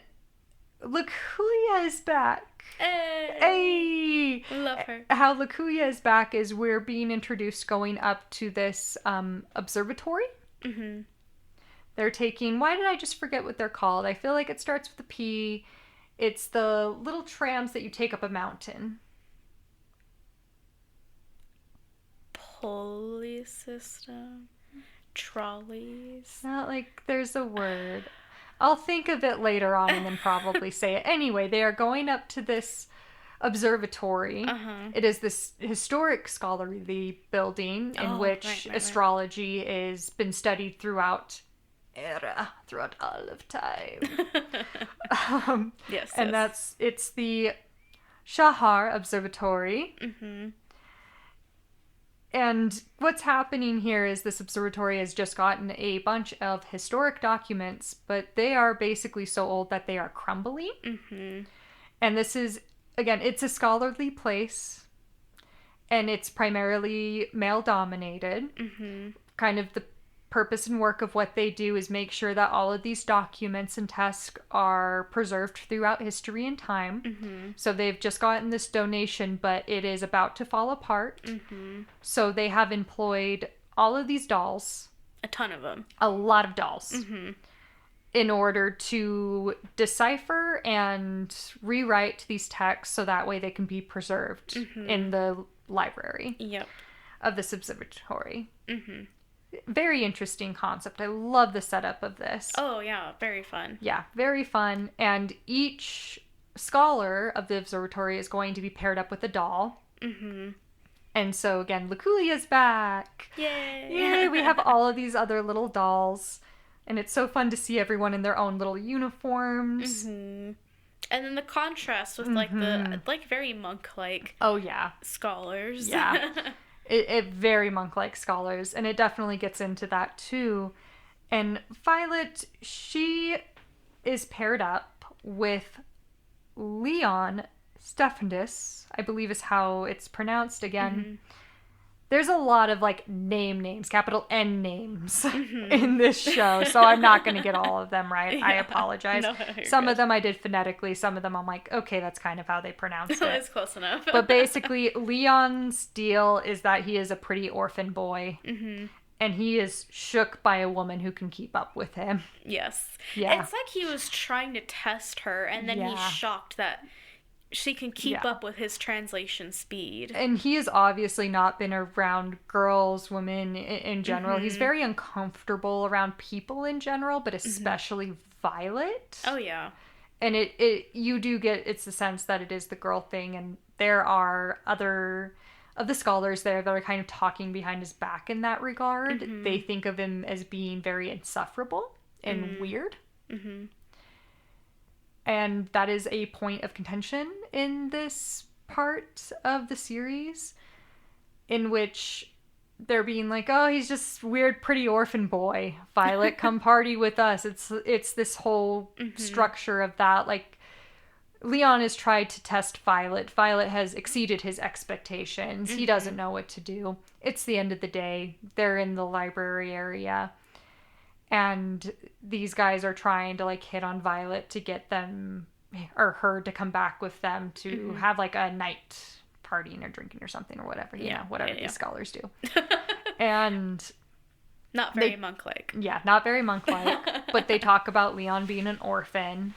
Lukuya is back. Hey! Love her. How Lukuya is back is we're being introduced going up to this observatory. They're taking... Why did I just forget what they're called? I feel like it starts with a P. It's the little trams that you take up a mountain. Pulley system. Trolleys. Not like there's a word. I'll think of it later on and then probably say it. Anyway, they are going up to this observatory. It is this historic scholarly building in which astrology has been studied throughout all of time. Yes. And it's the Shahar Observatory. And what's happening here is this observatory has just gotten a bunch of historic documents, but they are basically so old that they are crumbly. And this is, again, it's a scholarly place, and it's primarily male-dominated. Kind of the purpose and work of what they do is make sure that all of these documents and texts are preserved throughout history and time. So they've just gotten this donation, but it is about to fall apart. So they have employed all of these dolls. A ton of them. A lot of dolls. In order to decipher and rewrite these texts so that way they can be preserved in the library of this observatory. Very interesting concept. I love the setup of this. Oh, yeah. Very fun. Yeah, very fun. And each scholar of the observatory is going to be paired up with a doll. And so, again, Lukulia's back. Yay! Yay! We have all of these other little dolls. And it's so fun to see everyone in their own little uniforms. And then the contrast with, the very monk-like... Oh, yeah. Scholars. Yeah. It very monk-like scholars, and it definitely gets into that too. And Violet, she is paired up with Leon Stephandis, I believe is how it's pronounced again. There's a lot of names, capital N names in this show, so I'm not going to get all of them right. Yeah. I apologize. No, some of them I did phonetically, some of them I'm like, okay, that's kind of how they pronounce it. It's close enough. But basically, Leon's deal is that he is a pretty orphan boy, and he is shook by a woman who can keep up with him. Yes. Yeah. It's like he was trying to test her, and then he's shocked that she can keep up with his translation speed. And he has obviously not been around girls, women in general. He's very uncomfortable around people in general, but especially Violet. Oh, yeah. And you do get, it's the sense that it is the girl thing, and there are other of the scholars there that are kind of talking behind his back in that regard. They think of him as being very insufferable and weird. And that is a point of contention in this part of the series, in which they're being like, oh, he's just weird, pretty orphan boy. Violet, come party with us. It's this whole structure of that. Like, Leon has tried to test Violet. Violet has exceeded his expectations. He doesn't know what to do. It's the end of the day. They're in the library area. And these guys are trying to hit on Violet to get them or her to come back with them to have a night partying or drinking or something or whatever, whatever these scholars do. And not very monk-like. Yeah, not very monk-like. But they talk about Leon being an orphan.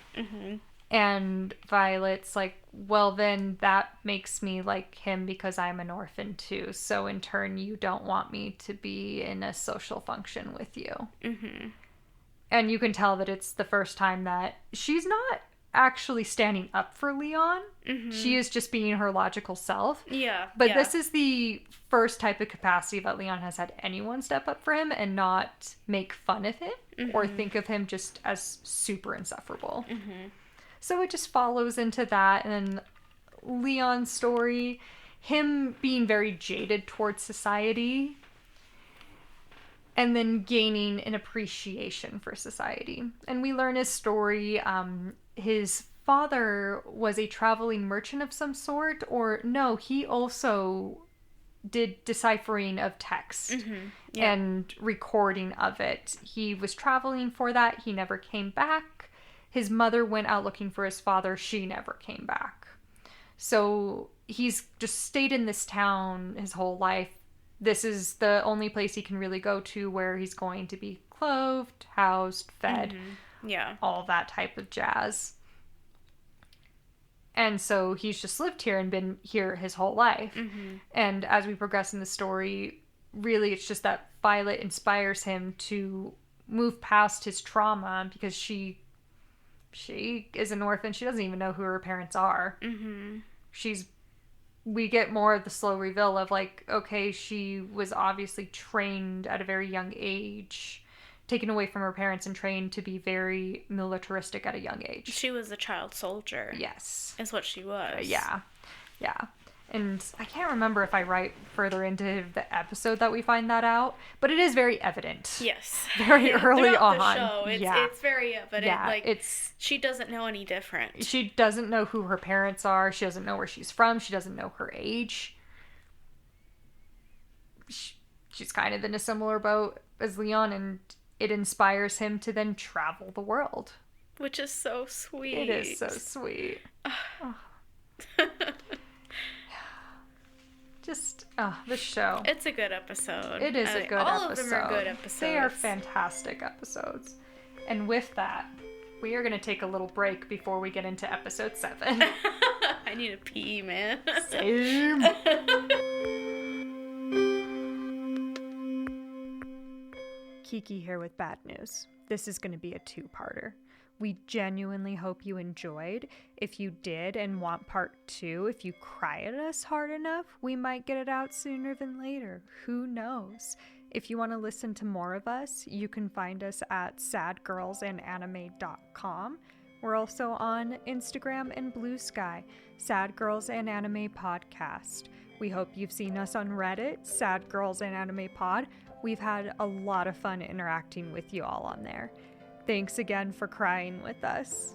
And Violet's like, well, then that makes me like him because I'm an orphan too. So in turn, you don't want me to be in a social function with you. Mm-hmm. And you can tell that it's the first time that she's not actually standing up for Leon. Mm-hmm. She is just being her logical self. Yeah. But this is the first type of capacity that Leon has had anyone step up for him and not make fun of him or think of him just as super insufferable. Mm-hmm. So it just follows into that. And Leon's story, him being very jaded towards society and then gaining an appreciation for society. And we learn his story. His father was a traveling merchant of some sort, or no, he also did deciphering of text and recording of it. He was traveling for that. He never came back. His mother went out looking for his father. She never came back. So he's just stayed in this town his whole life. This is the only place he can really go to where he's going to be clothed, housed, fed, all that type of jazz. And so he's just lived here and been here his whole life. Mm-hmm. And as we progress in the story, really it's just that Violet inspires him to move past his trauma because she is an orphan. She doesn't even know who her parents are. Mm-hmm. We get more of the slow reveal of like, okay, she was obviously trained at a very young age, taken away from her parents and trained to be very militaristic at a young age. She was a child soldier. Yes. Is what she was. Yeah. And I can't remember if I write further into the episode that we find that out, but it is very evident. Yes. Very early on. The show, it's very evident. Yeah, like, she doesn't know any different. She doesn't know who her parents are. She doesn't know where she's from. She doesn't know her age. She's kind of in a similar boat as Leon, and it inspires him to then travel the world. Which is so sweet. It is so sweet. Just, the show. It's a good episode. It is a good episode. All of them are good episodes. They are fantastic episodes. And with that, we are going to take a little break before we get into episode 7. I need a pee, man. Same. Kiki here with bad news. This is going to be a 2-parter. We genuinely hope you enjoyed. If you did and want part 2, if you cry at us hard enough, we might get it out sooner than later. Who knows? If you want to listen to more of us, you can find us at sadgirlsandanime.com. We're also on Instagram and Blue Sky, Sad Girls and Anime Podcast. We hope you've seen us on Reddit, Sad Girls and Anime Pod. We've had a lot of fun interacting with you all on there. Thanks again for crying with us.